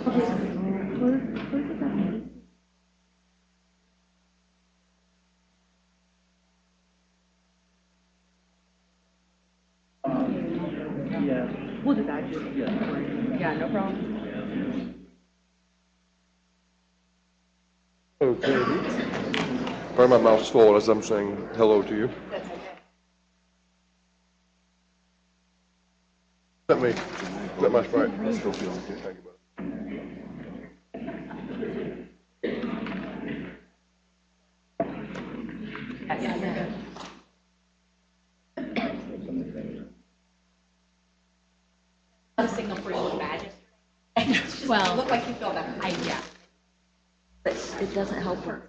Yeah. We'll do that. Yeah, no problem. Okay. Sorry, my mouth's full as I'm saying hello to you. That's okay. Let my Sprite. Thank you, bud. A signal for you look bad. Well, look like you feel better. Yeah. But it doesn't help her.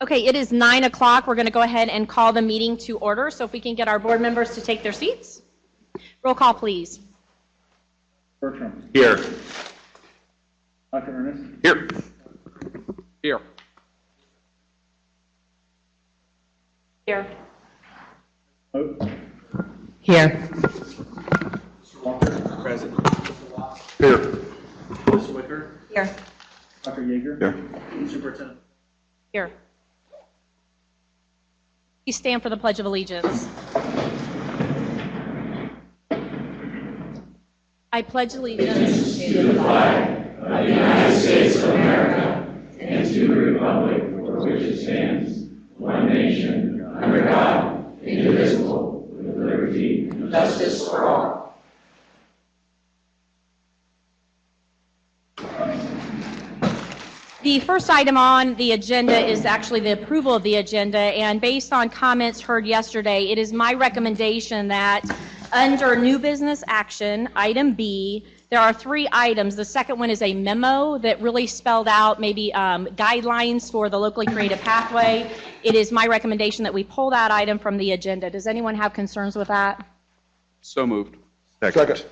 Okay, it is 9 o'clock. We're going to go ahead and call the meeting to order. So if we can get our board members to take their seats. Roll call, please. Bertram. Here. Dr. Ernest. Here. Here. Here. Hope. Here. Mr. Walker. Present. Mr. Watts. Here. Ms. Wicker. Here. Dr. Yeager. Here. Superintendent. Here. Please stand for the Pledge of Allegiance. I pledge allegiance to the flag of the United States of America and to the republic for which it stands, one nation, under God, indivisible, with liberty and justice for all. The first item on the agenda is actually the approval of the agenda, and based on comments heard yesterday, it is my recommendation that under new business action, item B, there are 3 items. The second one is a memo that really spelled out maybe guidelines for the locally created pathway. It is my recommendation that we pull that item from the agenda. Does anyone have concerns with that? So moved. Second.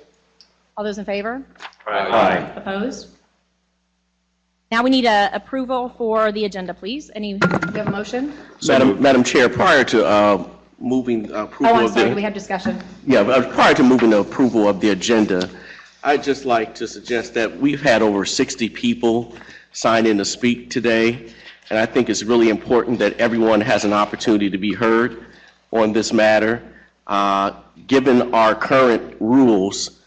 All those in favor? Aye. Opposed? Now we need a approval for the agenda, please. Do you have a motion? Madam Chair, prior to moving approval Oh, I'm of sorry, the we have discussion. prior to moving the approval of the agenda, I'd just like to suggest that we've had over 60 people sign in to speak today, and I think it's really important that everyone has an opportunity to be heard on this matter. Given our current rules,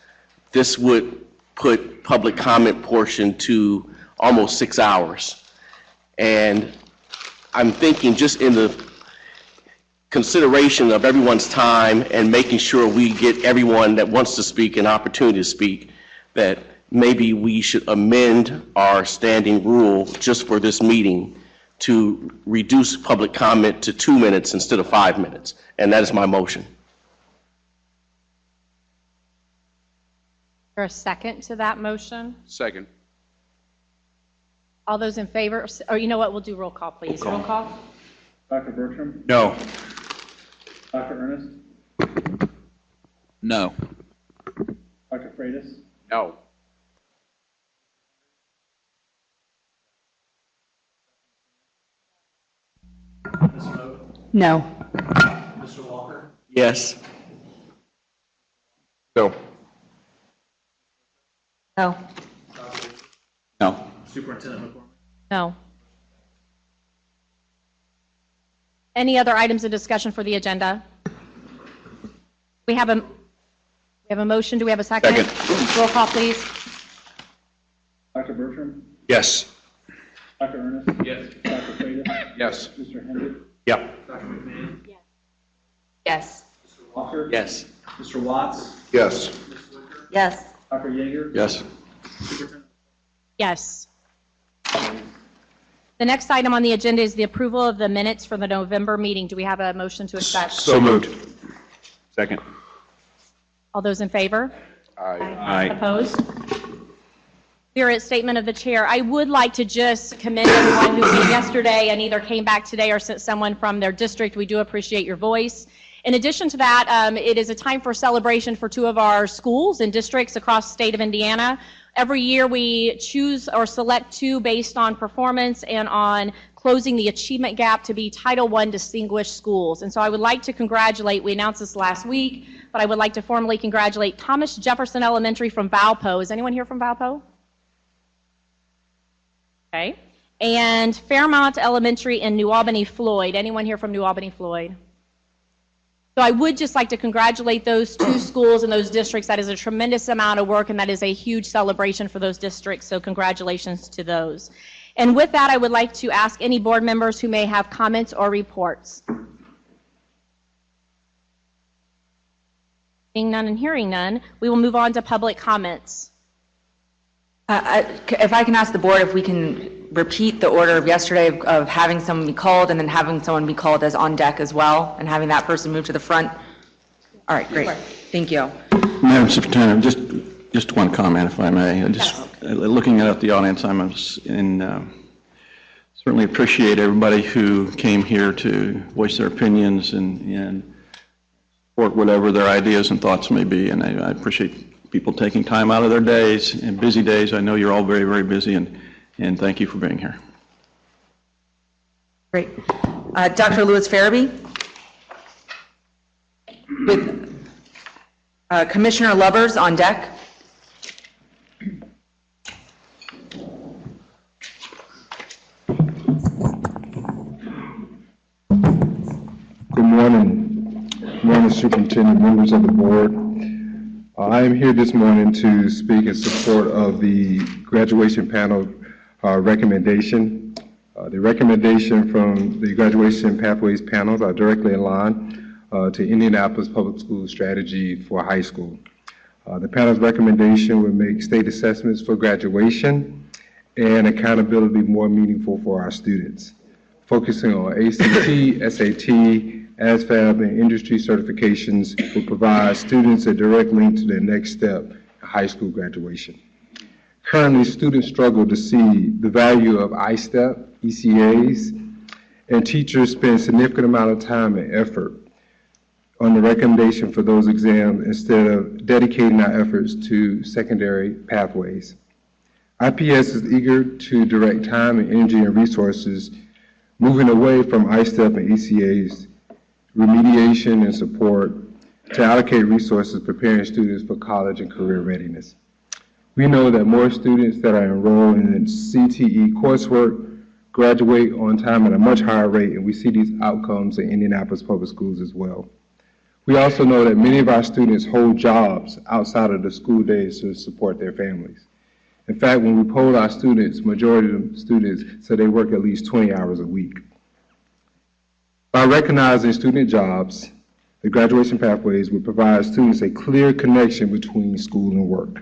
this would put public comment portion to almost 6 hours. And I'm thinking just in the consideration of everyone's time and making sure we get everyone that wants to speak an opportunity to speak, that maybe we should amend our standing rule just for this meeting to reduce public comment to 2 minutes instead of 5 minutes. And that is my motion. Is there a second to that motion? Second. All those in favor, or you know what, we'll do roll call, please. Roll call. Dr. Bertram. No. Dr. Ernest. No. Dr. Freitas. No. Ms. Hope. No. Mr. Walker. Yes. No. No. Dr. No. Superintendent McCormick. No. Any other items of discussion for the agenda? We have a motion. Do we have a second? Second. Roll call, please. Dr. Bertram. Yes. Dr. Ernest. Yes. Dr. Freitas. Yes. Mr. Hendrick. Yep. Dr. McMahon. Yes. Mr. Walker. Yes. Mr. Watts. Yes. Ms. Wicker. Yes. Dr. Yeager. Yes. Superintendent. Yes. The next item on the agenda is the approval of the minutes for the November meeting. Do we have a motion to accept? So moved. Second. All those in favor? Aye. Opposed? Spirit statement of the chair. I would like to just commend everyone who came yesterday and either came back today or sent someone from their district. We do appreciate your voice. In addition to that, it is a time for celebration for 2 of our schools and districts across the state of Indiana. Every year we choose or select 2 based on performance and on closing the achievement gap to be Title I distinguished schools. And so I would like to congratulate, we announced this last week, but I would like to formally congratulate Thomas Jefferson Elementary from Valpo. Is anyone here from Valpo? Okay. And Fairmont Elementary in New Albany, Floyd. Anyone here from New Albany, Floyd? So I would just like to congratulate those two schools and those districts. That is a tremendous amount of work, and that is a huge celebration for those districts, so congratulations to those. And with that, I would like to ask any board members who may have comments or reports. Seeing none and hearing none, we will move on to public comments. If I can ask the board if we can repeat the order of yesterday of having someone be called and then having someone be called as on deck as well, and having that person move to the front. All right, great. Thank you. Madam Superintendent, just one comment, if I may. Looking at the audience, certainly appreciate everybody who came here to voice their opinions and support whatever their ideas and thoughts may be. And I appreciate people taking time out of their days and busy days. I know you're all very, very busy, and thank you for being here. Great. Dr. Lewis Farabee, with Commissioner Lubbers on deck. Good morning. Good morning, Superintendent, members of the board. I am here this morning to speak in support of the graduation panel recommendation. The recommendation from the graduation pathways panels are directly aligned to Indianapolis Public Schools strategy for high school. The panel's recommendation would make state assessments for graduation and accountability more meaningful for our students, focusing on ACT, SAT, ASVAB, and industry certifications will provide students a direct link to their next step in high school graduation. Currently, students struggle to see the value of ISTEP, ECAs, and teachers spend a significant amount of time and effort on the recommendation for those exams instead of dedicating our efforts to secondary pathways. IPS is eager to direct time and energy and resources moving away from ISTEP and ECAs, remediation and support, to allocate resources preparing students for college and career readiness. We know that more students that are enrolled in CTE coursework graduate on time at a much higher rate, and we see these outcomes in Indianapolis Public Schools as well. We also know that many of our students hold jobs outside of the school days to support their families. In fact, when we polled our students, majority of the students said they work at least 20 hours a week. By recognizing student jobs, the graduation pathways would provide students a clear connection between school and work.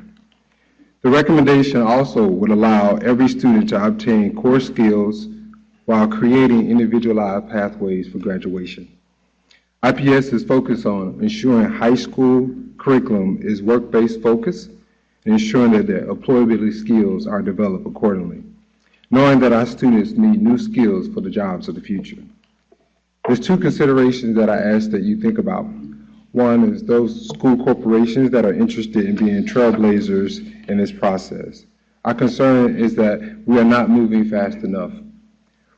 The recommendation also would allow every student to obtain core skills while creating individualized pathways for graduation. IPS is focused on ensuring high school curriculum is work-based focused and ensuring that their employability skills are developed accordingly, knowing that our students need new skills for the jobs of the future. There's two considerations that I ask that you think about. One is those school corporations that are interested in being trailblazers in this process. Our concern is that we are not moving fast enough.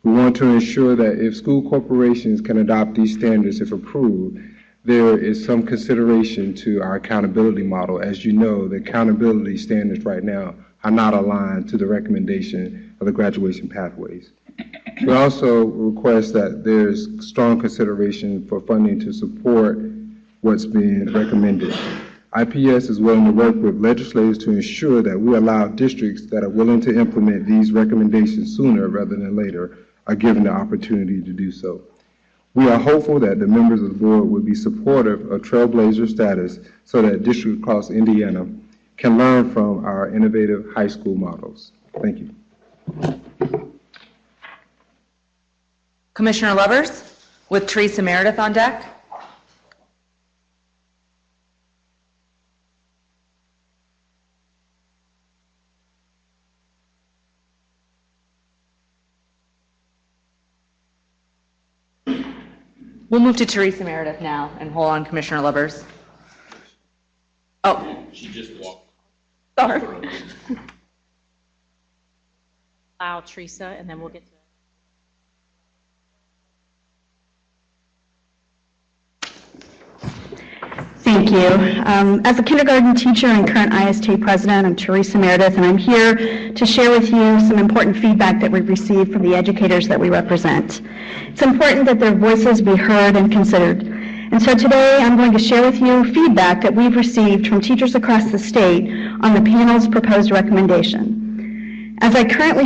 We want to ensure that if school corporations can adopt these standards if approved, there is some consideration to our accountability model. As you know, the accountability standards right now are not aligned to the recommendation of the graduation pathways. We also request that there's strong consideration for funding to support what's being recommended. IPS is willing to work with legislators to ensure that we allow districts that are willing to implement these recommendations sooner rather than later are given the opportunity to do so. We are hopeful that the members of the board will be supportive of trailblazer status so that districts across Indiana can learn from our innovative high school models. Thank you. Commissioner Lubbers, with Teresa Meredith on deck. We'll move to Teresa Meredith now and hold on Commissioner Lubbers. Oh. She just walked. Sorry. Allow Teresa, and then we'll get to Thank you. As a kindergarten teacher and current IST president, I'm Teresa Meredith, and I'm here to share with you some important feedback that we've received from the educators that we represent. It's important that their voices be heard and considered. And so today I'm going to share with you feedback that we've received from teachers across the state on the panel's proposed recommendation. As I previously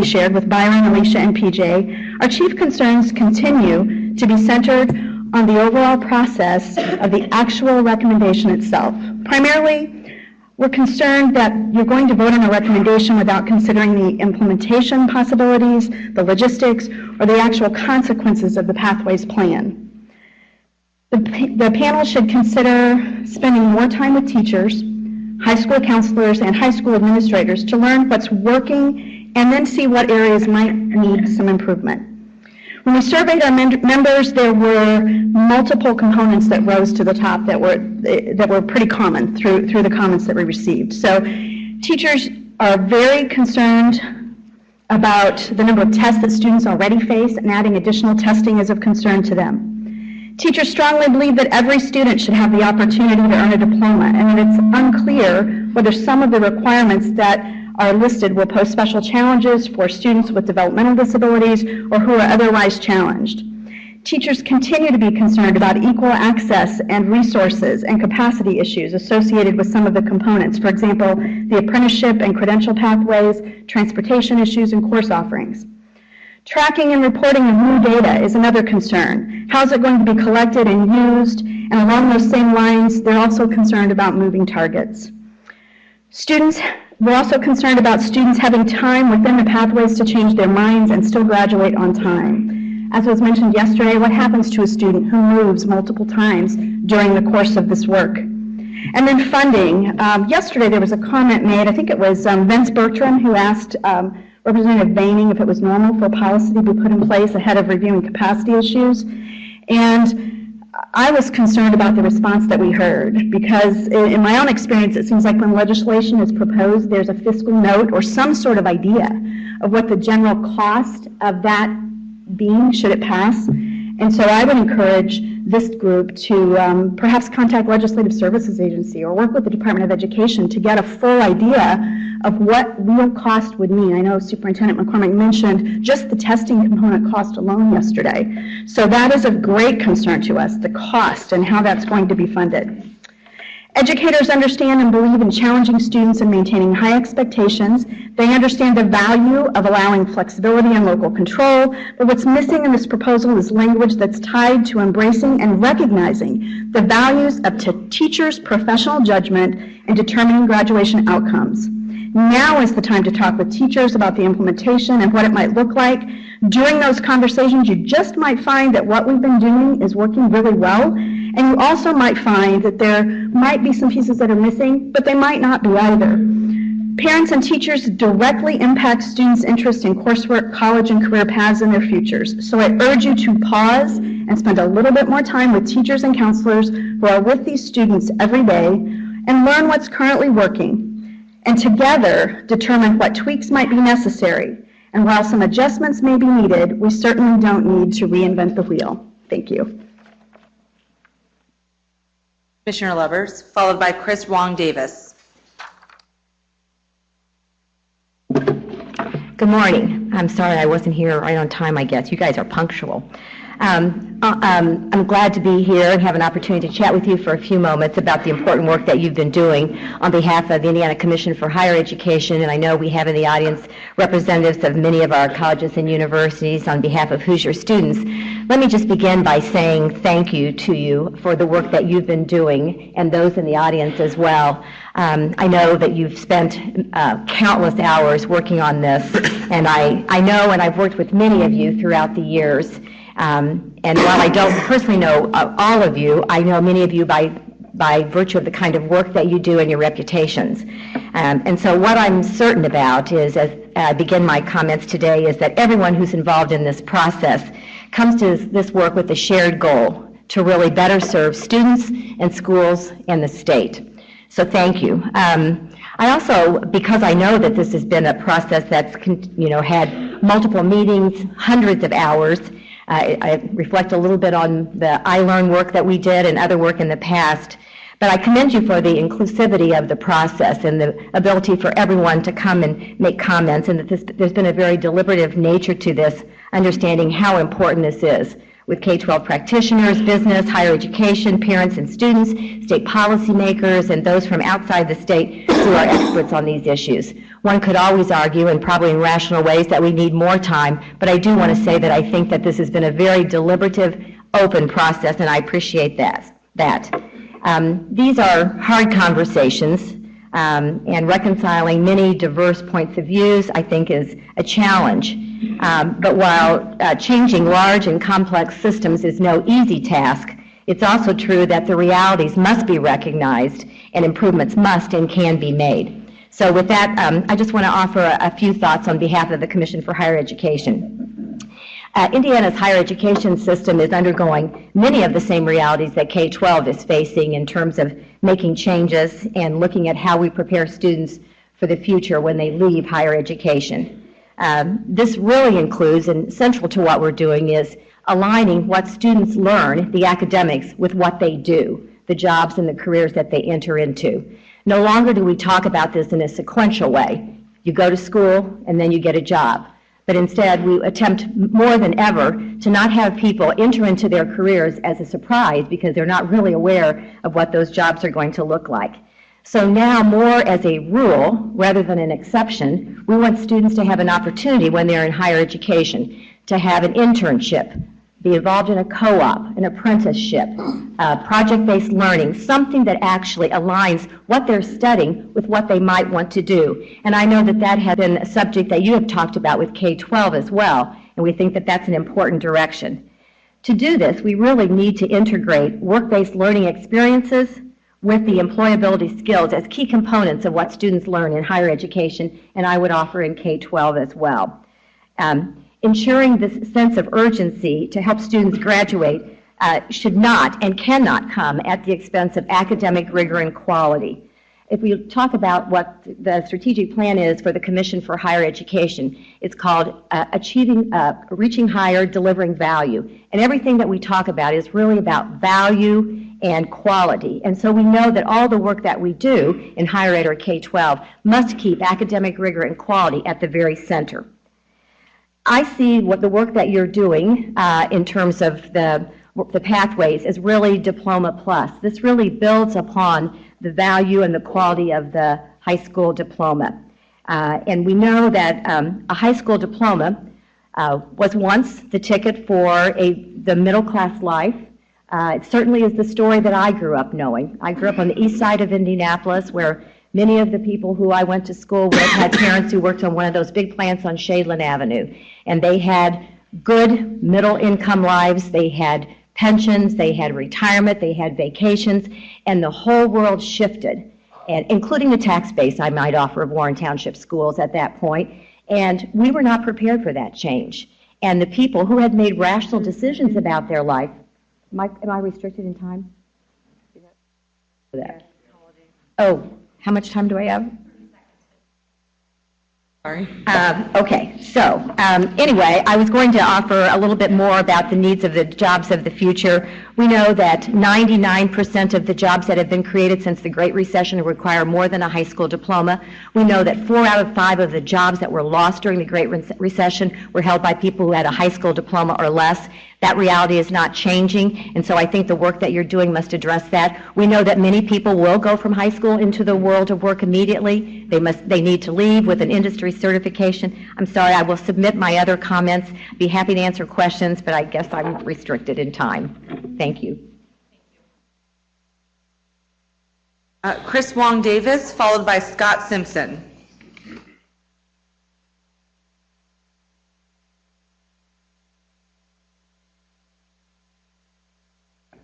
shared with Byron, Alicia, and PJ, our chief concerns continue to be centered on the overall process of the actual recommendation itself. Primarily, we're concerned that you're going to vote on a recommendation without considering the implementation possibilities, the logistics, or the actual consequences of the Pathways plan. The panel should consider spending more time with teachers, high school counselors, and high school administrators to learn what's working and then see what areas might need some improvement. When we surveyed our members, there were multiple components that rose to the top that were pretty common through the comments that we received. So teachers are very concerned about the number of tests that students already face, and adding additional testing is of concern to them. Teachers strongly believe that every student should have the opportunity to earn a diploma, and that it's unclear whether some of the requirements that are listed will pose special challenges for students with developmental disabilities or who are otherwise challenged. Teachers continue to be concerned about equal access and resources and capacity issues associated with some of the components. For example, the apprenticeship and credential pathways, transportation issues, and course offerings. Tracking and reporting of new data is another concern. How is it going to be collected and used? And along those same lines, they're also concerned about moving targets. We're also concerned about students having time within the pathways to change their minds and still graduate on time. As was mentioned yesterday, what happens to a student who moves multiple times during the course of this work? And then funding. Yesterday there was a comment made, I think it was Vince Bertram, who asked Representative Veining if it was normal for policy to be put in place ahead of reviewing capacity issues. And I was concerned about the response that we heard, because in my own experience, it seems like when legislation is proposed, there's a fiscal note or some sort of idea of what the general cost of that being should it pass. And so I would encourage this group to perhaps contact Legislative Services Agency or work with the Department of Education to get a full idea of what real cost would mean. I know Superintendent McCormick mentioned just the testing component cost alone yesterday. So that is of great concern to us, the cost and how that's going to be funded. Educators understand and believe in challenging students and maintaining high expectations. They understand the value of allowing flexibility and local control, but what's missing in this proposal is language that's tied to embracing and recognizing the values of teachers' professional judgment in determining graduation outcomes. Now is the time to talk with teachers about the implementation and what it might look like. During those conversations, you just might find that what we've been doing is working really well, and you also might find that there might be some pieces that are missing, but they might not be either. Parents and teachers directly impact students' interest in coursework, college, and career paths in their futures. So I urge you to pause and spend a little bit more time with teachers and counselors who are with these students every day and learn what's currently working, and together determine what tweaks might be necessary. And while some adjustments may be needed, we certainly don't need to reinvent the wheel. Thank you. Commissioner Lovers, followed by Chris Wong-Davis. Good morning. I'm sorry I wasn't here right on time, I guess. You guys are punctual. I'm glad to be here and have an opportunity to chat with you for a few moments about the important work that you've been doing on behalf of the Indiana Commission for Higher Education, and I know we have in the audience representatives of many of our colleges and universities on behalf of Hoosier students. Let me just begin by saying thank you to you for the work that you've been doing, and those in the audience as well. I know that you've spent countless hours working on this, and I know, and I've worked with many of you throughout the years. And while I don't personally know all of you, I know many of you by virtue of the kind of work that you do and your reputations. And so what I'm certain about is, as I begin my comments today, is that everyone who's involved in this process comes to this work with a shared goal to really better serve students and schools and the state. So thank you. I also, because I know that this has been a process that's had multiple meetings, hundreds of hours, I reflect a little bit on the iLearn work that we did and other work in the past. But I commend you for the inclusivity of the process and the ability for everyone to come and make comments, and that there's been a very deliberative nature to this, understanding how important this is with K-12 practitioners, business, higher education, parents and students, state policymakers, and those from outside the state who are experts on these issues. One could always argue, and probably in rational ways, that we need more time, but I do want to say that I think that this has been a very deliberative, open process, and I appreciate that. These are hard conversations, and reconciling many diverse points of views, I think, is a challenge. But while changing large and complex systems is no easy task, it's also true that the realities must be recognized and improvements must and can be made. So with that, I just want to offer a few thoughts on behalf of the Commission for Higher Education. Indiana's higher education system is undergoing many of the same realities that K-12 is facing in terms of making changes and looking at how we prepare students for the future when they leave higher education. This really includes, and central to what we're doing, is aligning what students learn, the academics, with what they do, the jobs and the careers that they enter into. No longer do we talk about this in a sequential way. You go to school and then you get a job. But instead, we attempt more than ever to not have people enter into their careers as a surprise because they're not really aware of what those jobs are going to look like. So now, more as a rule rather than an exception, we want students to have an opportunity when they're in higher education to have an internship, be involved in a co-op, an apprenticeship, project-based learning, something that actually aligns what they're studying with what they might want to do. And I know that that has been a subject that you have talked about with K-12 as well, and we think that that's an important direction. To do this, we really need to integrate work-based learning experiences with the employability skills as key components of what students learn in higher education, and I would offer in K-12 as well. Ensuring this sense of urgency to help students graduate should not and cannot come at the expense of academic rigor and quality. If we talk about what the strategic plan is for the Commission for Higher Education, it's called Reaching Higher, Delivering Value. And everything that we talk about is really about value and quality. And so we know that all the work that we do in higher ed or K-12 must keep academic rigor and quality at the very center. I see what the work that you're doing in terms of the pathways is really Diploma Plus. This really builds upon the value and the quality of the high school diploma. And we know that a high school diploma was once the ticket for the middle class life. It certainly is the story that I grew up knowing. I grew up on the east side of Indianapolis, where many of the people who I went to school with had parents who worked on one of those big plants on Shadeland Avenue. And they had good middle income lives. They had pensions, they had retirement, they had vacations, and the whole world shifted, and including the tax base, I might offer, of Warren Township schools at that point. And we were not prepared for that change. And the people who had made rational decisions about their life, am I restricted in time? Oh, how much time do I have? Sorry. Okay, so anyway, I was going to offer a little bit more about the needs of the jobs of the future. We know that 99% of the jobs that have been created since the Great Recession require more than a high school diploma. We know that 4 out of 5 of the jobs that were lost during the Great Recession were held by people who had a high school diploma or less. That reality is not changing, and so I think the work that you're doing must address that. We know that many people will go from high school into the world of work immediately. They need to leave with an industry certification. I'm sorry, I will submit my other comments. Be happy to answer questions, but I guess I'm restricted in time. Thank you. Chris Wong Davis, followed by Scott Simpson.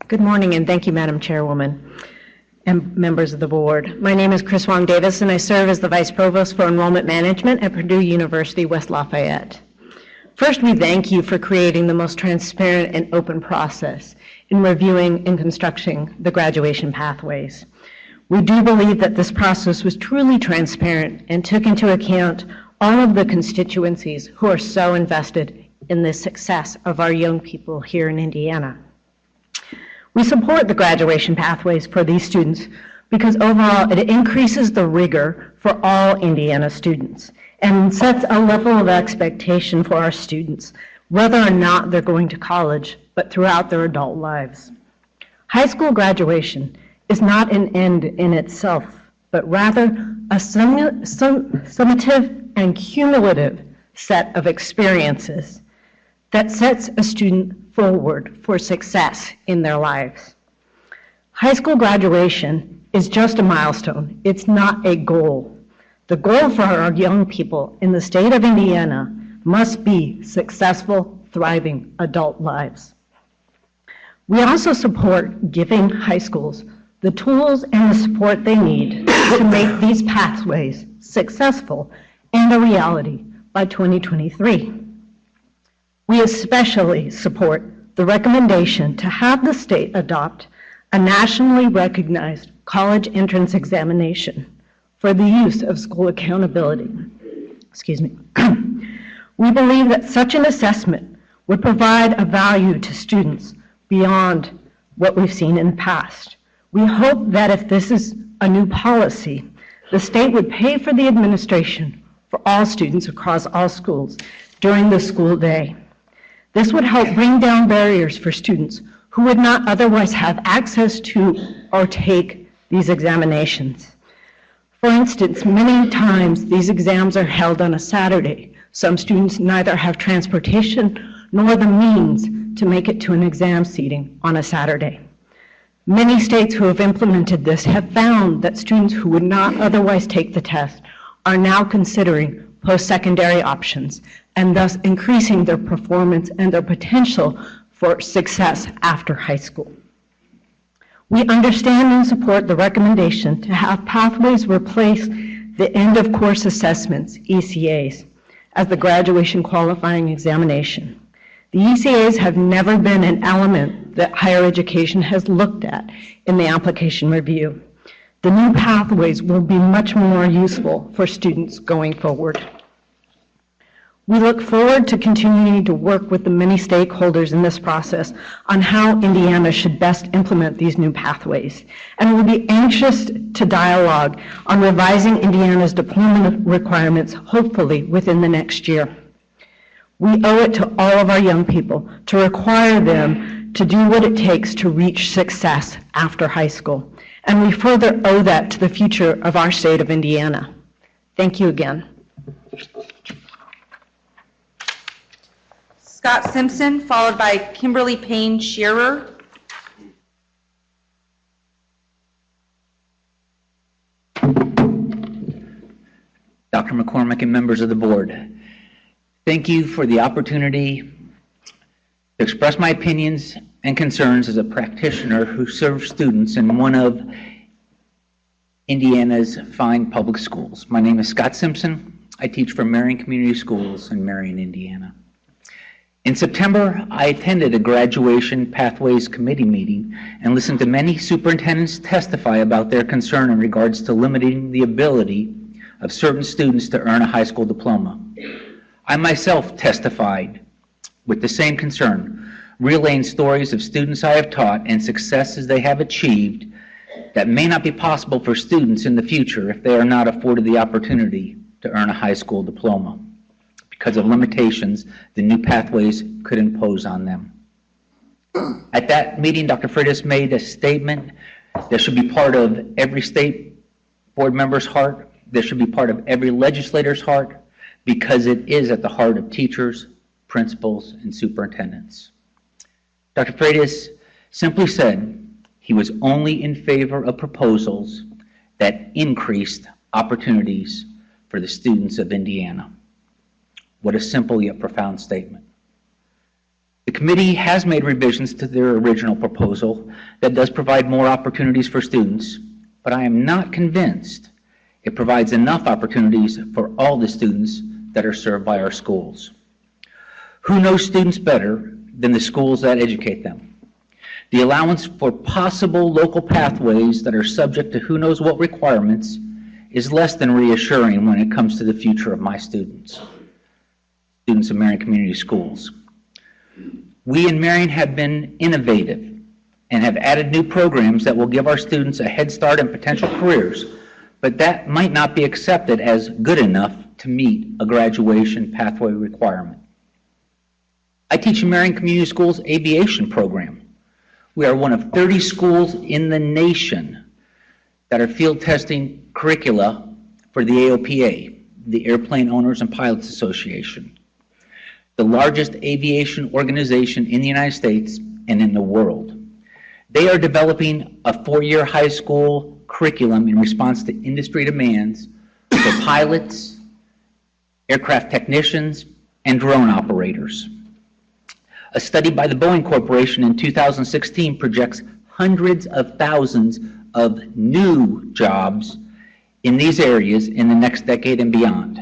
Good morning, and thank you, Madam Chairwoman and members of the board. My name is Chris Wong Davis, and I serve as the Vice Provost for Enrollment Management at Purdue University, West Lafayette. First, we thank you for creating the most transparent and open process in reviewing and constructing the graduation pathways. We do believe that this process was truly transparent and took into account all of the constituencies who are so invested in the success of our young people here in Indiana. We support the graduation pathways for these students because overall it increases the rigor for all Indiana students and sets a level of expectation for our students, whether or not they're going to college, but throughout their adult lives. High school graduation is not an end in itself, but rather a summative and cumulative set of experiences that sets a student forward for success in their lives. High school graduation is just a milestone. It's not a goal. The goal for our young people in the state of Indiana must be successful, thriving adult lives. We also support giving high schools the tools and the support they need to make these pathways successful and a reality by 2023. We especially support the recommendation to have the state adopt a nationally recognized college entrance examination for the use of school accountability. Excuse me. We believe that such an assessment would provide a value to students beyond what we've seen in the past. We hope that if this is a new policy, the state would pay for the administration for all students across all schools during the school day. This would help bring down barriers for students who would not otherwise have access to or take these examinations. For instance, many times these exams are held on a Saturday. Some students neither have transportation nor the means to make it to an exam seating on a Saturday. Many states who have implemented this have found that students who would not otherwise take the test are now considering post-secondary options and thus increasing their performance and their potential for success after high school. We understand and support the recommendation to have pathways replace the end of course assessments, ECAs, as the graduation qualifying examination. The ECAs have never been an element that higher education has looked at in the application review. The new pathways will be much more useful for students going forward. We look forward to continuing to work with the many stakeholders in this process on how Indiana should best implement these new pathways, and we'll be anxious to dialogue on revising Indiana's diploma requirements, hopefully within the next year. We owe it to all of our young people to require them to do what it takes to reach success after high school, and we further owe that to the future of our state of Indiana. Thank you again. Scott Simpson, followed by Kimberly Payne Shearer. Dr. McCormick and members of the board, thank you for the opportunity to express my opinions and concerns as a practitioner who serves students in one of Indiana's fine public schools. My name is Scott Simpson. I teach for Marion Community Schools in Marion, Indiana. In September, I attended a graduation pathways committee meeting and listened to many superintendents testify about their concern in regards to limiting the ability of certain students to earn a high school diploma. I myself testified with the same concern, relaying stories of students I have taught and successes they have achieved that may not be possible for students in the future if they are not afforded the opportunity to earn a high school diploma, because of limitations the new pathways could impose on them. At that meeting, Dr. Freitas made a statement that should be part of every state board member's heart, that should be part of every legislator's heart, because it is at the heart of teachers, principals, and superintendents. Dr. Freitas simply said he was only in favor of proposals that increased opportunities for the students of Indiana. What a simple yet profound statement. The committee has made revisions to their original proposal that does provide more opportunities for students, but I am not convinced it provides enough opportunities for all the students that are served by our schools. Who knows students better than the schools that educate them? The allowance for possible local pathways that are subject to who knows what requirements is less than reassuring when it comes to the future of my students. students of Marion Community Schools. We in Marion have been innovative and have added new programs that will give our students a head start in potential careers, but that might not be accepted as good enough to meet a graduation pathway requirement. I teach in Marion Community Schools aviation program. We are one of 30 schools in the nation that are field testing curricula for the AOPA, the Airplane Owners and Pilots Association, the largest aviation organization in the United States and in the world. They are developing a 4-year high school curriculum in response to industry demands for pilots, aircraft technicians, and drone operators. A study by the Boeing Corporation in 2016 projects hundreds of thousands of new jobs in these areas in the next decade and beyond.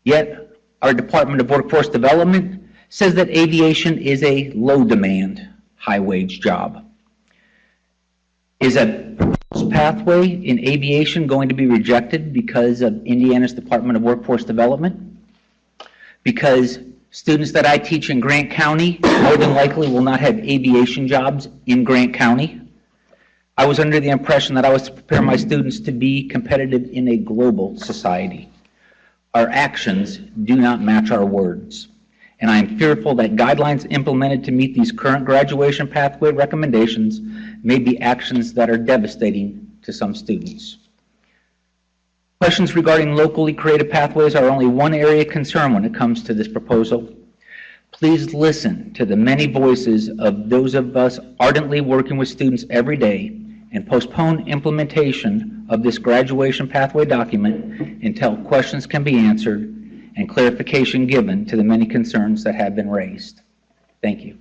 Yet, our Department of Workforce Development says that aviation is a low-demand, high-wage job. Is a proposed pathway in aviation going to be rejected because of Indiana's Department of Workforce Development? Because students that I teach in Grant County more than likely will not have aviation jobs in Grant County? I was under the impression that I was to prepare my students to be competitive in a global society. Our actions do not match our words, and I am fearful that guidelines implemented to meet these current graduation pathway recommendations may be actions that are devastating to some students. Questions regarding locally created pathways are only one area of concern when it comes to this proposal. Please listen to the many voices of those of us ardently working with students every day and postpone implementation of this graduation pathway document until questions can be answered and clarification given to the many concerns that have been raised. Thank you.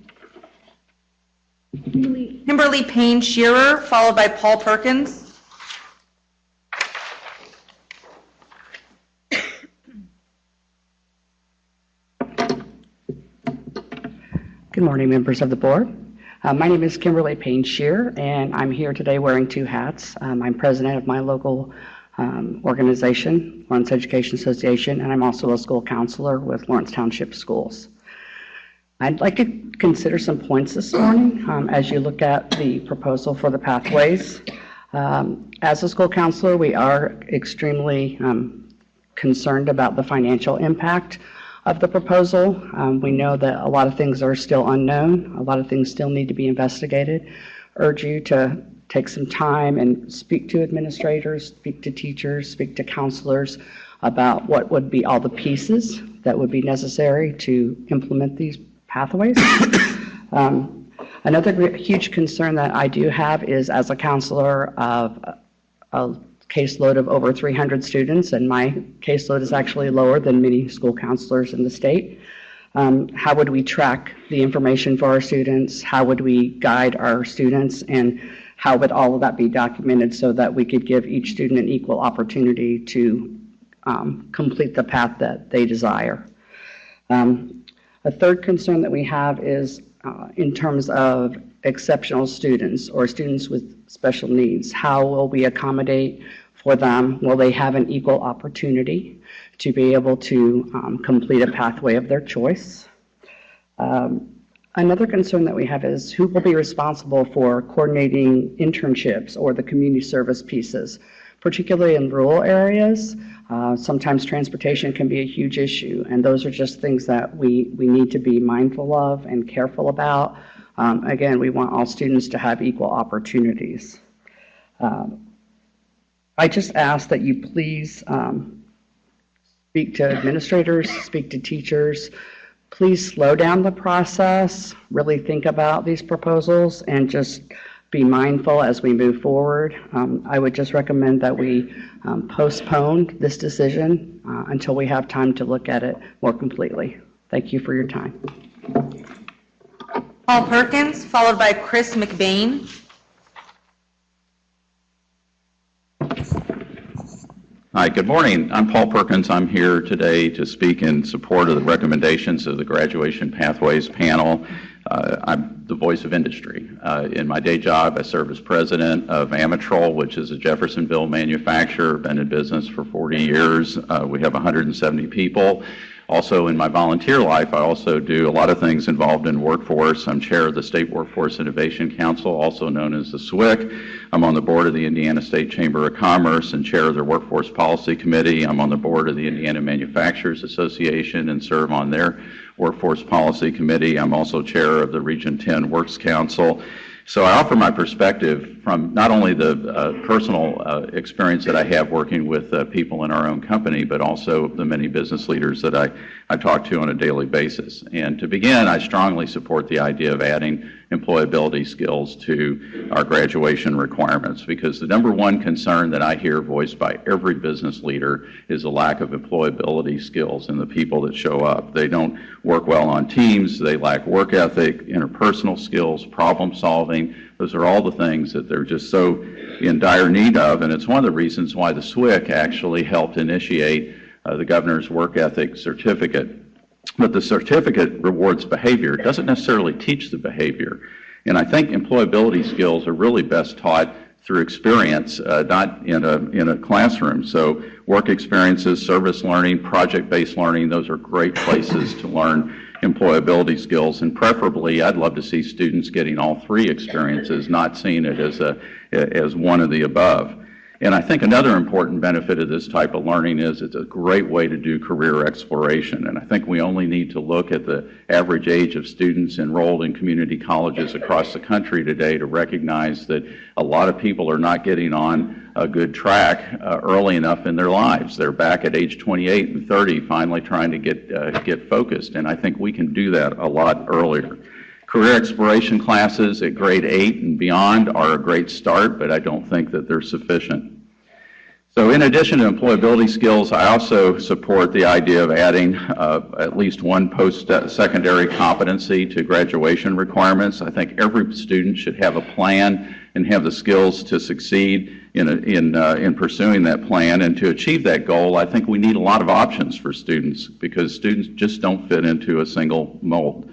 Kimberly Payne Shearer, followed by Paul Perkins. Good morning, members of the board. My name is Kimberly Payne Shearer, and I'm here today wearing 2 hats. I'm president of my local organization, Lawrence Education Association, and I'm also a school counselor with Lawrence Township Schools. I'd like to consider some points this morning as you look at the proposal for the pathways. As a school counselor, we are extremely concerned about the financial impact of the proposal. We know that a lot of things are still unknown. A lot of things still need to be investigated. Urge you to take some time and speak to administrators, speak to teachers, speak to counselors about what would be all the pieces that would be necessary to implement these pathways. Another huge concern that I do have is, as a counselor of a caseload of over 300 students, and my caseload is actually lower than many school counselors in the state. How would we track the information for our students? How would we guide our students? And how would all of that be documented so that we could give each student an equal opportunity to complete the path that they desire? A third concern that we have is in terms of exceptional students or students with special needs. How will we accommodate for them? Will they have an equal opportunity to be able to complete a pathway of their choice? Another concern that we have is who will be responsible for coordinating internships or the community service pieces, particularly in rural areas. Sometimes transportation can be a huge issue, and those are just things that we need to be mindful of and careful about. Again, we want all students to have equal opportunities. I just ask that you please speak to administrators, speak to teachers. Please slow down the process, really think about these proposals, and just be mindful as we move forward. I would just recommend that we postpone this decision until we have time to look at it more completely. Thank you for your time. Paul Perkins, followed by Chris McBain. Hi, good morning. I'm Paul Perkins. I'm here today to speak in support of the recommendations of the Graduation Pathways Panel. I'm the voice of industry. In my day job, I serve as president of Amatrol, which is a Jeffersonville manufacturer, been in business for 40 years. We have 170 people. Also, in my volunteer life, I also do a lot of things involved in workforce. I'm chair of the State Workforce Innovation Council, also known as the SWIC. I'm on the board of the Indiana State Chamber of Commerce and chair of their Workforce Policy Committee. I'm on the board of the Indiana Manufacturers Association and serve on their Workforce Policy Committee. I'm also chair of the Region 10 Works Council. So I offer my perspective from not only the personal experience that I have working with people in our own company, but also the many business leaders that I talk to on a daily basis. And to begin, I strongly support the idea of adding employability skills to our graduation requirements, because the number one concern that I hear voiced by every business leader is the lack of employability skills in the people that show up. They don't work well on teams, they lack work ethic, interpersonal skills, problem solving. Those are all the things that they're just so in dire need of, and it's one of the reasons why the SWIC actually helped initiate the governor's work ethic certificate. But the certificate rewards behavior. It doesn't necessarily teach the behavior. And I think employability skills are really best taught through experience, not in a classroom. So work experiences, service learning, project-based learning, those are great places to learn employability skills. And preferably, I'd love to see students getting all three experiences, not seeing it as one of the above. And I think another important benefit of this type of learning is it's a great way to do career exploration. And I think we only need to look at the average age of students enrolled in community colleges across the country today to recognize that a lot of people are not getting on a good track early enough in their lives. They're back at age 28 and 30 finally trying to get focused. And I think we can do that a lot earlier. Career exploration classes at grade 8 and beyond are a great start, but I don't think that they're sufficient. So in addition to employability skills, I also support the idea of adding at least one post-secondary competency to graduation requirements. I think every student should have a plan and have the skills to succeed in pursuing that plan. And to achieve that goal, I think we need a lot of options for students, because students just don't fit into a single mold.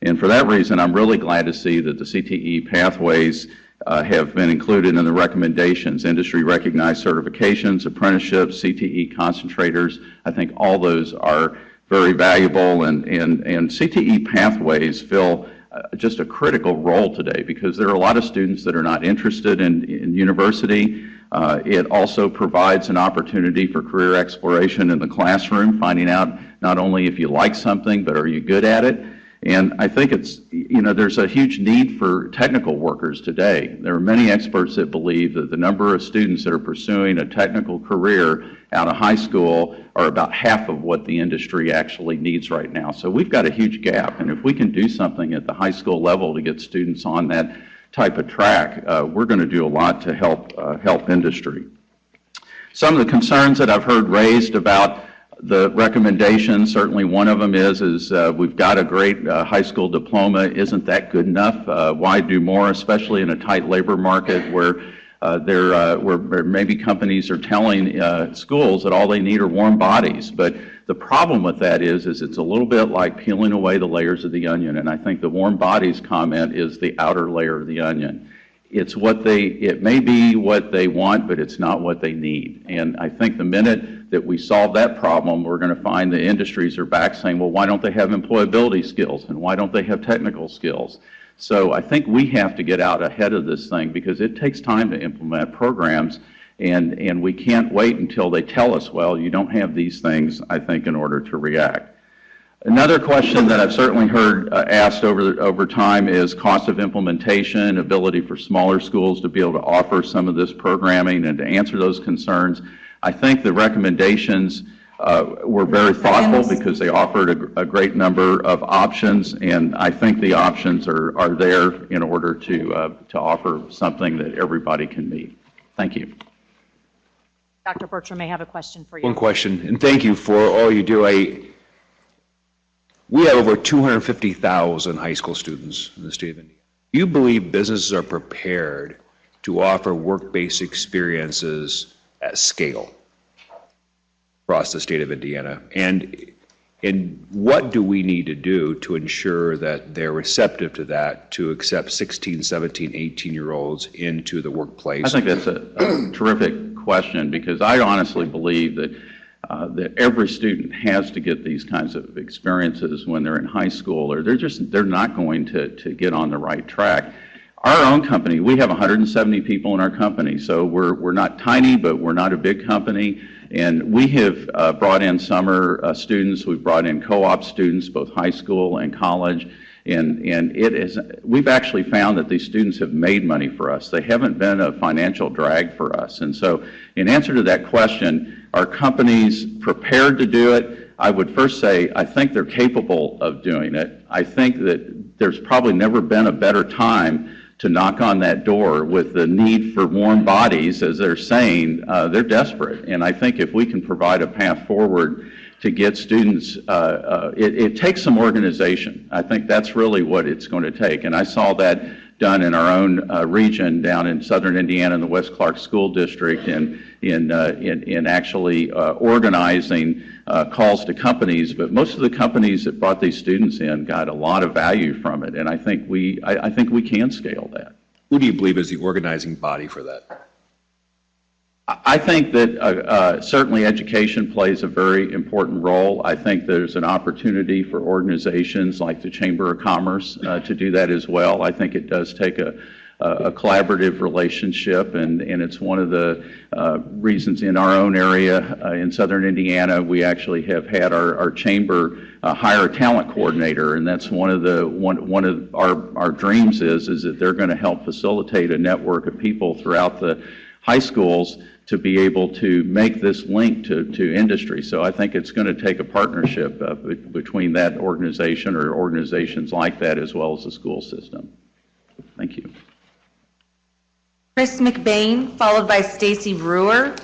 And for that reason, I'm really glad to see that the CTE pathways have been included in the recommendations. Industry recognized certifications, apprenticeships, CTE concentrators. I think all those are very valuable, and CTE pathways fill just a critical role today, because there are a lot of students that are not interested in university. It also provides an opportunity for career exploration in the classroom, finding out not only if you like something, but are you good at it. And I think there's a huge need for technical workers today. There are many experts that believe that the number of students that are pursuing a technical career out of high school are about half of what the industry actually needs right now. So we've got a huge gap, and if we can do something at the high school level to get students on that type of track, we're going to do a lot to help industry. Some of the concerns that I've heard raised about the recommendations, certainly one of them is we've got a great high school diploma. Isn't that good enough? Why do more, especially in a tight labor market where maybe companies are telling schools that all they need are warm bodies. But the problem with that is it's a little bit like peeling away the layers of the onion, and I think the warm bodies comment is the outer layer of the onion. It may be what they want, but it's not what they need. And I think the minute that we solve that problem, we're going to find the industries are back saying, well, why don't they have employability skills, and why don't they have technical skills? So I think we have to get out ahead of this thing, because it takes time to implement programs, and we can't wait until they tell us, well, you don't have these things, I think, in order to react. Another question that I've certainly heard asked over time is cost of implementation, ability for smaller schools to be able to offer some of this programming. And to answer those concerns, I think the recommendations were very thoughtful, because they offered a great number of options, and I think the options are there in order to offer something that everybody can meet. Thank you. Dr. Bertram may have a question for you. One question, and thank you for all you do. We have over 250,000 high school students in the state of Indiana. Do you believe businesses are prepared to offer work-based experiences at scale across the state of Indiana? And what do we need to do to ensure that they're receptive to that, to accept 16, 17, 18-year-olds into the workplace? I think that's a terrific question, because I honestly believe that that every student has to get these kinds of experiences when they're in high school, or they're not going to get on the right track. Our own company, we have 170 people in our company, so we're not tiny, but we're not a big company. And we have brought in summer students. We've brought in co-op students, both high school and college. And we've actually found that these students have made money for us. They haven't been a financial drag for us. And so in answer to that question, are companies prepared to do it? I would first say I think they're capable of doing it. I think that there's probably never been a better time to knock on that door with the need for warm bodies, as they're saying. They're desperate. And I think if we can provide a path forward to get students, it takes some organization. I think that's really what it's going to take. And I saw that done in our own region down in southern Indiana in the West Clark School District in actually organizing calls to companies. But most of the companies that brought these students in got a lot of value from it. And I think we can scale that. Who do you believe is the organizing body for that? I think that certainly education plays a very important role. I think there's an opportunity for organizations like the Chamber of Commerce to do that as well. I think it does take a collaborative relationship, and it's one of the reasons in our own area in southern Indiana we actually have had our chamber hire a talent coordinator, and that's one of our dreams is that they're going to help facilitate a network of people throughout the high schools to be able to make this link to industry. So I think it's going to take a partnership between that organization or organizations like that as well as the school system. Thank you. Chris McBain, followed by Stacy Brewer.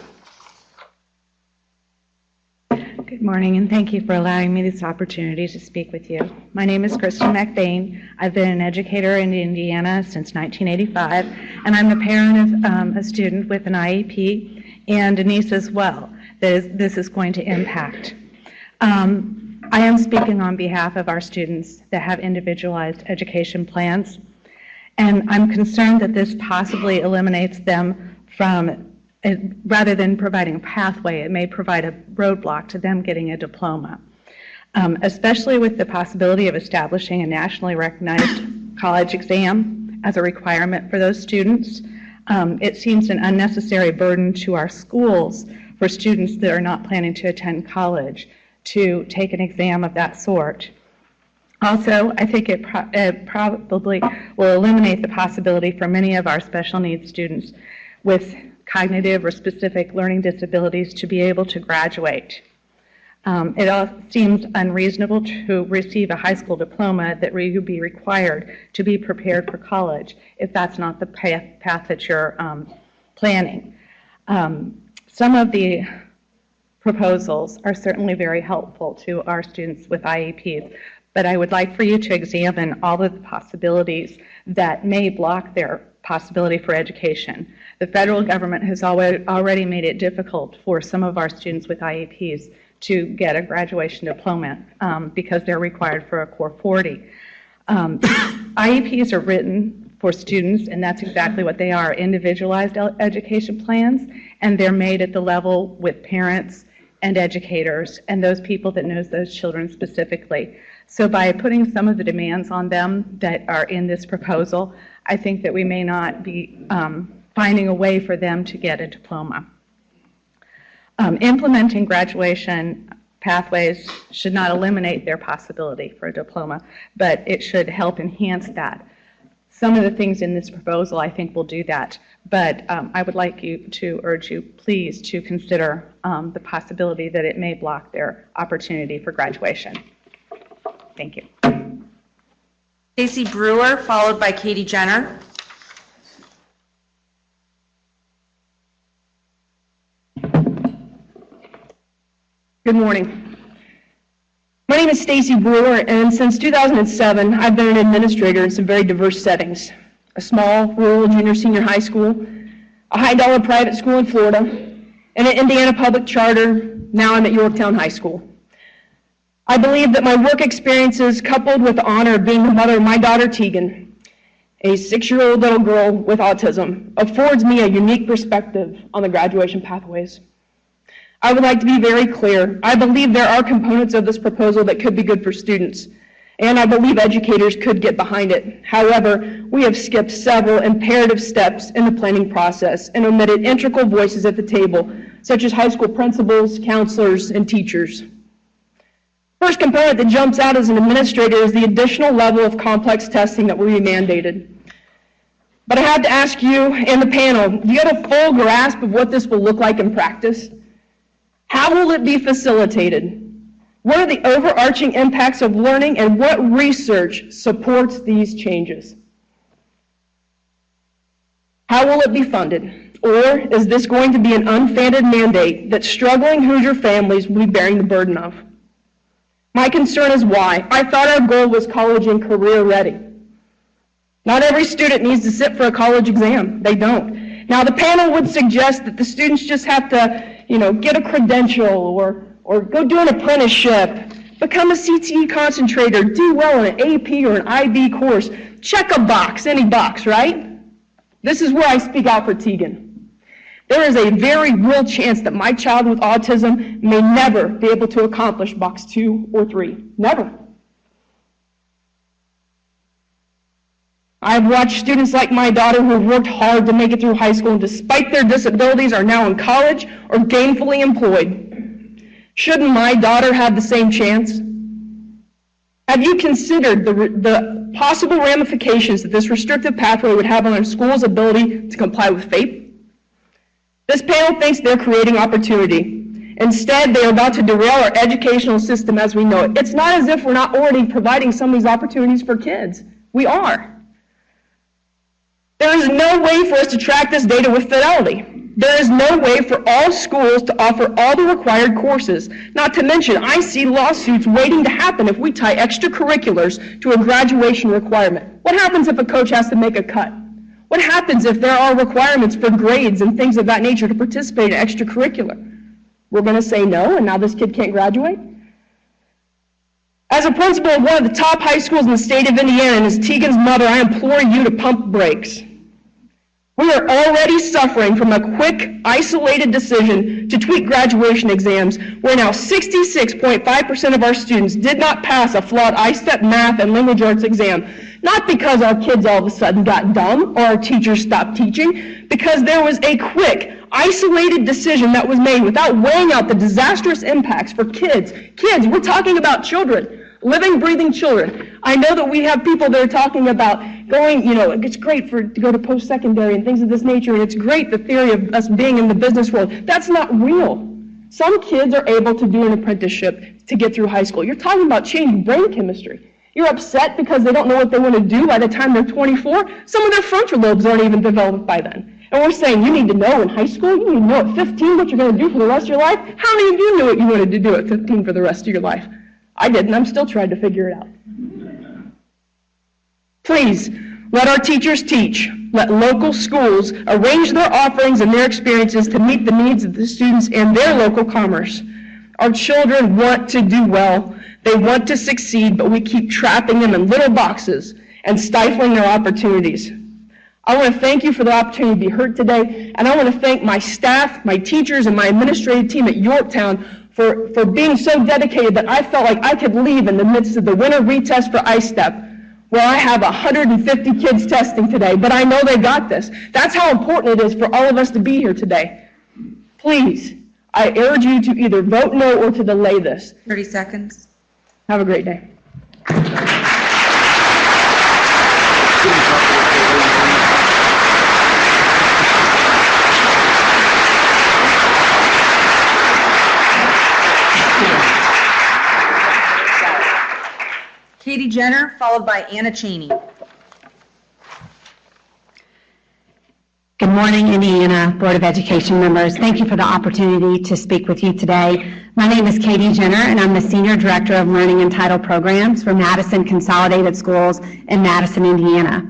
Good morning, and thank you for allowing me this opportunity to speak with you. My name is Kristen McBain. I've been an educator in Indiana since 1985, and I'm the parent of a student with an IEP and a niece as well that this is going to impact. I am speaking on behalf of our students that have individualized education plans, and I'm concerned that this possibly eliminates them from, rather than providing a pathway, it may provide a roadblock to them getting a diploma, especially with the possibility of establishing a nationally recognized college exam as a requirement for those students. It seems an unnecessary burden to our schools for students that are not planning to attend college to take an exam of that sort. Also, I think it probably will eliminate the possibility for many of our special needs students with cognitive or specific learning disabilities to be able to graduate. It all seems unreasonable to receive a high school diploma that would be required to be prepared for college if that's not the path that you're planning. Some of the proposals are certainly very helpful to our students with IEPs, but I would like for you to examine all of the possibilities that may block their possibility for education. The federal government has already made it difficult for some of our students with IEPs to get a graduation diploma because they're required for a Core 40. IEPs are written for students, and that's exactly what they are, individualized education plans, and they're made at the level with parents and educators and those people that knows those children specifically. So by putting some of the demands on them that are in this proposal, I think that we may not be finding a way for them to get a diploma. Implementing graduation pathways should not eliminate their possibility for a diploma, but it should help enhance that. Some of the things in this proposal I think will do that, but I would like to urge you please to consider the possibility that it may block their opportunity for graduation. Thank you. Stacy Brewer, followed by Katie Jenner. Good morning. My name is Stacy Brewer, and since 2007, I've been an administrator in some very diverse settings. A small, rural junior-senior high school, a high-dollar private school in Florida, and an Indiana public charter. Now I'm at Yorktown High School. I believe that my work experiences, coupled with the honor of being the mother of my daughter Tegan, a 6-year-old little girl with autism, affords me a unique perspective on the graduation pathways. I would like to be very clear. I believe there are components of this proposal that could be good for students, and I believe educators could get behind it. However, we have skipped several imperative steps in the planning process and omitted integral voices at the table, such as high school principals, counselors, and teachers. First component that jumps out as an administrator is the additional level of complex testing that will be mandated. But I have to ask you and the panel, do you have a full grasp of what this will look like in practice? How will it be facilitated? What are the overarching impacts of learning, and what research supports these changes? How will it be funded? Or is this going to be an unfunded mandate that struggling Hoosier families will be bearing the burden of? My concern is why. I thought our goal was college and career ready. Not every student needs to sit for a college exam. They don't. Now, the panel would suggest that the students just have to, get a credential or go do an apprenticeship, become a CTE concentrator, do well in an AP or an IB course, check a box, any box, right? This is where I speak out for Tegan. There is a very real chance that my child with autism may never be able to accomplish box 2 or 3. Never. I've watched students like my daughter who have worked hard to make it through high school and despite their disabilities are now in college or gainfully employed. Shouldn't my daughter have the same chance? Have you considered the possible ramifications that this restrictive pathway would have on our school's ability to comply with FAPE? This panel thinks they're creating opportunity. Instead, they are about to derail our educational system as we know it. It's not as if we're not already providing some of these opportunities for kids. We are. There is no way for us to track this data with fidelity. There is no way for all schools to offer all the required courses. Not to mention, I see lawsuits waiting to happen if we tie extracurriculars to a graduation requirement. What happens if a coach has to make a cut? What happens if there are requirements for grades and things of that nature to participate in extracurricular? We're going to say no, and now this kid can't graduate? As a principal of one of the top high schools in the state of Indiana, and as Tegan's mother, I implore you to pump brakes. We are already suffering from a quick, isolated decision to tweak graduation exams, where now 66.5% of our students did not pass a flawed ISTEP math and language arts exam. Not because our kids all of a sudden got dumb or our teachers stopped teaching, because there was a quick, isolated decision that was made without weighing out the disastrous impacts for kids. Kids, we're talking about children, living, breathing children. I know that we have people that are talking about going, it's great to go to post-secondary and things of this nature, and it's great, the theory of us being in the business world. That's not real. Some kids are able to do an apprenticeship to get through high school. You're talking about changing brain chemistry. You're upset because they don't know what they want to do by the time they're 24. Some of their frontal lobes aren't even developed by then. And we're saying you need to know in high school, you need to know at 15 what you're going to do for the rest of your life. How many of you knew what you wanted to do at 15 for the rest of your life? I didn't. I'm still trying to figure it out. Please, let our teachers teach. Let local schools arrange their offerings and their experiences to meet the needs of the students and their local commerce. Our children want to do well. They want to succeed, but we keep trapping them in little boxes and stifling their opportunities. I want to thank you for the opportunity to be heard today, and I want to thank my staff, my teachers, and my administrative team at Yorktown for being so dedicated that I felt like I could leave in the midst of the winter retest for ISTEP, where I have 150 kids testing today, but I know they got this. That's how important it is for all of us to be here today. Please, I urge you to either vote no or to delay this. 30 seconds. Have a great day. Katie Jenner, followed by Anna Cheney. Good morning, Indiana Board of Education members. Thank you for the opportunity to speak with you today. My name is Katie Jenner, and I'm the Senior Director of Learning and Title Programs for Madison Consolidated Schools in Madison, Indiana.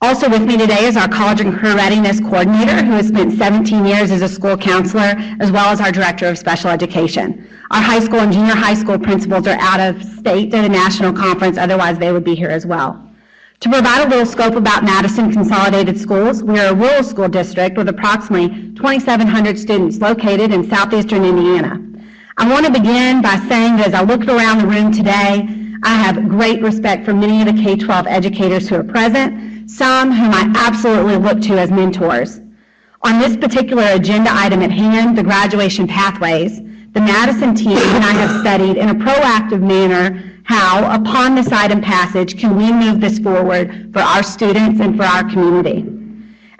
Also with me today is our College and Career Readiness Coordinator, who has spent 17 years as a school counselor, as well as our Director of Special Education. Our high school and junior high school principals are out of state at a national conference, otherwise they would be here as well. To provide a little scope about Madison Consolidated Schools, we are a rural school district with approximately 2,700 students located in southeastern Indiana. I want to begin by saying that as I looked around the room today, I have great respect for many of the K-12 educators who are present, some whom I absolutely look to as mentors. On this particular agenda item at hand, the graduation pathways, the Madison team and I have studied in a proactive manner how, upon this item passage, can we move this forward for our students and for our community.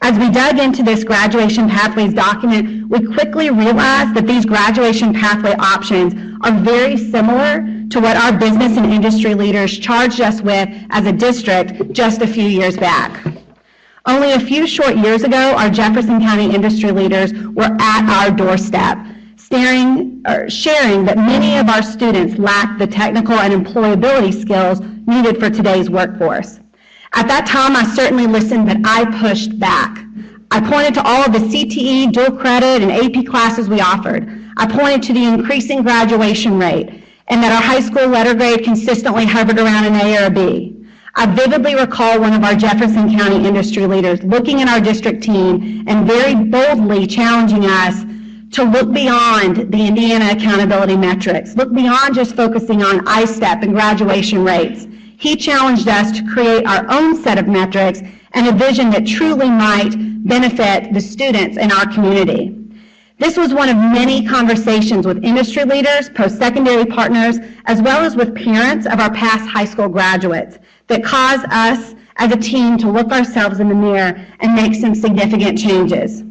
As we dug into this graduation pathways document, we quickly realized that these graduation pathway options are very similar to what our business and industry leaders charged us with as a district just a few years back. Only a few short years ago, our Jefferson County industry leaders were at our doorstep, sharing that many of our students lack the technical and employability skills needed for today's workforce. At that time, I certainly listened, but I pushed back. I pointed to all of the CTE, dual credit, and AP classes we offered. I pointed to the increasing graduation rate and that our high school letter grade consistently hovered around an A or a B. I vividly recall one of our Jefferson County industry leaders looking at our district team and very boldly challenging us to look beyond the Indiana accountability metrics, look beyond just focusing on I-STEP and graduation rates. He challenged us to create our own set of metrics and a vision that truly might benefit the students in our community. This was one of many conversations with industry leaders, post-secondary partners, as well as with parents of our past high school graduates that caused us as a team to look ourselves in the mirror and make some significant changes.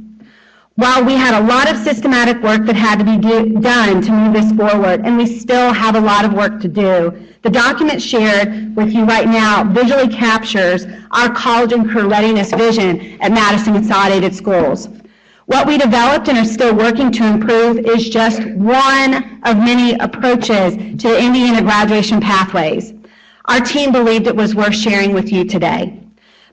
While we had a lot of systematic work that had to be done to move this forward, and we still have a lot of work to do, the document shared with you right now visually captures our college and career readiness vision at Madison Consolidated Schools. What we developed and are still working to improve is just one of many approaches to the Indiana graduation pathways. Our team believed it was worth sharing with you today.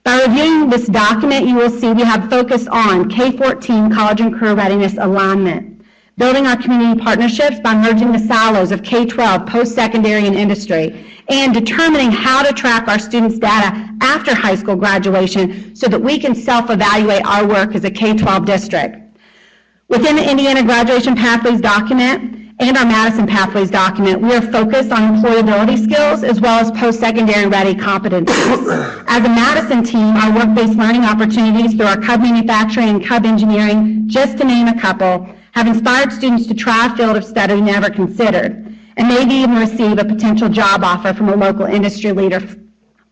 By reviewing this document, you will see we have focused on K-14 college and career readiness alignment, building our community partnerships by merging the silos of K-12, post-secondary, and industry, and determining how to track our students' data after high school graduation so that we can self-evaluate our work as a K-12 district. Within the Indiana Graduation Pathways document and our Madison Pathways document, we are focused on employability skills as well as post-secondary ready competencies. As a Madison team, our work-based learning opportunities through our Cub Manufacturing and Cub Engineering, just to name a couple, have inspired students to try a field of study never considered, and maybe even receive a potential job offer from a local industry leader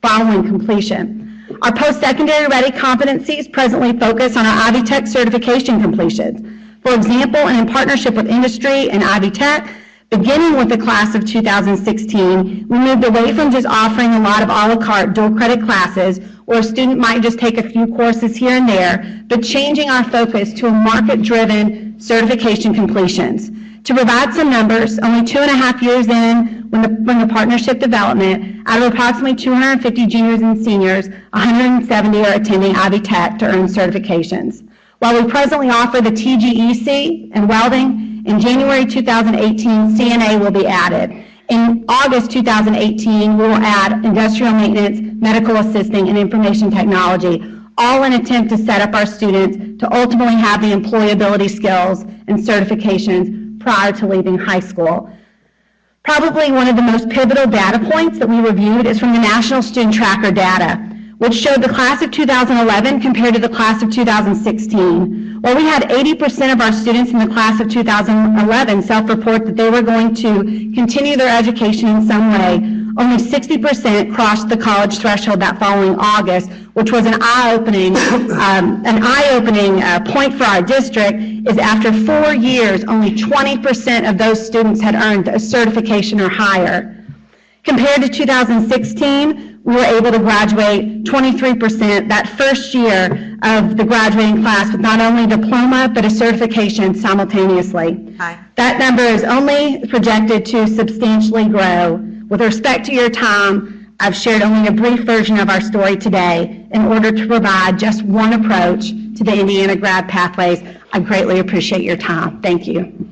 following completion. Our post-secondary ready competencies presently focus on our Ivy Tech certification completions. For example, and in partnership with industry and Ivy Tech, beginning with the class of 2016, we moved away from just offering a lot of a la carte dual credit classes where a student might just take a few courses here and there, but changing our focus to a market-driven certification completions. To provide some numbers, only 2.5 years in when the partnership development, out of approximately 250 juniors and seniors, 170 are attending Ivy Tech to earn certifications. While we presently offer the TGEC and welding, in January 2018, CNA will be added. In August 2018, we will add industrial maintenance, medical assisting, and information technology, all in an attempt to set up our students to ultimately have the employability skills and certifications prior to leaving high school. Probably one of the most pivotal data points that we reviewed is from the National Student Tracker data, which showed the class of 2011 compared to the class of 2016. While we had 80% of our students in the class of 2011 self-report that they were going to continue their education in some way, only 60% crossed the college threshold that following August, which was an eye-opening point for our district, is after 4 years, only 20% of those students had earned a certification or higher. Compared to 2016, we were able to graduate 23% that first year of the graduating class with not only a diploma, but a certification simultaneously. That number is only projected to substantially grow. With respect to your time, I've shared only a brief version of our story today in order to provide just one approach to the Indiana grad pathways. I greatly appreciate your time. Thank you.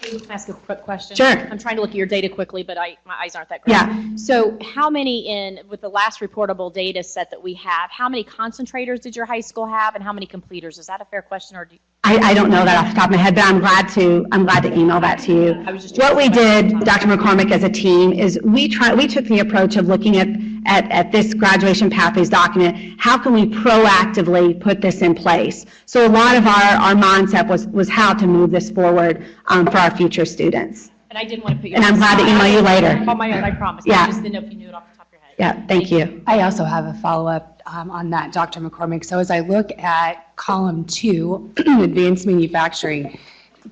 Can I ask a quick question? Sure. I'm trying to look at your data quickly, but my eyes aren't that great. Yeah. So how many with the last reportable data set that we have, how many concentrators did your high school have and how many completers? Is that a fair question, or do you? I don't know that off the top of my head, but I'm glad to email that to you. What we did, Dr. McCormick, as a team, is we took the approach of looking at this graduation pathways document. How can we proactively put this in place? So a lot of our mindset was how to move this forward for our future students. And I didn't want to put you. And I'm glad to email you later. On my own, I promise. Yeah. I just didn't know if you knew it off the top of your head. Yeah, thank you. I also have a follow-up on that, Dr. McCormick. So as I look at column 2, advanced manufacturing,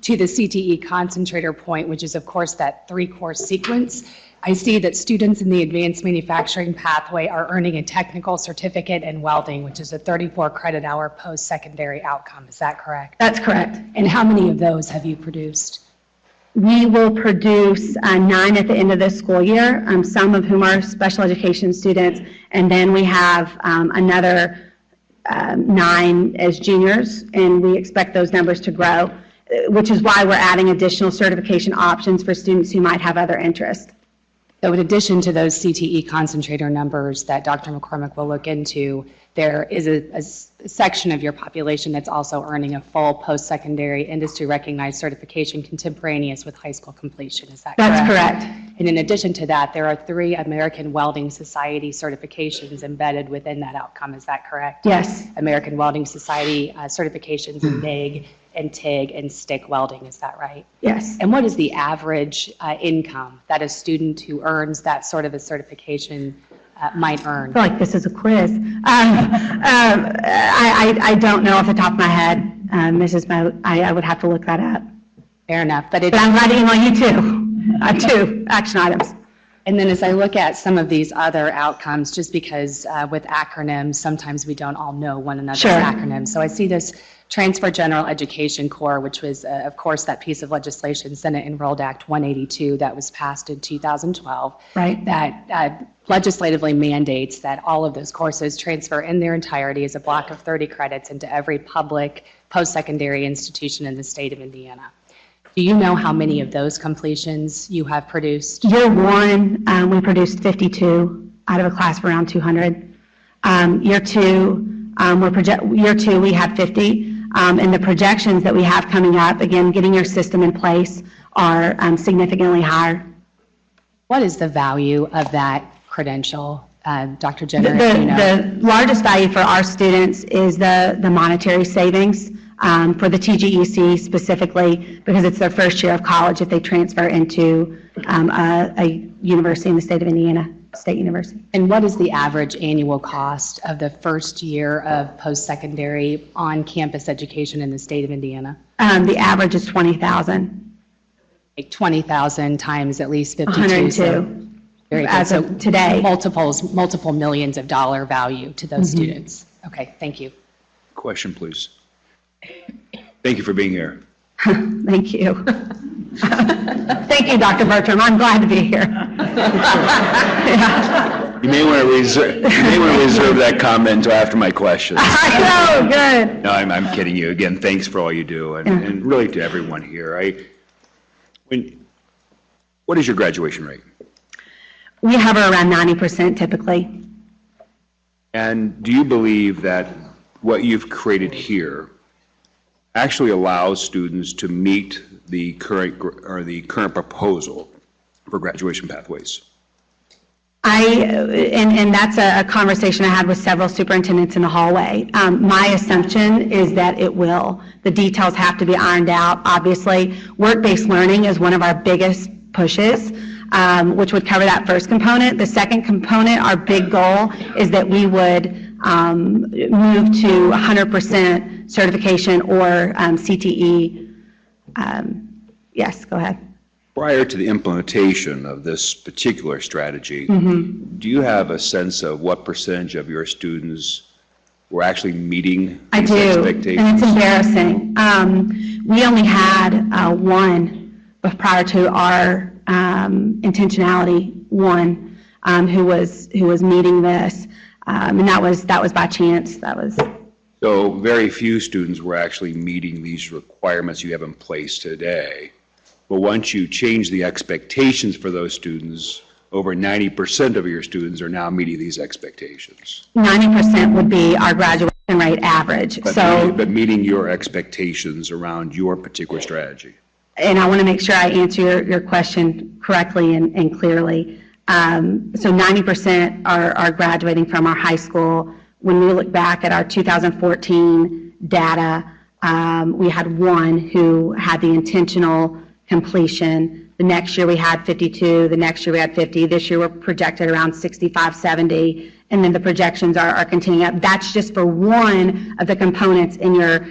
to the CTE concentrator point, which is of course that 3-course sequence, I see that students in the advanced manufacturing pathway are earning a technical certificate in welding, which is a 34 credit hour post-secondary outcome. Is that correct? That's correct. And how many of those have you produced? We will produce 9 at the end of this school year, some of whom are special education students, and then we have another 9 as juniors, and we expect those numbers to grow, which is why we're adding additional certification options for students who might have other interests. So in addition to those CTE concentrator numbers that Dr. McCormick will look into, there is a section of your population that's also earning a full post-secondary industry recognized certification contemporaneous with high school completion. Is that correct? That's correct. And in addition to that, there are 3 American Welding Society certifications embedded within that outcome. Is that correct? Yes. American Welding Society certifications in MIG and TIG and stick welding. Is that right? Yes. And what is the average income that a student who earns that sort of a certification might earn? I feel like this is a quiz. I don't know off the top of my head, Mrs. Mo. I would have to look that up. Fair enough. But I'm glad to email you too. 2 action items. And then as I look at some of these other outcomes, just because with acronyms, sometimes we don't all know one another's acronyms. So I see this Transfer General Education Corps, which was, of course, that piece of legislation, Senate Enrolled Act 182, that was passed in 2012. Right. That legislatively mandates that all of those courses transfer in their entirety as a block of 30 credits into every public post-secondary institution in the state of Indiana. Do you know how many of those completions you have produced? Year 1, we produced 52 out of a class of around 200. Year 2, we had 50. And the projections that we have coming up, again, getting your system in place, are significantly higher. What is the value of that credential, Dr. Jenner? The largest value for our students is the monetary savings for the TGEC specifically, because it's their first year of college if they transfer into a university in the state of Indiana. State University. And what is the average annual cost of the first year of post-secondary on-campus education in the state of Indiana? The average is $20,000. Like 20,000 times at least 52. 102. So very good. As of today. Multiple millions of dollar value to those students. Okay, thank you. Question, please. Thank you for being here. Thank you. Thank you, Dr. Bertram. I'm glad to be here. Yeah. You may want to reserve that comment until after my questions. I know, good. No, I'm kidding you. Again, thanks for all you do, and really to everyone here. What is your graduation rate? We hover around 90% typically. And do you believe that what you've created here actually allows students to meet the current proposal for graduation pathways? And that's a conversation I had with several superintendents in the hallway. My assumption is that it will. The details have to be ironed out. Obviously, work-based learning is one of our biggest pushes, which would cover that first component. The second component, our big goal, is that we would move to 100% certification or CTE. Yes, go ahead. Prior to the implementation of this particular strategy, do you have a sense of what percentage of your students were actually meeting these expectations? And it's embarrassing. We only had 1, but prior to our intentionality, 1 who was meeting this, and that was by chance. So very few students were actually meeting these requirements you have in place today. But once you change the expectations for those students, over 90% of your students are now meeting these expectations. 90% would be our graduation rate average. But meeting your expectations around your particular strategy. And I want to make sure I answer your question correctly and clearly. So 90% are graduating from our high school. When we look back at our 2014 data, we had one who had the intentional completion. The next year we had 52, the next year we had 50, this year we're projected around 65, 70, and then the projections are continuing up. That's just for one of the components in the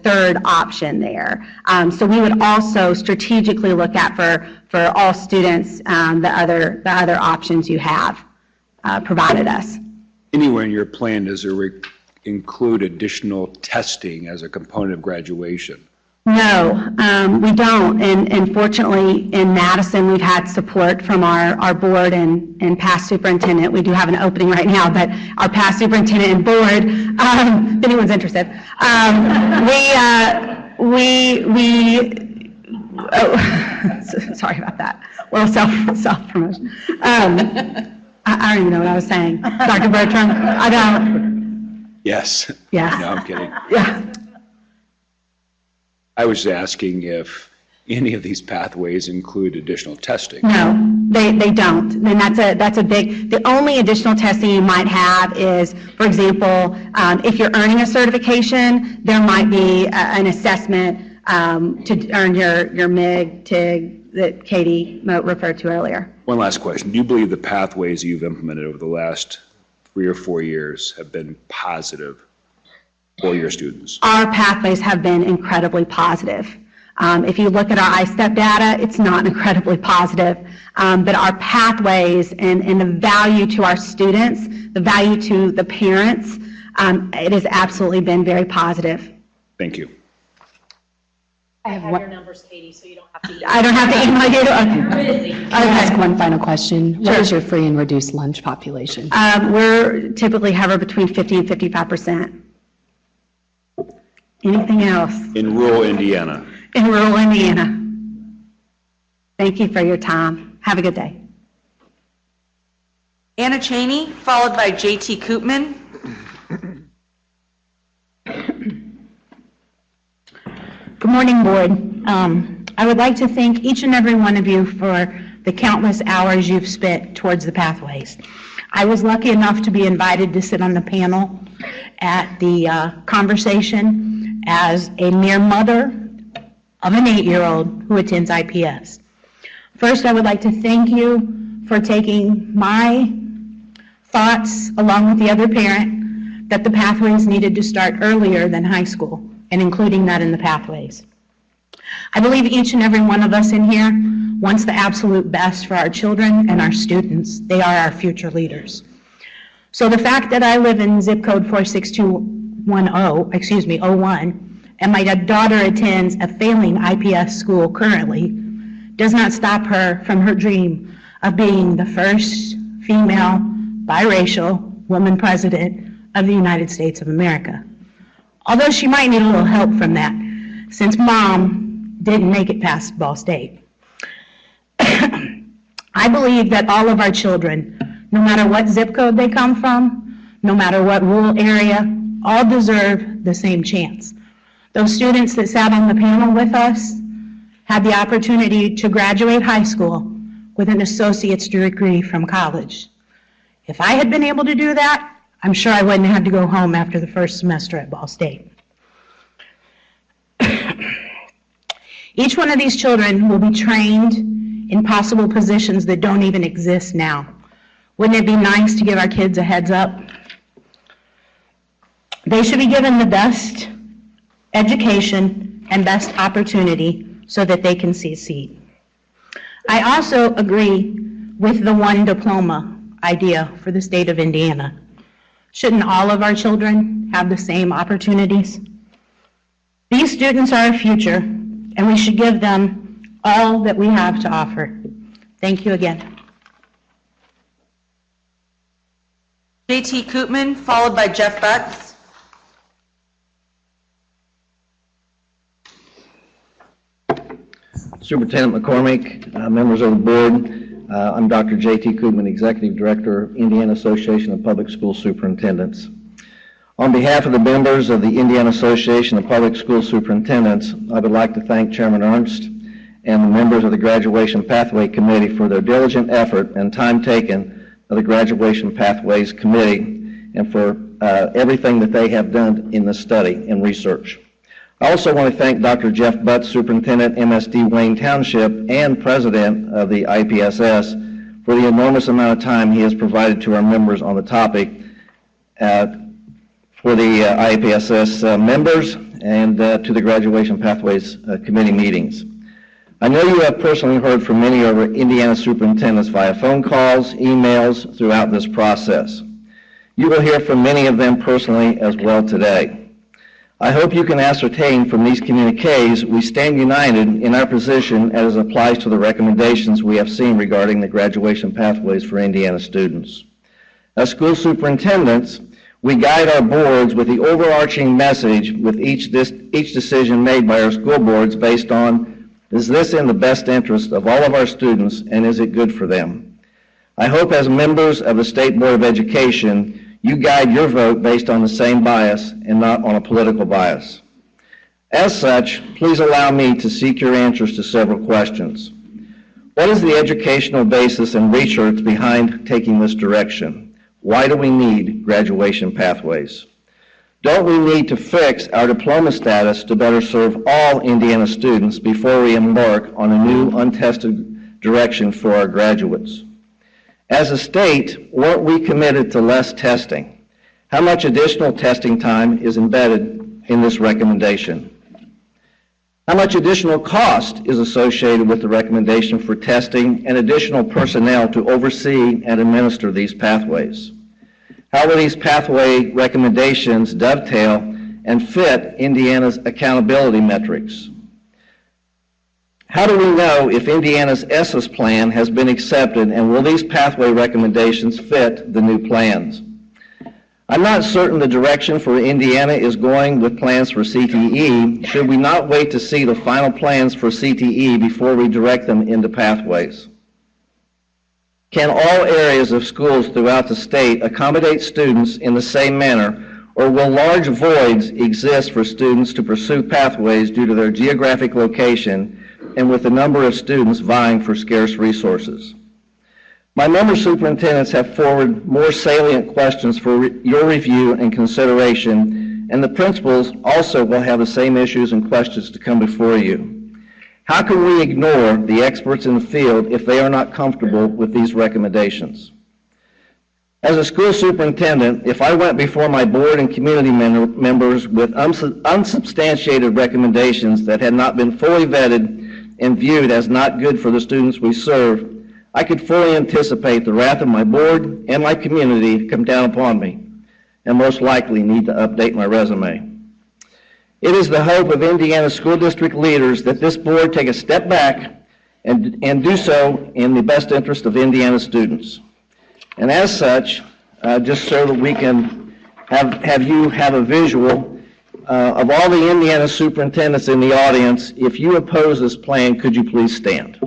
third option there. So we would also strategically look at for all students the other options you have provided us. Anywhere in your plan does it include additional testing as a component of graduation? No, we don't. And fortunately, in Madison, we've had support from our board and past superintendent. We do have an opening right now, but our past superintendent and board, if anyone's interested, sorry about that. Well, self-promotion. I don't even know what I was saying. Dr. Bertram, I don't. Yes. Yeah. No, I'm kidding. Yeah. I was asking if any of these pathways include additional testing. No, they don't. And that's a big, the only additional testing you might have is, for example, if you're earning a certification, there might be an assessment to earn your MIG, TIG that Katie referred to earlier. One last question. Do you believe the pathways you've implemented over the last 3 or 4 years have been positive for your students? Our pathways have been incredibly positive. If you look at our ISTEP data, it's not incredibly positive, but our pathways and the value to our students, the value to the parents, it has absolutely been very positive. Thank you. I have your numbers, Katie, so you don't have to. I don't have to email you? Okay. Can I ask one final question? Sure. What is your free and reduced lunch population? We're typically hover between 50 and 55%. Anything else? In rural Indiana. In rural Indiana. Thank you for your time. Have a good day. Anna Cheney, followed by J.T. Koopman. Good morning, Board. I would like to thank each and every one of you for the countless hours you've spent towards the pathways. I was lucky enough to be invited to sit on the panel at the conversation as a mere mother of an 8-year-old who attends IPS. First, I would like to thank you for taking my thoughts, along with the other parent, that the pathways needed to start earlier than high school, and including that in the pathways. I believe each and every one of us in here wants the absolute best for our children and our students. They are our future leaders. So the fact that I live in zip code 46201, and my daughter attends a failing IPS school currently, does not stop her from her dream of being the first female biracial woman president of the United States of America. Although she might need a little help from that, since Mom didn't make it past Ball State. I believe that all of our children, no matter what zip code they come from, no matter what rural area, all deserve the same chance. Those students that sat on the panel with us had the opportunity to graduate high school with an associate's degree from college. If I had been able to do that, I'm sure I wouldn't have to go home after the first semester at Ball State. Each one of these children will be trained in possible positions that don't even exist now. Wouldn't it be nice to give our kids a heads up? They should be given the best education and best opportunity so that they can succeed. I also agree with the one diploma idea for the state of Indiana. Shouldn't all of our children have the same opportunities? These students are our future, and we should give them all that we have to offer. Thank you again. J.T. Koopman, followed by Jeff Butts. Superintendent McCormick, members of the board, I'm Dr. J.T. Koopman, Executive Director of Indiana Association of Public School Superintendents. On behalf of the members of the Indiana Association of Public School Superintendents, I would like to thank Chairman Ernst and the members of the Graduation Pathway Committee for their diligent effort and time taken of the Graduation Pathways Committee and for everything that they have done in the study and research. I also want to thank Dr. Jeff Butts, Superintendent, MSD Wayne Township, and President of the IPSS for the enormous amount of time he has provided to our members on the topic for the IPSS members and to the Graduation Pathways Committee meetings. I know you have personally heard from many of our Indiana superintendents via phone calls, emails throughout this process. You will hear from many of them personally as well today. I hope you can ascertain from these communiques we stand united in our position as it applies to the recommendations we have seen regarding the graduation pathways for Indiana students. As school superintendents, we guide our boards with the overarching message with each decision made by our school boards based on, is this in the best interest of all of our students and is it good for them? I hope as members of the State Board of Education, you guide your vote based on the same bias and not on a political bias. As such, please allow me to seek your answers to several questions. What is the educational basis and research behind taking this direction? Why do we need graduation pathways? Don't we need to fix our diploma status to better serve all Indiana students before we embark on a new untested direction for our graduates? As a state, weren't we committed to less testing? How much additional testing time is embedded in this recommendation? How much additional cost is associated with the recommendation for testing and additional personnel to oversee and administer these pathways? How will these pathway recommendations dovetail and fit Indiana's accountability metrics? How do we know if Indiana's ESSAS plan has been accepted, and will these pathway recommendations fit the new plans? I'm not certain the direction for Indiana is going with plans for CTE. Should we not wait to see the final plans for CTE before we direct them into pathways? Can all areas of schools throughout the state accommodate students in the same manner, or will large voids exist for students to pursue pathways due to their geographic location and with the number of students vying for scarce resources? My member superintendents have forwarded more salient questions for your review and consideration, and the principals also will have the same issues and questions to come before you. How can we ignore the experts in the field if they are not comfortable with these recommendations? As a school superintendent, if I went before my board and community members with unsubstantiated recommendations that had not been fully vetted and viewed as not good for the students we serve, I could fully anticipate the wrath of my board and my community to come down upon me, and most likely need to update my resume. It is the hope of Indiana school district leaders that this board take a step back and do so in the best interest of Indiana students. And as such, just so that we can have you have a visual of all the Indiana superintendents in the audience, if you oppose this plan, could you please stand?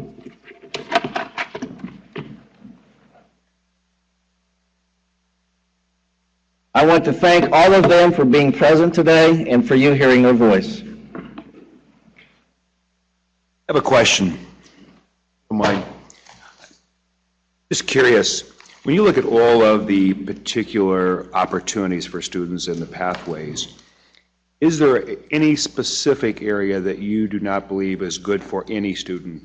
I want to thank all of them for being present today and for you hearing their voice. I have a question. Mine. Just curious, when you look at all of the particular opportunities for students in the pathways, is there any specific area that you do not believe is good for any student?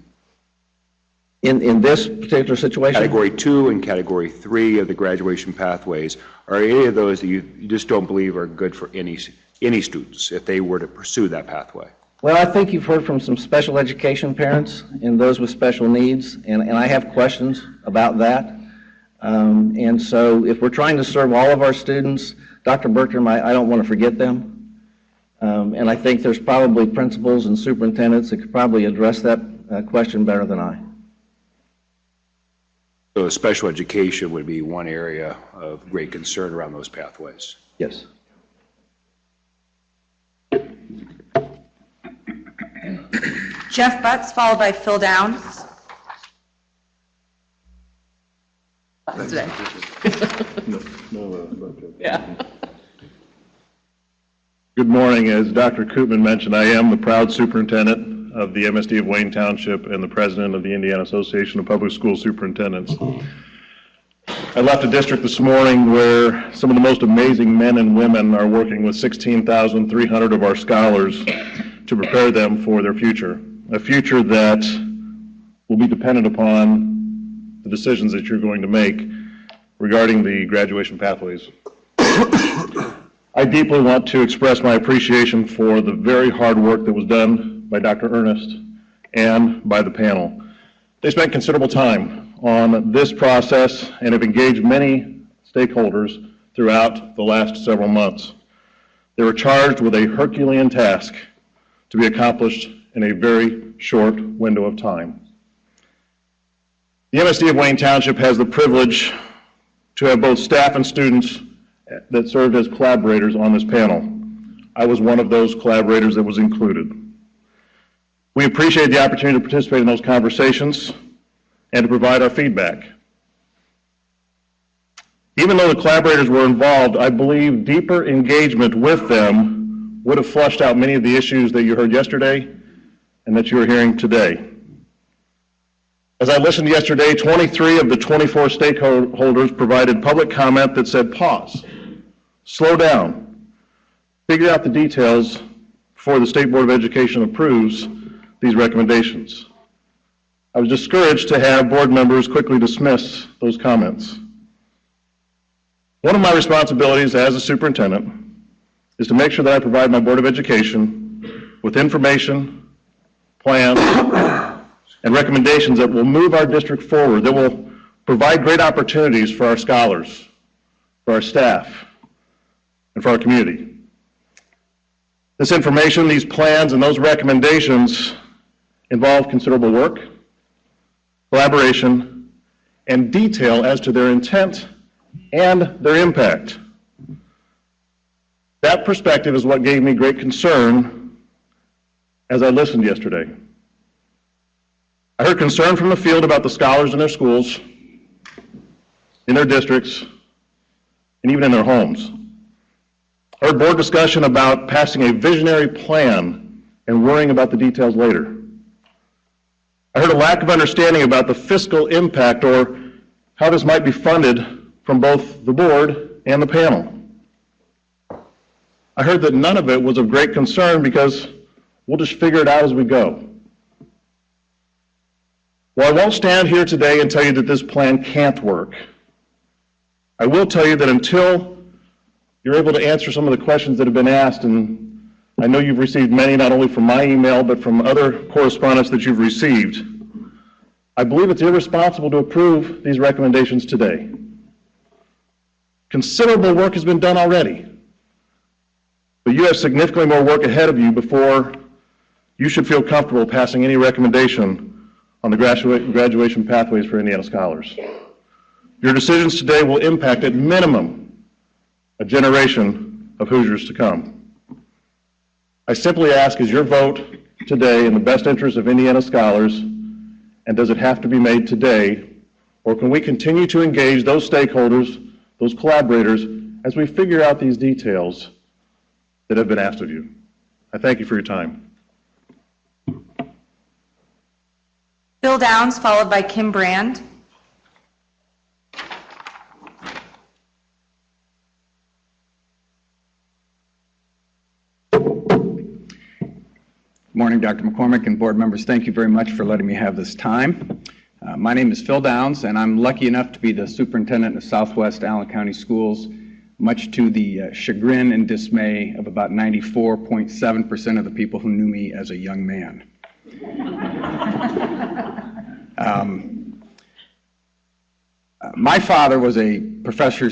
In this particular situation? Category 2 and Category 3 of the graduation pathways, are any of those that you just don't believe are good for any students if they were to pursue that pathway? Well, I think you've heard from some special education parents and those with special needs, and I have questions about that. And so if we're trying to serve all of our students, Dr. Bertram, I don't want to forget them. And I think there's probably principals and superintendents that could probably address that question better than I. So special education would be one area of great concern around those pathways. Yes. Jeff Butts, followed by Phil Downs. That's today. Yeah. Good morning. As Dr. Koopman mentioned, I am the proud superintendent of the MSD of Wayne Township and the president of the Indiana Association of Public School Superintendents. I left a district this morning where some of the most amazing men and women are working with 16,300 of our scholars to prepare them for their future, a future that will be dependent upon the decisions that you're going to make regarding the graduation pathways. I deeply want to express my appreciation for the very hard work that was done by Dr. Ernest and by the panel. They spent considerable time on this process and have engaged many stakeholders throughout the last several months. They were charged with a Herculean task to be accomplished in a very short window of time. The MSD of Wayne Township has the privilege to have both staff and students that served as collaborators on this panel. I was one of those collaborators that was included. We appreciate the opportunity to participate in those conversations and to provide our feedback. Even though the collaborators were involved, I believe deeper engagement with them would have flushed out many of the issues that you heard yesterday and that you are hearing today. As I listened yesterday, 23 of the 24 stakeholders provided public comment that said, pause, slow down, figure out the details before the State Board of Education approves these recommendations. I was discouraged to have board members quickly dismiss those comments. One of my responsibilities as a superintendent is to make sure that I provide my Board of Education with information, plans, and recommendations that will move our district forward, that will provide great opportunities for our scholars, for our staff, and for our community. This information, these plans, and those recommendations involve considerable work, collaboration, and detail as to their intent and their impact. That perspective is what gave me great concern as I listened yesterday. I heard concern from the field about the scholars in their schools, in their districts, and even in their homes. I heard board discussion about passing a visionary plan and worrying about the details later. I heard a lack of understanding about the fiscal impact or how this might be funded from both the board and the panel. I heard that none of it was of great concern because we'll just figure it out as we go. Well, I won't stand here today and tell you that this plan can't work. I will tell you that until you're able to answer some of the questions that have been asked, and I know you've received many, not only from my email, but from other correspondence that you've received, I believe it's irresponsible to approve these recommendations today. Considerable work has been done already, but you have significantly more work ahead of you before you should feel comfortable passing any recommendation on the graduation pathways for Indiana scholars. Your decisions today will impact at minimum a generation of Hoosiers to come. I simply ask, is your vote today in the best interest of Indiana scholars, and does it have to be made today, or can we continue to engage those stakeholders, those collaborators, as we figure out these details that have been asked of you? I thank you for your time. Phil Downs, followed by Kim Brand. Morning, Dr. McCormick and board members. Thank you very much for letting me have this time. My name is Phil Downs, and I'm lucky enough to be the superintendent of Southwest Allen County Schools, much to the chagrin and dismay of about 94.7% of the people who knew me as a young man. My father was a professor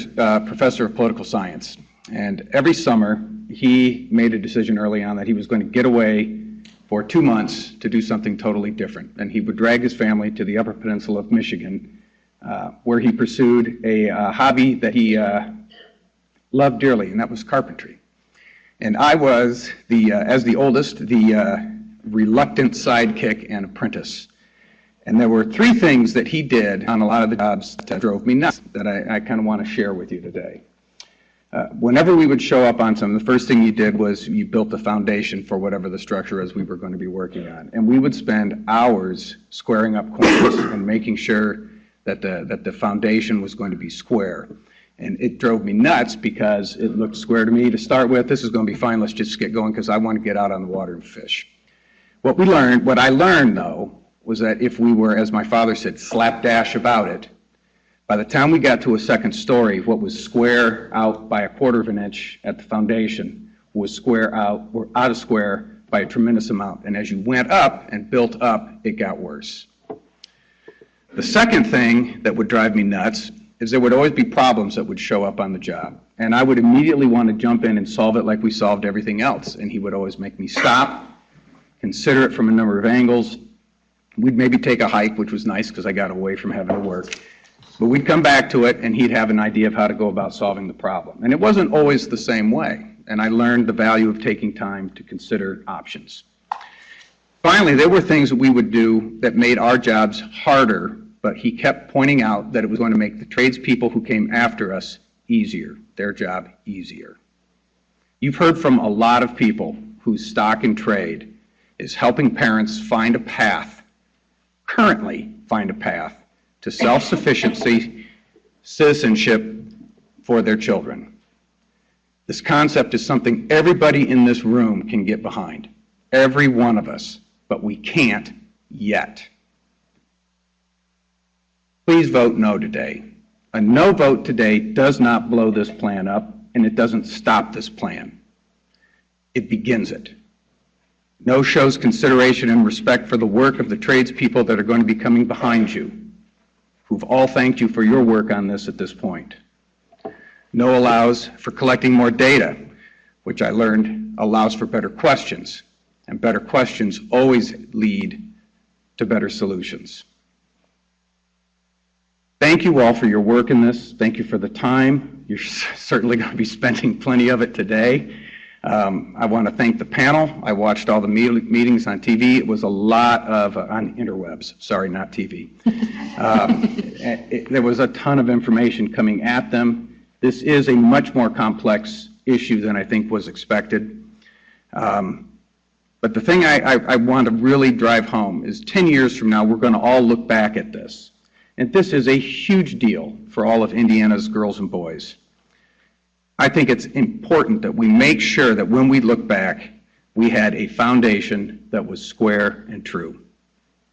of political science, and every summer he made a decision early on that he was going to get away for 2 months to do something totally different. And he would drag his family to the Upper Peninsula of Michigan, where he pursued a hobby that he loved dearly, and that was carpentry. And I was, as the oldest, the reluctant sidekick and apprentice. And there were three things that he did on a lot of the jobs that drove me nuts that I kind of want to share with you today. Whenever we would show up on something, the first thing you did was you built the foundation for whatever the structure is we were going to be working on. And we would spend hours squaring up corners and making sure that the foundation was going to be square. And it drove me nuts because it looked square to me to start with. This is going to be fine. Let's just get going because I want to get out on the water and fish. What I learned, though, was that if we were, as my father said, slapdash about it, by the time we got to a second story, what was square out by 1/4 of an inch at the foundation was square out, or out of square by a tremendous amount. And as you went up and built up, it got worse. The second thing that would drive me nuts is there would always be problems that would show up on the job. And I would immediately want to jump in and solve it like we solved everything else. And he would always make me stop, consider it from a number of angles. We'd maybe take a hike, which was nice because I got away from having to work. But we'd come back to it, and he'd have an idea of how to go about solving the problem. And it wasn't always the same way. And I learned the value of taking time to consider options. Finally, there were things that we would do that made our jobs harder, but he kept pointing out that it was going to make the tradespeople who came after us easier, their job easier. You've heard from a lot of people whose stock in trade is helping parents find a path, currently find a path, to self-sufficiency, citizenship for their children. This concept is something everybody in this room can get behind, every one of us, but we can't yet. Please vote no today. A no vote today does not blow this plan up, and it doesn't stop this plan. It begins it. No shows consideration and respect for the work of the tradespeople that are going to be coming behind you, who've all thanked you for your work on this at this point. No allows for collecting more data, which I learned allows for better questions, and better questions always lead to better solutions. Thank you all for your work in this. Thank you for the time. You're certainly going to be spending plenty of it today. I want to thank the panel. I watched all the meetings on TV. It was a lot of, on interwebs, sorry, not TV. There was a ton of information coming at them. This is a much more complex issue than I think was expected. But the thing I want to really drive home is 10 years from now, we're going to all look back at this. And this is a huge deal for all of Indiana's girls and boys. I think it's important that we make sure that when we look back, we had a foundation that was square and true.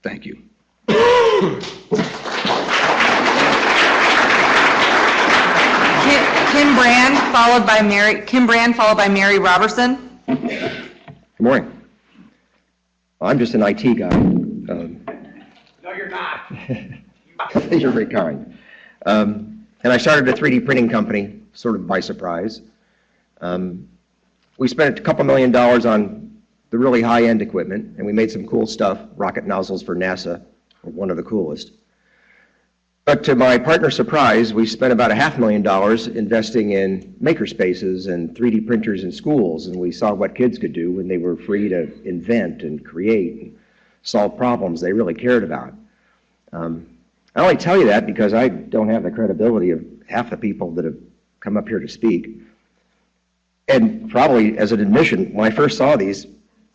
Thank you. Kim Brand, followed by Mary Robertson. Good morning. I'm just an IT guy. No, you're not. You're very kind. And I started a 3D printing company sort of by surprise. We spent a couple $1 million on the really high-end equipment, and we made some cool stuff, rocket nozzles for NASA, one of the coolest. But to my partner's surprise, we spent about $500,000 investing in maker spaces and 3D printers in schools, and we saw what kids could do when they were free to invent and create and solve problems they really cared about. I only tell you that because I don't have the credibility of half the people that have come up here to speak. And probably as an admission, when I first saw these,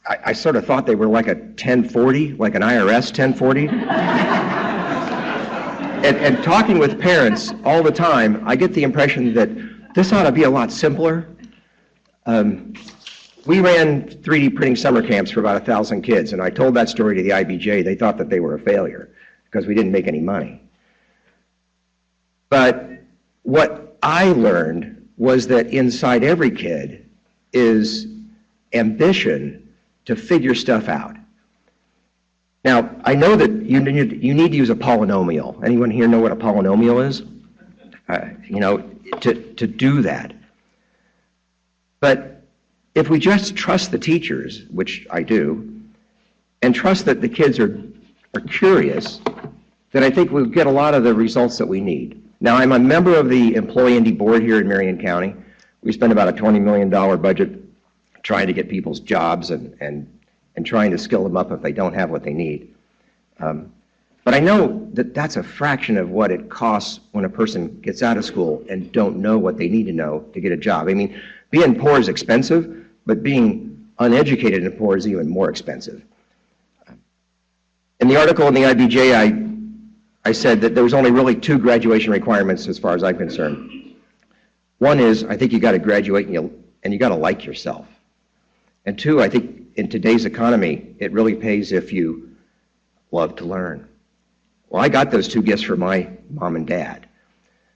I sort of thought they were like a 1040, like an IRS 1040. And talking with parents all the time, I get the impression that this ought to be a lot simpler. We ran 3D printing summer camps for about 1,000 kids, and I told that story to the IBJ. They thought that they were a failure because we didn't make any money. But what I learned was that inside every kid is ambition to figure stuff out. Now, I know that you need to use a polynomial. Anyone here know what a polynomial is? To do that. But if we just trust the teachers, which I do, and trust that the kids are curious, then I think we'll get a lot of the results that we need. Now, I'm a member of the Employee Indy Board here in Marion County. We spend about a $20 million budget trying to get people's jobs and and trying to skill them up if they don't have what they need. But I know that that's a fraction of what it costs when a person gets out of school and don't know what they need to know to get a job. I mean, being poor is expensive, but being uneducated and poor is even more expensive. In the article in the IBJ, I said that there was only really 2 graduation requirements as far as I'm concerned. One is, I think you got to graduate and you got to like yourself. And 2, I think in today's economy, it really pays if you love to learn. Well, I got those 2 gifts from my mom and dad.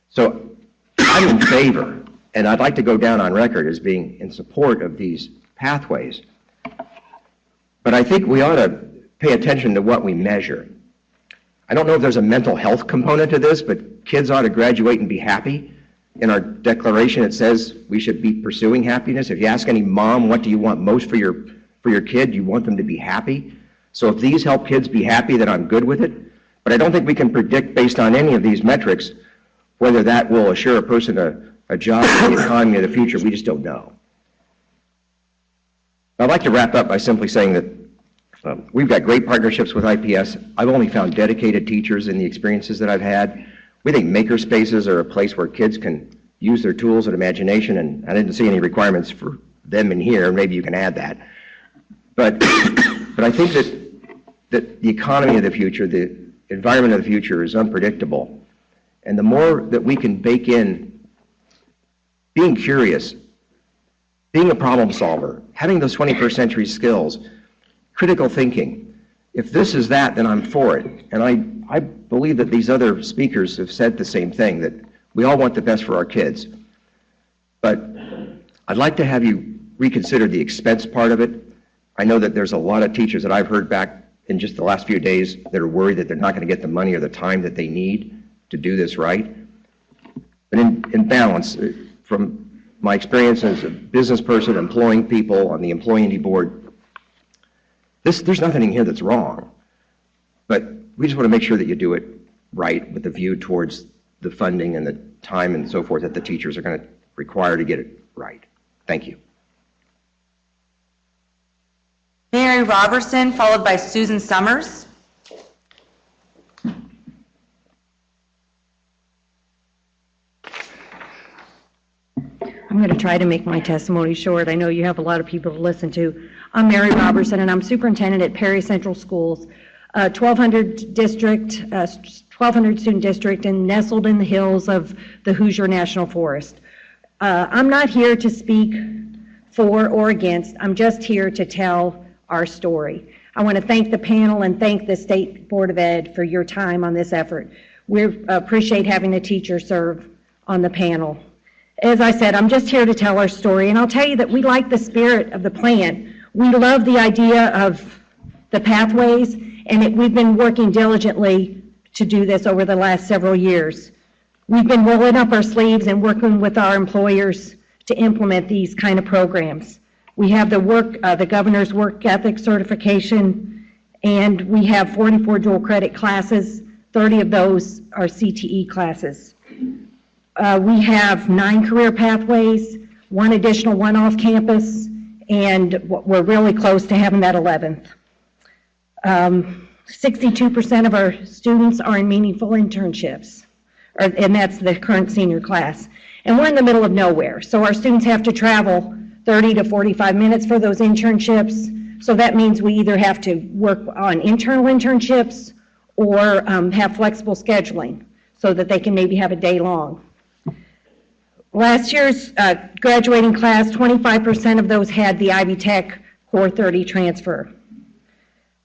So I'm in favor, and I'd like to go down on record as being in support of these pathways. But I think we ought to pay attention to what we measure. I don't know if there's a mental health component to this, but kids ought to graduate and be happy. In our declaration, it says we should be pursuing happiness. If you ask any mom, what do you want most for your kid, you want them to be happy. So if these help kids be happy, then I'm good with it. But I don't think we can predict based on any of these metrics whether that will assure a person a job in the economy of the future. We just don't know. I'd like to wrap up by simply saying that we've got great partnerships with IPS. I've only found dedicated teachers in the experiences that I've had. We think maker spaces are a place where kids can use their tools and imagination, and I didn't see any requirements for them in here. Maybe you can add that. But I think that the economy of the future, the environment of the future is unpredictable. And the more that we can bake in being curious, being a problem solver, having those 21st century skills, critical thinking, if this is that, then I'm for it. And I believe that these other speakers have said the same thing, that we all want the best for our kids. But I'd like to have you reconsider the expense part of it. I know that there's a lot of teachers that I've heard back in just the last few days that are worried that they're not going to get the money or the time that they need to do this right. But in balance, from my experience as a business person employing people on the employee board, there's nothing in here that's wrong. But we just want to make sure that you do it right with the view towards the funding and the time and so forth that the teachers are going to require to get it right. Thank you. Mary Robertson, followed by Susan Summers. I'm going to try to make my testimony short. I know you have a lot of people to listen to. I'm Mary Robertson, and I'm superintendent at Perry Central Schools, 1,200 student district, and nestled in the hills of the Hoosier National Forest. I'm not here to speak for or against. I'm just here to tell our story. I want to thank the panel and thank the State Board of Ed for your time on this effort. We appreciate having a teacher serve on the panel. As I said, I'm just here to tell our story, and I'll tell you that we like the spirit of the plan. We love the idea of the pathways, and we've been working diligently to do this over the last several years. We've been rolling up our sleeves and working with our employers to implement these kind of programs. We have the governor's work ethic certification, and we have 44 dual credit classes. 30 of those are CTE classes. We have 9 career pathways, 1 additional one off campus, and we're really close to having that 11th. 62% of our students are in meaningful internships, and that's the current senior class. And we're in the middle of nowhere, so our students have to travel 30 to 45 minutes for those internships. So that means we either have to work on internal internships or have flexible scheduling so that they can maybe have a day long. Last year's graduating class, 25% of those had the Ivy Tech Core 30 transfer.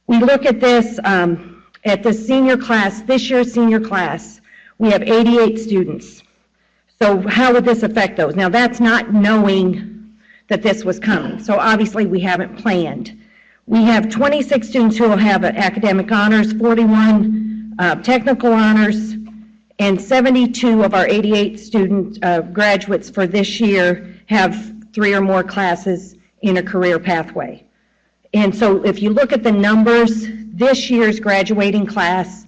We look at this, at the senior class, this year's senior class, we have 88 students. So how would this affect those? Now that's not knowing that this was coming. So obviously we haven't planned. We have 26 students who will have academic honors, 41 technical honors, and 72 of our 88 student graduates for this year have 3 or more classes in a career pathway. And so if you look at the numbers, this year's graduating class,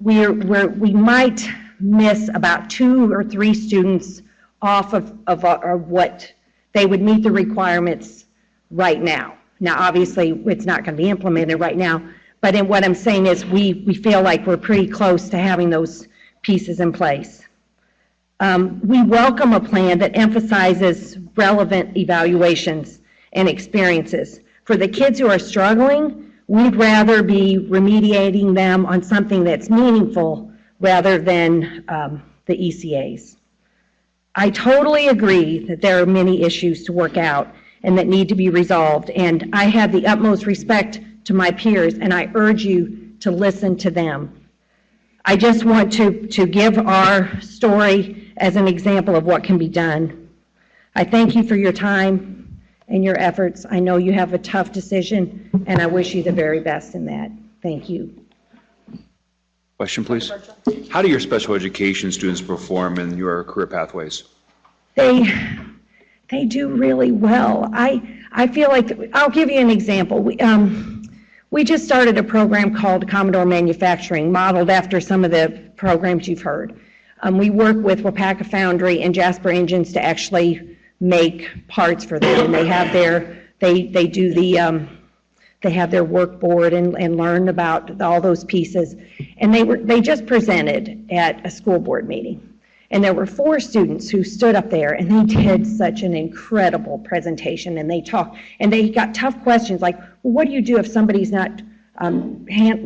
we might miss about 2 or 3 students off of what they would meet the requirements right now. Now, obviously, it's not going to be implemented right now, but what I'm saying is we feel like we're pretty close to having those pieces in place. We welcome a plan that emphasizes relevant evaluations and experiences. For the kids who are struggling, we'd rather be remediating them on something that's meaningful rather than the ECAs. I totally agree that there are many issues to work out and that need to be resolved, and I have the utmost respect to my peers, and I urge you to listen to them. I just want to give our story as an example of what can be done. I thank you for your time and your efforts. I know you have a tough decision, and I wish you the very best in that. Thank you. Question, please. How do your special education students perform in your career pathways? They do really well. I feel like, I'll give you an example. We just started a program called Commodore Manufacturing, modeled after some of the programs you've heard. We work with Wapaka Foundry and Jasper Engines to actually make parts for them. And they have they have their work board and learn about all those pieces. And they just presented at a school board meeting. And there were 4 students who stood up there, and they did such an incredible presentation, and they talked, and they got tough questions like, well, what do you do if somebody's not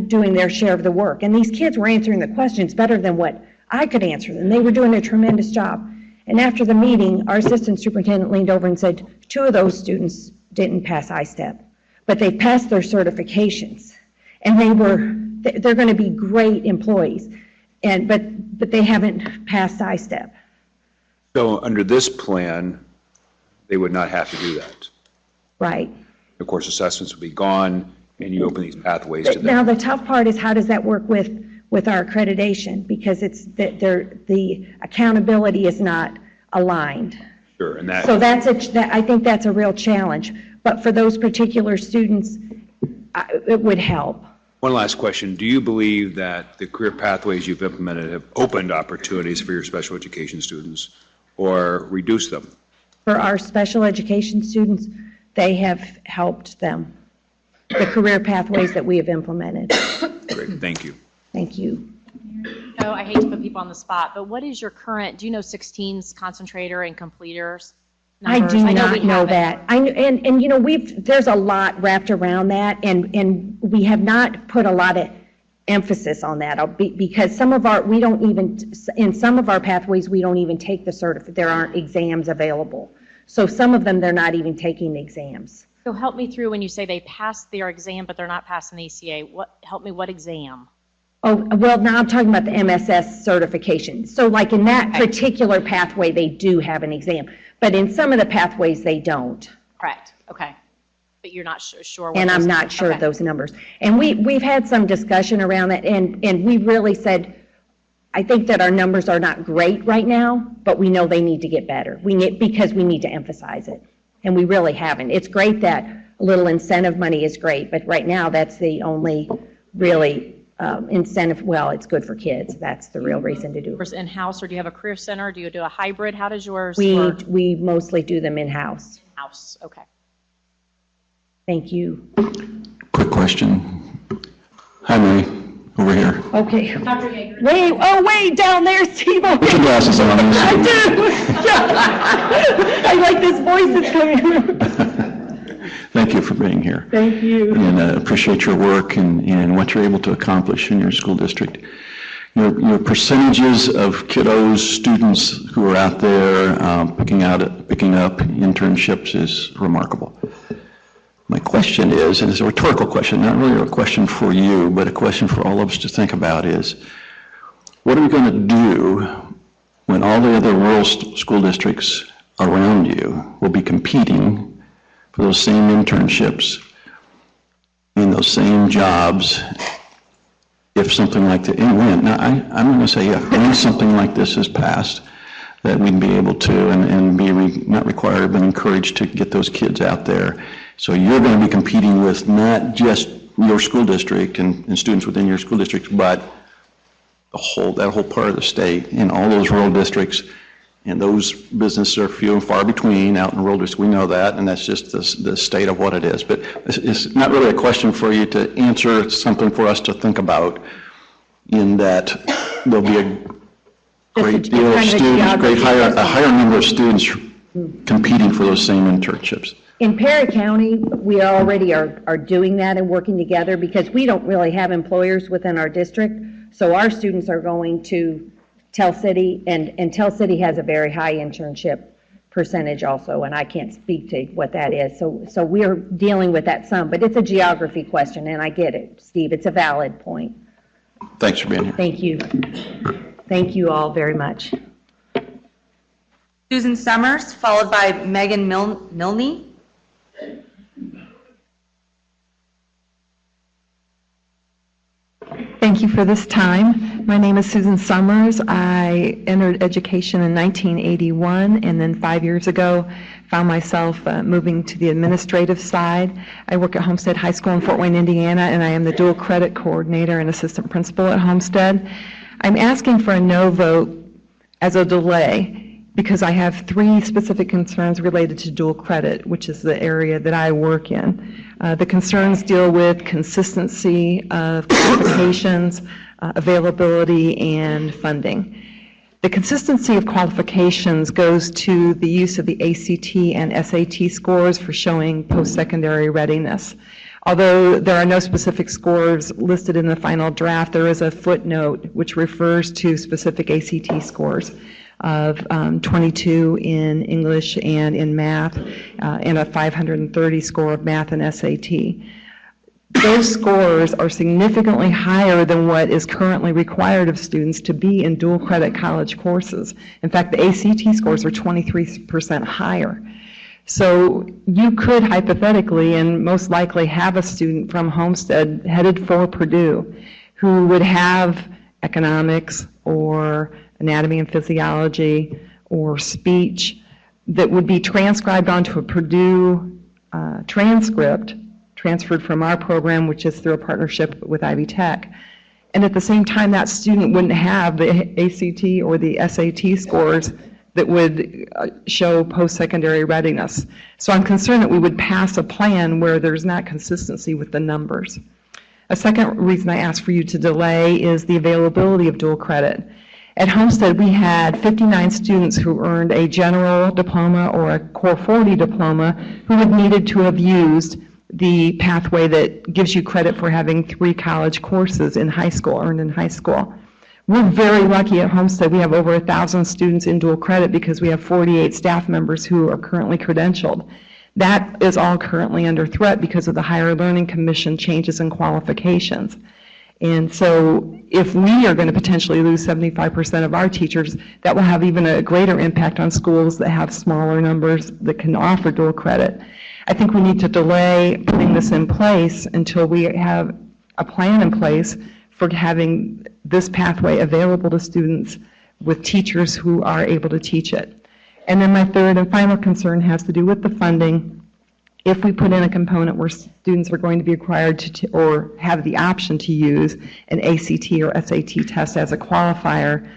doing their share of the work? And these kids were answering the questions better than what I could answer them. They were doing a tremendous job. And after the meeting, our assistant superintendent leaned over and said, 2 of those students didn't pass ISTEP, but they passed their certifications, and they're going to be great employees. But they haven't passed ISTEP. So under this plan, they would not have to do that. Right. Of course, assessments would be gone, and you open these pathways to them. Now, the tough part is how does that work with our accreditation? Because the accountability is not aligned. Sure, and that. So I think that's a real challenge. But for those particular students, it would help. One last question. Do you believe that the career pathways you've implemented have opened opportunities for your special education students or reduced them? For our special education students, they have helped them. The career pathways that we have implemented. Great, thank you. Thank you. Oh, I hate to put people on the spot, but what is your current, do you know 16's concentrator and completers numbers? I do not we know have it. that. And you know, there's a lot wrapped around that, and we have not put a lot of emphasis on that because in some of our pathways, we don't even take the certificate. There aren't exams available. So some of them, they're not even taking the exams. So help me through when you say they passed their exam, but they're not passing the ECA. Help me, what exam? Oh, well, now I'm talking about the MSS certification. So like in that particular pathway, they do have an exam, but in some of the pathways, they don't. Correct, okay. But you're not sure. And I'm not sure of those numbers. And we've had some discussion around that, and we really said, I think that our numbers are not great right now, but we know they need to get better. Because we need to emphasize it, and we really haven't. It's great that a little incentive money is great, but right now that's the only really incentive. Well, it's good for kids. That's the real reason to do it. In-house, or do you have a career center? Do you do a hybrid? How does yours work? We mostly do them in-house. House, okay. Thank you. Quick question. Hi, Mary, over here. Okay. Wait, down there, Steve. Put your glasses on. I do. I like this voice that's coming. Thank you for being here. Thank you. And appreciate your work and what you're able to accomplish in your school district. Your percentages of kiddos, students who are out there picking up internships is remarkable. My question is, and it's a rhetorical question, not really a question for you, but a question for all of us to think about is, what are we going to do when all the other rural school districts around you will be competing for those same internships in those same jobs if something like that, and when? Now, I'm going to say when something like this is passed, that we'd be able to and be not required but encouraged to get those kids out there. So you're going to be competing with not just your school district and students within your school district, but that whole part of the state and all those rural districts And those businesses are few and far between out in rural districts. We know that, and that's just the state of what it is. But it's not really a question for you to answer. It's something for us to think about, in that there'll be a great deal of students, a higher number of students competing for those same internships. In Perry County, we already are doing that and working together because we don't really have employers within our district. So our students are going to Tell City, and Tell City has a very high internship percentage also, and I can't speak to what that is. So we're dealing with that some, but it's a geography question, and I get it, Steve. It's a valid point. Thanks for being here. Thank you. Thank you all very much. Susan Summers, followed by Megan Milne. Thank you for this time. My name is Susan Summers. I entered education in 1981, and then 5 years ago found myself moving to the administrative side. I work at Homestead High School in Fort Wayne, Indiana, and I am the dual credit coordinator and assistant principal at Homestead. I'm asking for a no vote as a delay because I have 3 specific concerns related to dual credit, which is the area that I work in. The concerns deal with consistency of qualifications, availability, and funding. The consistency of qualifications goes to the use of the ACT and SAT scores for showing post-secondary readiness. Although there are no specific scores listed in the final draft, there is a footnote which refers to specific ACT scores of 22 in English and in math, and a 530 score of math and SAT. Those scores are significantly higher than what is currently required of students to be in dual credit college courses. In fact, the ACT scores are 23% higher. So you could hypothetically and most likely have a student from Homestead headed for Purdue who would have economics or anatomy and physiology or speech that would be transcribed onto a Purdue transcript transferred from our program, which is through a partnership with Ivy Tech. And at the same time, that student wouldn't have the ACT or the SAT scores that would show post-secondary readiness. So I'm concerned that we would pass a plan where there's not consistency with the numbers. A second reason I ask for you to delay is the availability of dual credit. At Homestead, we had 59 students who earned a general diploma or a Core 40 diploma who had needed to have used the pathway that gives you credit for having 3 college courses in high school, earned in high school. We're very lucky at Homestead. We have over 1,000 students in dual credit because we have 48 staff members who are currently credentialed. That is all currently under threat because of the Higher Learning Commission changes in qualifications. And so if we are going to potentially lose 75% of our teachers, that will have even a greater impact on schools that have smaller numbers that can offer dual credit. I think we need to delay putting this in place until we have a plan in place for having this pathway available to students with teachers who are able to teach it. And then my third and final concern has to do with the funding. If we put in a component where students are going to be required to or have the option to use an ACT or SAT test as a qualifier,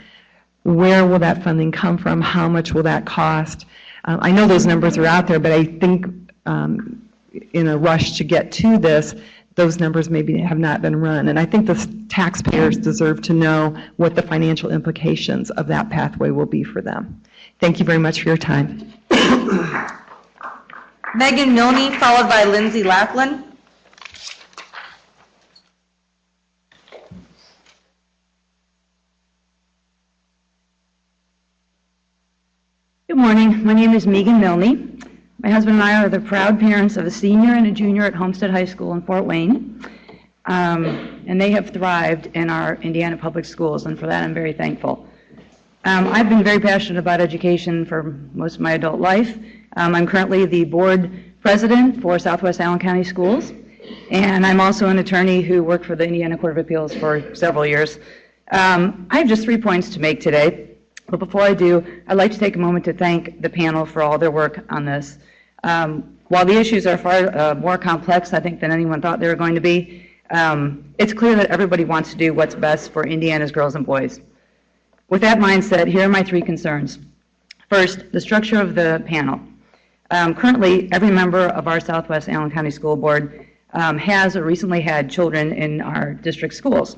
where will that funding come from? How much will that cost? I know those numbers are out there, but I think in a rush to get to this, those numbers maybe have not been run. And I think the taxpayers deserve to know what the financial implications of that pathway will be for them. Thank you very much for your time. Megan Milne, followed by Lindsay Laughlin. Good morning. My name is Megan Milne. My husband and I are the proud parents of a senior and a junior at Homestead High School in Fort Wayne. And they have thrived in our Indiana public schools, and for that I'm very thankful. I've been very passionate about education for most of my adult life. I'm currently the board president for Southwest Allen County Schools, and I'm also an attorney who worked for the Indiana Court of Appeals for several years. I have just 3 points to make today, but before I do, I'd like to take a moment to thank the panel for all their work on this. While the issues are far more complex, I think, than anyone thought they were going to be, it's clear that everybody wants to do what's best for Indiana's girls and boys. With that mindset, here are my 3 concerns. First, the structure of the panel. Currently, every member of our Southwest Allen County School Board has or recently had children in our district schools.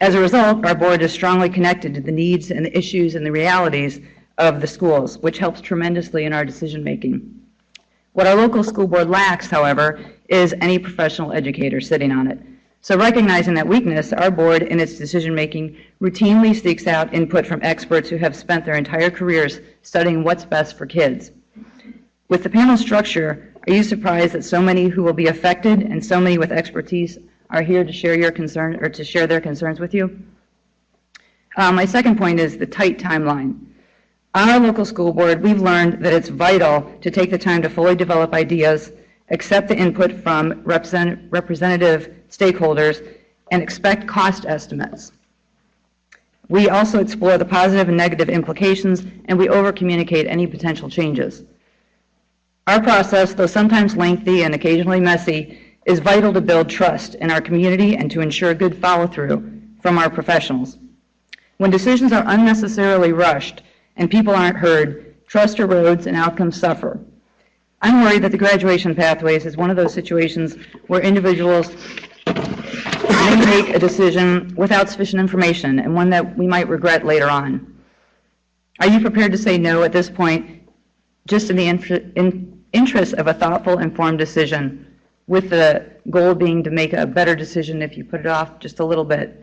As a result, our board is strongly connected to the needs and the issues and the realities of the schools, which helps tremendously in our decision-making. What our local school board lacks, however, is any professional educator sitting on it. So recognizing that weakness, our board in its decision-making routinely seeks out input from experts who have spent their entire careers studying what's best for kids. With the panel structure, are you surprised that so many who will be affected and so many with expertise are here to share your concern or to share their concerns with you? My second point is the tight timeline. On our local school board, we've learned that it's vital to take the time to fully develop ideas, accept the input from representative stakeholders, and expect cost estimates. We also explore the positive and negative implications, and we over-communicate any potential changes. Our process, though sometimes lengthy and occasionally messy, is vital to build trust in our community and to ensure good follow-through from our professionals. When decisions are unnecessarily rushed and people aren't heard, trust erodes and outcomes suffer. I'm worried that the graduation pathways is one of those situations where individuals may make a decision without sufficient information and one that we might regret later on. Are you prepared to say no at this point, just in the interest of a thoughtful, informed decision, with the goal being to make a better decision if you put it off just a little bit?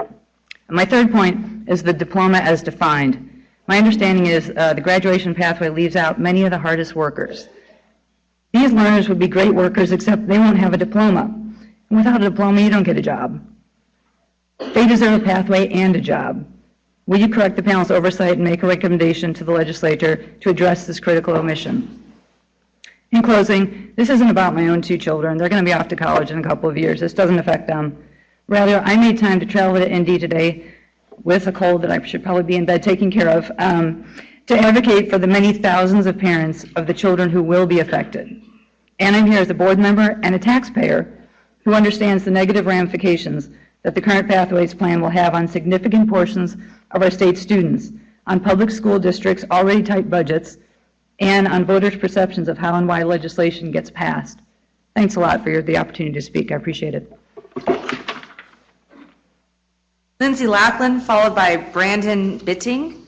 And my third point is the diploma as defined. My understanding is the graduation pathway leaves out many of the hardest workers. These learners would be great workers, except they won't have a diploma. And without a diploma, you don't get a job. They deserve a pathway and a job. Will you correct the panel's oversight and make a recommendation to the legislature to address this critical omission? In closing, this isn't about my own two children. They're going to be off to college in a couple of years. This doesn't affect them. Rather, I made time to travel to Indy today with a cold that I should probably be in bed taking care of, to advocate for the many thousands of parents of the children who will be affected. And I'm here as a board member and a taxpayer who understands the negative ramifications that the current pathways plan will have on significant portions of our state students, on public school districts' already tight budgets, and on voters' perceptions of how and why legislation gets passed. Thanks a lot for the opportunity to speak. I appreciate it. Lindsay Lackland, followed by Brandon Bitting.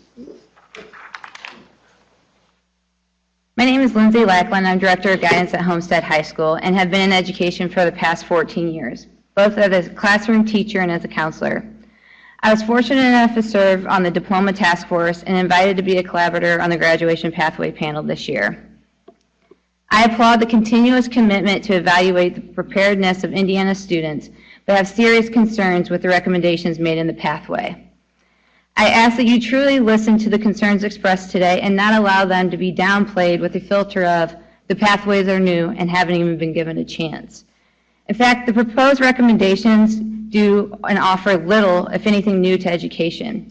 My name is Lindsay Lackland. I'm Director of Guidance at Homestead High School and have been in education for the past 14 years, both as a classroom teacher and as a counselor. I was fortunate enough to serve on the Diploma Task Force and invited to be a collaborator on the Graduation Pathway panel this year. I applaud the continuous commitment to evaluate the preparedness of Indiana students, but have serious concerns with the recommendations made in the pathway. I ask that you truly listen to the concerns expressed today and not allow them to be downplayed with the filter of the pathways are new and haven't even been given a chance. In fact, the proposed recommendations do and offer little, if anything, new to education.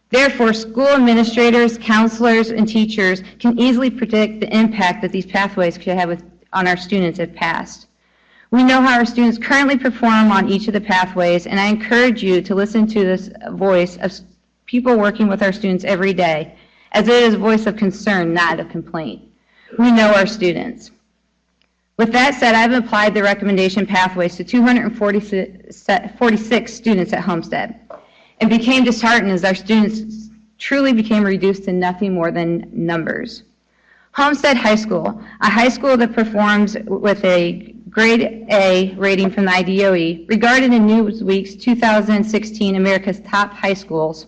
Therefore, school administrators, counselors, and teachers can easily predict the impact that these pathways could have on our students if passed. We know how our students currently perform on each of the pathways, and I encourage you to listen to this voice of people working with our students every day, as it is a voice of concern, not of complaint. We know our students. With that said, I've applied the recommendation pathways to 246 students at Homestead and became disheartened as our students truly became reduced to nothing more than numbers. Homestead High School, a high school that performs with a grade A rating from the IDOE, regarded in Newsweek's 2016 America's Top High Schools,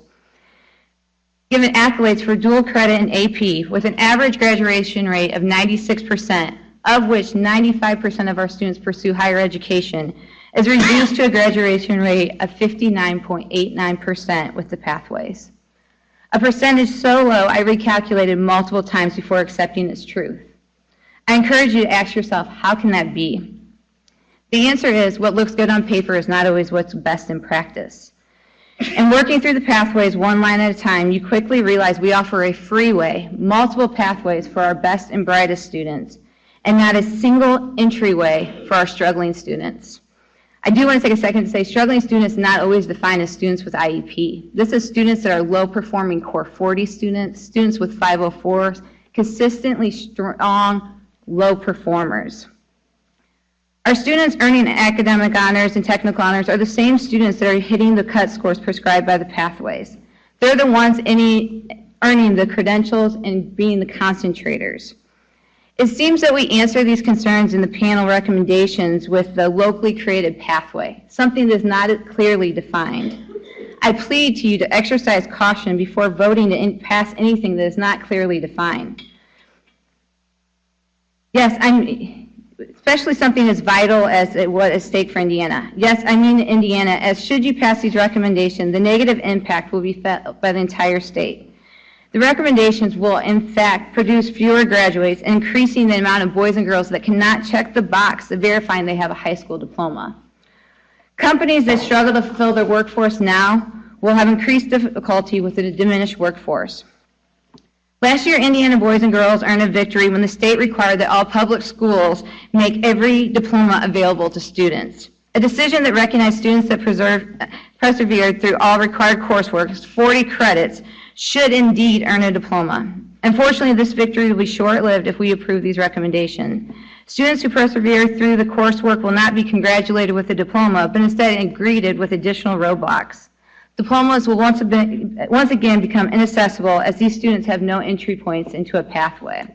given accolades for dual credit and AP with an average graduation rate of 96%, of which 95% of our students pursue higher education, is reduced to a graduation rate of 59.89% with the pathways. A percentage so low I recalculated multiple times before accepting its truth. I encourage you to ask yourself, how can that be? The answer is, what looks good on paper is not always what's best in practice. And working through the pathways one line at a time, you quickly realize we offer a freeway, multiple pathways for our best and brightest students, and not a single entryway for our struggling students. I do want to take a second to say struggling students not always defined as students with IEP. This is students that are low-performing Core 40 students, students with 504s, consistently strong, low performers. Our students earning academic honors and technical honors are the same students that are hitting the cut scores prescribed by the pathways. They're the ones earning the credentials and being the concentrators. It seems that we answer these concerns in the panel recommendations with the locally created pathway, something that's not clearly defined. I plead to you to exercise caution before voting to pass anything that is not clearly defined. Yes, especially something as vital as what is at stake for Indiana. Yes, I mean Indiana, as should you pass these recommendations, the negative impact will be felt by the entire state. The recommendations will, in fact, produce fewer graduates, increasing the amount of boys and girls that cannot check the box of verifying they have a high school diploma. Companies that struggle to fulfill their workforce now will have increased difficulty with a diminished workforce. Last year, Indiana boys and girls earned a victory when the state required that all public schools make every diploma available to students. A decision that recognized students that persevered through all required coursework, 40 credits, should indeed earn a diploma. Unfortunately, this victory will be short-lived if we approve these recommendations. Students who persevere through the coursework will not be congratulated with a diploma, but instead greeted with additional roadblocks. Diplomas will once again become inaccessible as these students have no entry points into a pathway.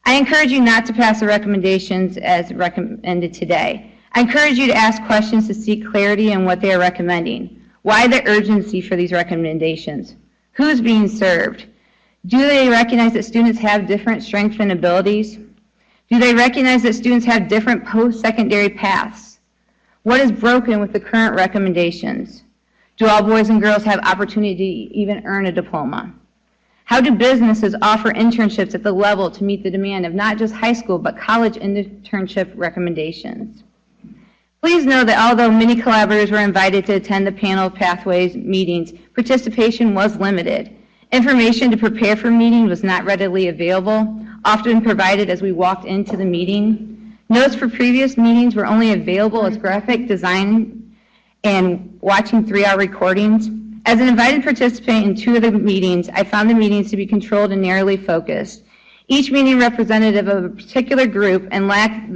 I encourage you not to pass the recommendations as recommended today. I encourage you to ask questions to seek clarity in what they are recommending. Why the urgency for these recommendations? Who's being served? Do they recognize that students have different strengths and abilities? Do they recognize that students have different post-secondary paths? What is broken with the current recommendations? Do all boys and girls have opportunity to even earn a diploma? How do businesses offer internships at the level to meet the demand of not just high school, but college internship recommendations? Please know that although many collaborators were invited to attend the panel pathways meetings, participation was limited. Information to prepare for meetings was not readily available, often provided as we walked into the meeting. Notes for previous meetings were only available as graphic design and watching 3-hour recordings. As an invited participant in 2 of the meetings, I found the meetings to be controlled and narrowly focused. Each meeting representative of a particular group and lacked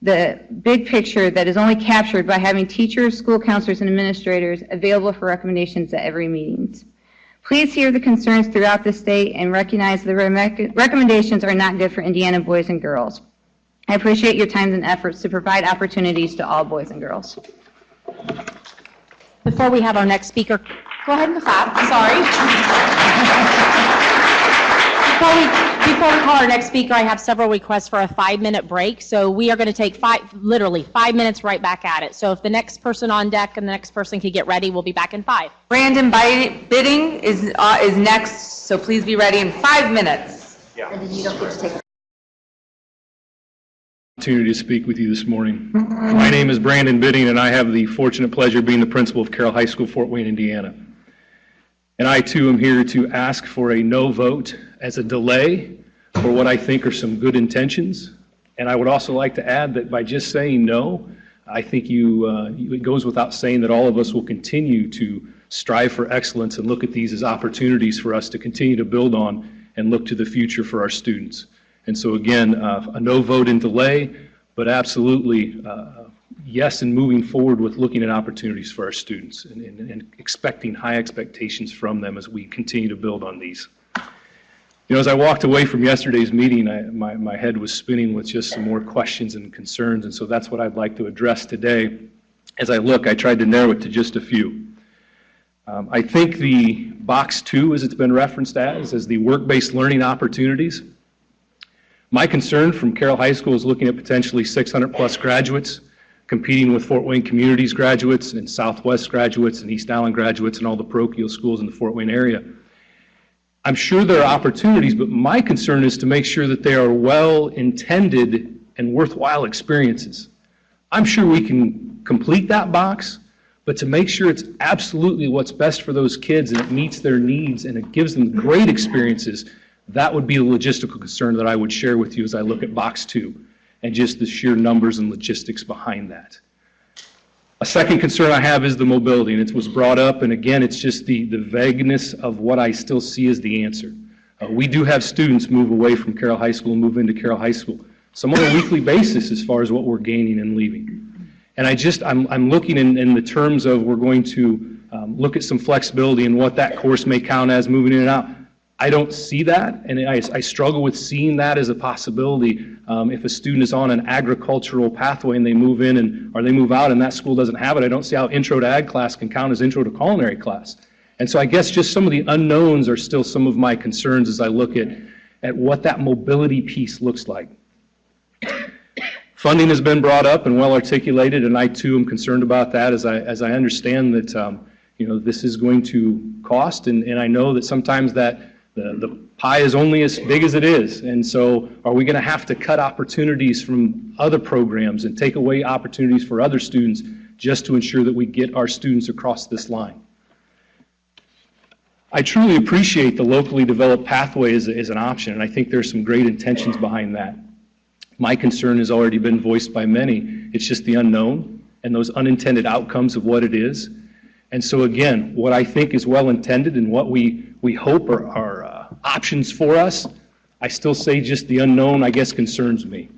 the big picture that is only captured by having teachers, school counselors, and administrators available for recommendations at every meeting. Please hear the concerns throughout the state and recognize the recommendations are not good for Indiana boys and girls. I appreciate your time and efforts to provide opportunities to all boys and girls. Before we have our next speaker, go ahead and clap, sorry. Before we call our next speaker, I have several requests for a 5-minute break. So we are going to take literally 5 minutes right back at it. So if the next person on deck and the next person can get ready, we'll be back in 5. Brandon Bidding is next, so please be ready in 5 minutes. Yeah. And then you don't get to take Opportunity to speak with you this morning. My name is Brandon Bidding, and I have the fortunate pleasure of being the principal of Carroll High School, Fort Wayne, Indiana. And I too am here to ask for a no vote as a delay for what I think are some good intentions. And I would also like to add that by just saying no, I think it goes without saying that all of us will continue to strive for excellence and look at these as opportunities for us to continue to build on and look to the future for our students. And so again, a no vote and delay, but absolutely yes in moving forward with looking at opportunities for our students and expecting high expectations from them as we continue to build on these. You know, as I walked away from yesterday's meeting, my head was spinning with just some more questions and concerns, and so that's what I'd like to address today. As I tried to narrow it to just a few. I think the box 2, as it's been referenced as the work-based learning opportunities. My concern from Carroll High School is looking at potentially 600 plus graduates competing with Fort Wayne Communities graduates and Southwest graduates and East Allen graduates and all the parochial schools in the Fort Wayne area. I'm sure there are opportunities, but my concern is to make sure that they are well-intended and worthwhile experiences. I'm sure we can complete that box, but to make sure it's absolutely what's best for those kids and it meets their needs and it gives them great experiences, that would be a logistical concern that I would share with you as I look at box 2 and just the sheer numbers and logistics behind that. A second concern I have is the mobility, and it was brought up, and again, it's just the vagueness of what I still see as the answer. We do have students move away from Carroll High School and move into Carroll High School, some on a weekly basis as far as what we're gaining and leaving. And I'm looking in the terms of we're going to look at some flexibility in what that course may count as moving in and out. I don't see that, and I struggle with seeing that as a possibility. If a student is on an agricultural pathway and they move in or they move out and that school doesn't have it, I don't see how intro to ag class can count as intro to culinary class. And so I guess just some of the unknowns are still some of my concerns as I look at what that mobility piece looks like. Funding has been brought up and well articulated, and I too am concerned about that as I understand that this is going to cost, and I know that sometimes that the pie is only as big as it is, and so are we going to have to cut opportunities from other programs and take away opportunities for other students just to ensure that we get our students across this line? I truly appreciate the locally developed pathway as an option, and I think there's some great intentions behind that. My concern has already been voiced by many. It's just the unknown and those unintended outcomes of what it is. And so again, what I think is well intended and what we hope are options for us, I still say just the unknown, I guess, concerns me.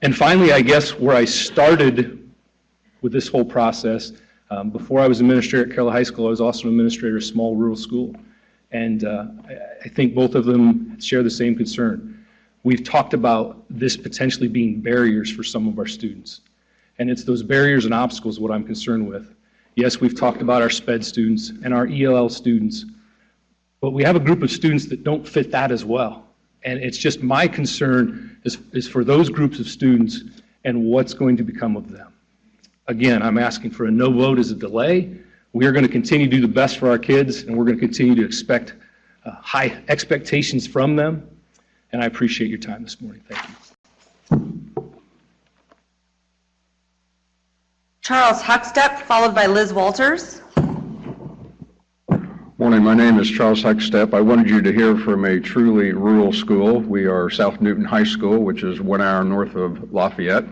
And finally, I guess where I started with this whole process, before I was administrator at Carroll High School, I was also an administrator at a small rural school. And I think both of them share the same concern. We've talked about this potentially being barriers for some of our students. And it's those barriers and obstacles what I'm concerned with. Yes, we've talked about our SPED students and our ELL students, but we have a group of students that don't fit that as well. And it's just my concern is for those groups of students and what's going to become of them. Again, I'm asking for a no vote as a delay. We are going to continue to do the best for our kids, and we're going to continue to expect high expectations from them. And I appreciate your time this morning. Thank you. Charles Huckstep, followed by Liz Walters. Morning, my name is Charles Huckstep. I wanted you to hear from a truly rural school. We are South Newton High School, which is 1 hour north of Lafayette.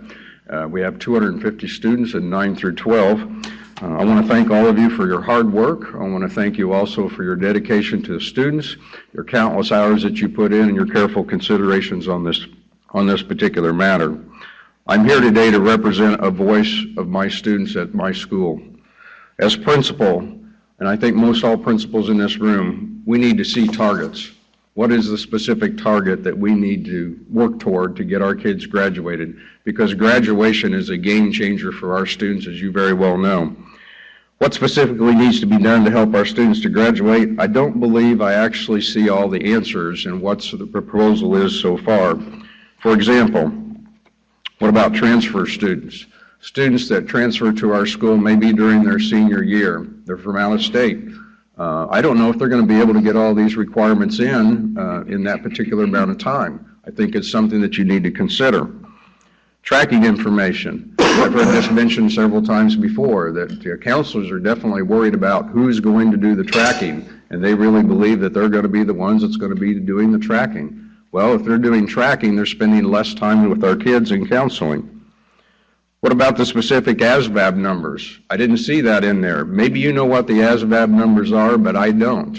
We have 250 students in 9 through 12. I want to thank all of you for your hard work. I want to thank you also for your dedication to the students, your countless hours that you put in, and your careful considerations on this particular matter. I'm here today to represent a voice of my students at my school. As principal, and I think most all principals in this room, we need to see targets. What is the specific target that we need to work toward to get our kids graduated? Because graduation is a game changer for our students, as you very well know. What specifically needs to be done to help our students to graduate? I don't believe I actually see all the answers and what the proposal is so far. For example, what about transfer students? Students that transfer to our school maybe during their senior year. They're from out of state. I don't know if they're going to be able to get all these requirements in that particular amount of time. I think it's something that you need to consider. Tracking information. I've heard this mentioned several times before, that counselors are definitely worried about who's going to do the tracking, and they really believe that they're going to be the ones that's going to be doing the tracking. Well, if they're doing tracking, they're spending less time with our kids in counseling. What about the specific ASVAB numbers? I didn't see that in there. Maybe you know what the ASVAB numbers are, but I don't.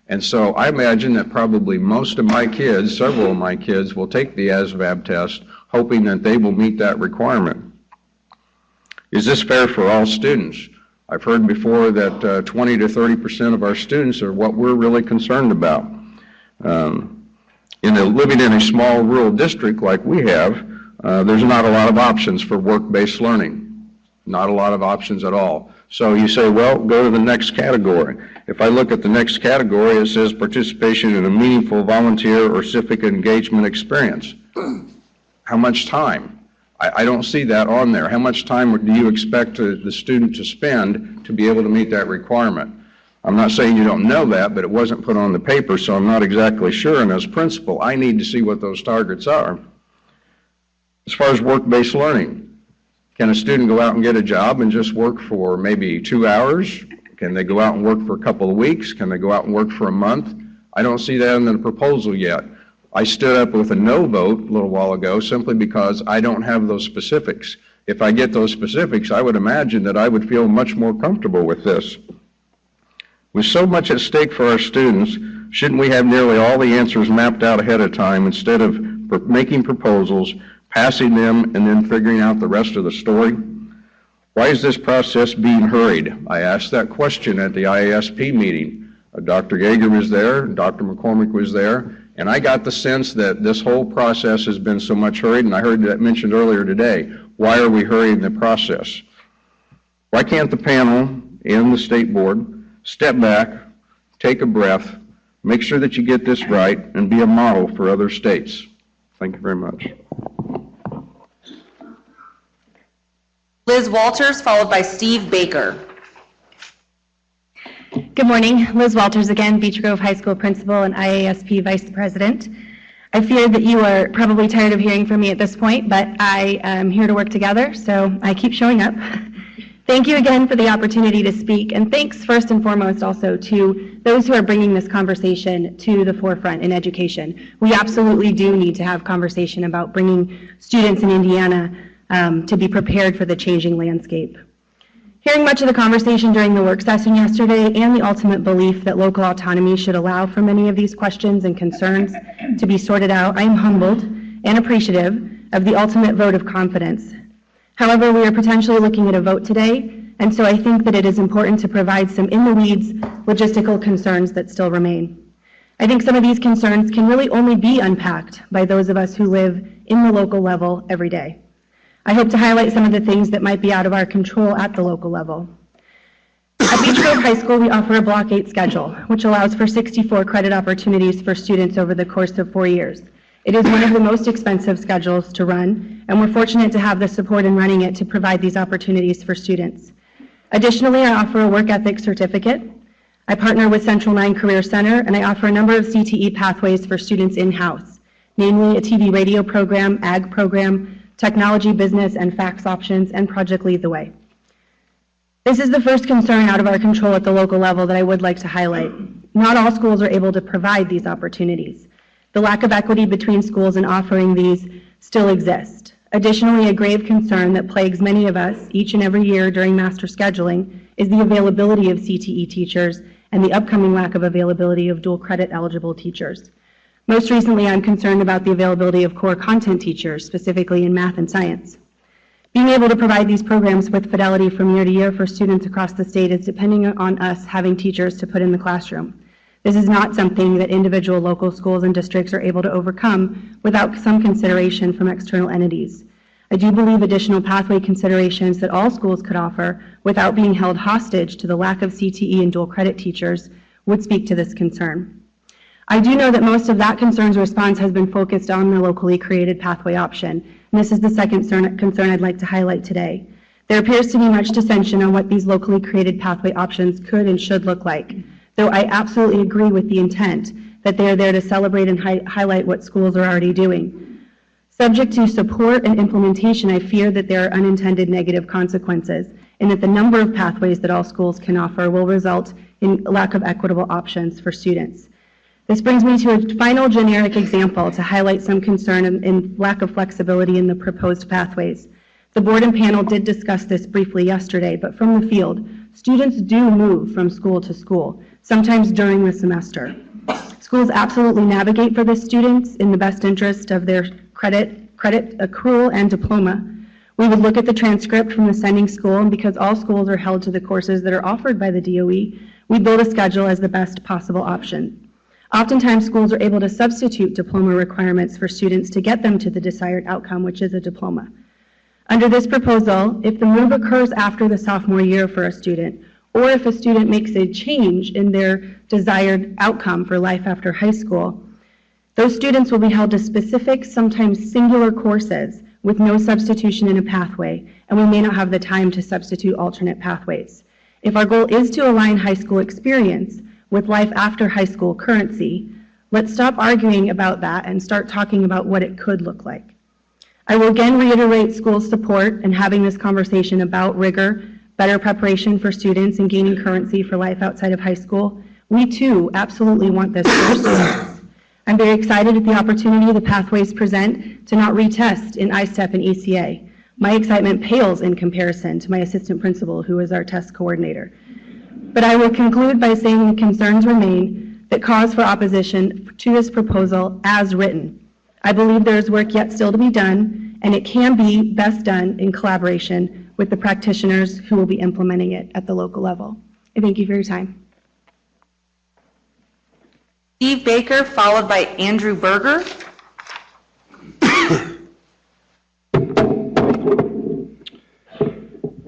And so I imagine that probably most of my kids, several of my kids, will take the ASVAB test, hoping that they will meet that requirement. Is this fair for all students? I've heard before that 20 to 30% of our students are what we're really concerned about. Living in a small rural district like we have, there's not a lot of options for work-based learning. Not a lot of options at all. So you say, well, go to the next category. If I look at the next category, it says participation in a meaningful volunteer or civic engagement experience. How much time? I don't see that on there. How much time do you expect the student to spend to be able to meet that requirement? I'm not saying you don't know that, but it wasn't put on the paper, so I'm not exactly sure. And as principal, I need to see what those targets are. As far as work-based learning, can a student go out and get a job and just work for maybe 2 hours? Can they go out and work for a couple of weeks? Can they go out and work for a month? I don't see that in the proposal yet. I stood up with a no vote a little while ago simply because I don't have those specifics. If I get those specifics, I would imagine that I would feel much more comfortable with this. With so much at stake for our students, Shouldn't we have nearly all the answers mapped out ahead of time instead of making proposals, passing them, and then figuring out the rest of the story? Why is this process being hurried? I asked that question at the IASP meeting. Dr. Yeager was there, Dr. McCormick was there, and I got the sense that this whole process has been so much hurried, and I heard that mentioned earlier today. Why are we hurrying the process? Why can't the panel and the state board step back, take a breath, make sure that you get this right, and be a model for other states? Thank you very much. Liz Walters, followed by Steve Baker. Good morning. Liz Walters again, Beech Grove High School Principal and IASP Vice President. I fear that you are probably tired of hearing from me at this point, but I am here to work together, so I keep showing up. Thank you again for the opportunity to speak, and thanks first and foremost also to those who are bringing this conversation to the forefront in education. We absolutely do need to have conversation about bringing students in Indiana to be prepared for the changing landscape. Hearing much of the conversation during the work session yesterday and the ultimate belief that local autonomy should allow for many of these questions and concerns to be sorted out, I am humbled and appreciative of the ultimate vote of confidence. However, we are potentially looking at a vote today, and so I think that it is important to provide some in-the-weeds logistical concerns that still remain. I think some of these concerns can really only be unpacked by those of us who live in the local level every day. I hope to highlight some of the things that might be out of our control at the local level. At Beech Grove High School, we offer a Block 8 schedule, which allows for 64 credit opportunities for students over the course of 4 years. It is one of the most expensive schedules to run, and we're fortunate to have the support in running it to provide these opportunities for students. Additionally, I offer a work ethic certificate. I partner with Central 9 Career Center, and I offer a number of CTE pathways for students in-house, namely a TV radio program, ag program, technology, business, and fax options, and Project Lead the Way. This is the first concern out of our control at the local level that I would like to highlight. Not all schools are able to provide these opportunities. The lack of equity between schools in offering these still exists. Additionally, a grave concern that plagues many of us each and every year during master scheduling is the availability of CTE teachers and the upcoming lack of availability of dual credit eligible teachers. Most recently, I'm concerned about the availability of core content teachers, specifically in math and science. Being able to provide these programs with fidelity from year to year for students across the state is depending on us having teachers to put in the classroom. This is not something that individual local schools and districts are able to overcome without some consideration from external entities. I do believe additional pathway considerations that all schools could offer without being held hostage to the lack of CTE and dual credit teachers would speak to this concern. I do know that most of that concern's response has been focused on the locally created pathway option, and this is the second concern I'd like to highlight today. There appears to be much dissension on what these locally created pathway options could and should look like, though I absolutely agree with the intent that they are there to celebrate and highlight what schools are already doing. Subject to support and implementation, I fear that there are unintended negative consequences, and that the number of pathways that all schools can offer will result in lack of equitable options for students. This brings me to a final generic example to highlight some concern in lack of flexibility in the proposed pathways. The board and panel did discuss this briefly yesterday, but from the field, students do move from school to school, sometimes during the semester. Schools absolutely navigate for the students in the best interest of their credit accrual and diploma. We would look at the transcript from the sending school, and because all schools are held to the courses that are offered by the DOE, we build a schedule as the best possible option. Oftentimes, schools are able to substitute diploma requirements for students to get them to the desired outcome, which is a diploma. Under this proposal, if the move occurs after the sophomore year for a student, or if a student makes a change in their desired outcome for life after high school, those students will be held to specific, sometimes singular courses with no substitution in a pathway, and we may not have the time to substitute alternate pathways. If our goal is to align high school experience with life after high school currency, let's stop arguing about that and start talking about what it could look like. I will again reiterate school support and having this conversation about rigor, better preparation for students, and gaining currency for life outside of high school. We too absolutely want this for students. I'm very excited at the opportunity the pathways present to not retest in ISTEP and ECA. My excitement pales in comparison to my assistant principal, who is our test coordinator. But I will conclude by saying the concerns remain. that cause for opposition to this proposal as written. I believe there is work yet still to be done, and it can be best done in collaboration with the practitioners who will be implementing it at the local level. I thank you for your time. Steve Baker, followed by Andrew Berger.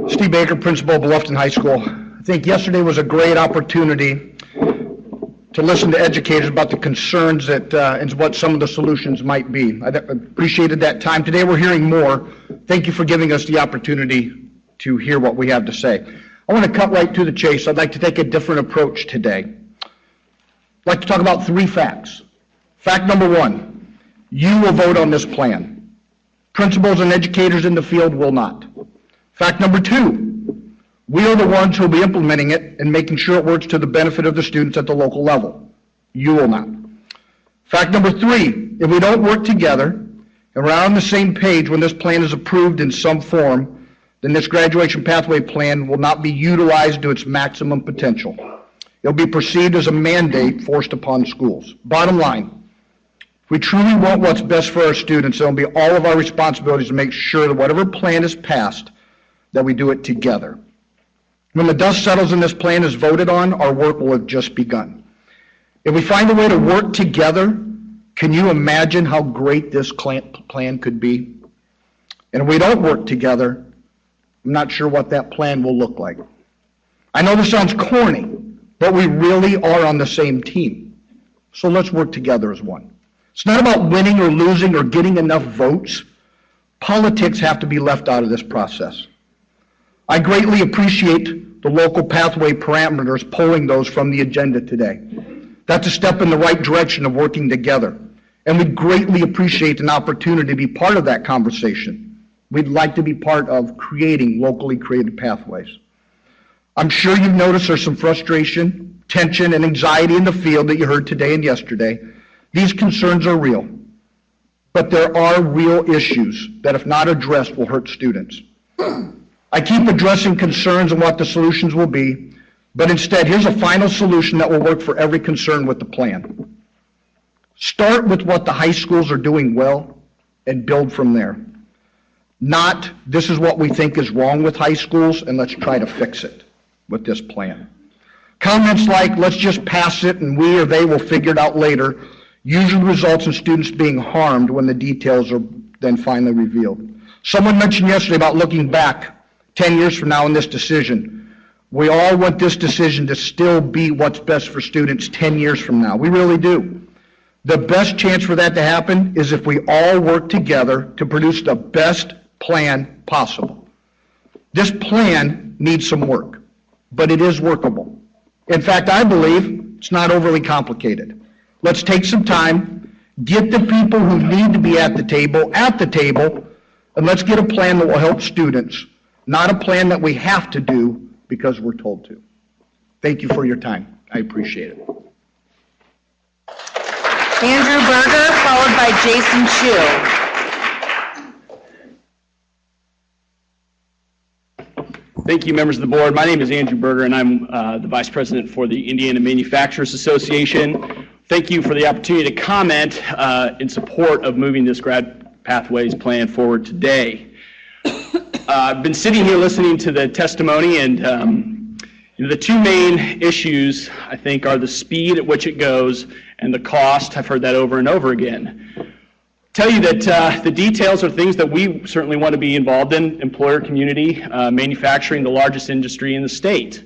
Steve Baker, principal of Bluffton High School. I think yesterday was a great opportunity to listen to educators about the concerns that and what some of the solutions might be. I appreciated that time. Today we're hearing more. Thank you for giving us the opportunity to hear what we have to say. I want to cut right to the chase. I'd like to take a different approach today. I'd like to talk about 3 facts. Fact number 1, you will vote on this plan. Principals and educators in the field will not. Fact number 2, we are the ones who will be implementing it and making sure it works to the benefit of the students at the local level. You will not. Fact number 3, if we don't work together and we're on the same page when this plan is approved in some form, then this graduation pathway plan will not be utilized to its maximum potential. It'll be perceived as a mandate forced upon schools. Bottom line, if we truly want what's best for our students, it'll be all of our responsibilities to make sure that whatever plan is passed, that we do it together. When the dust settles and this plan is voted on, our work will have just begun. If we find a way to work together, can you imagine how great this plan could be? And if we don't work together, I'm not sure what that plan will look like. I know this sounds corny, but we really are on the same team. So let's work together as one. It's not about winning or losing or getting enough votes. Politics have to be left out of this process. I greatly appreciate the local pathway parameters, pulling those from the agenda today. That's a step in the right direction of working together. And we greatly appreciate an opportunity to be part of that conversation. We'd like to be part of creating locally created pathways. I'm sure you've noticed there's some frustration, tension, and anxiety in the field that you heard today and yesterday. These concerns are real, but there are real issues that, if not addressed, will hurt students. I keep addressing concerns and what the solutions will be, but instead, here's a final solution that will work for every concern with the plan. Start with what the high schools are doing well and build from there. Not, this is what we think is wrong with high schools, and let's try to fix it with this plan. Comments like, let's just pass it and we or they will figure it out later, usually results in students being harmed when the details are then finally revealed. Someone mentioned yesterday about looking back 10 years from now in this decision. We all want this decision to still be what's best for students 10 years from now. We really do. The best chance for that to happen is if we all work together to produce the best plan possible. This plan needs some work, but it is workable. In fact, I believe it's not overly complicated. Let's take some time, get the people who need to be at the table, and let's get a plan that will help students, not a plan that we have to do because we're told to. Thank you for your time. I appreciate it. Andrew Berger, followed by Jason Chu. Thank you, members of the board. My name is Andrew Berger, and I'm the Vice President for the Indiana Manufacturers Association. Thank you for the opportunity to comment in support of moving this grad pathways plan forward today. I've been sitting here listening to the testimony, and the 2 main issues, I think, are the speed at which it goes and the cost. I've heard that over and over again. Tell you that the details are things that we certainly want to be involved in: employer community, manufacturing, the largest industry in the state.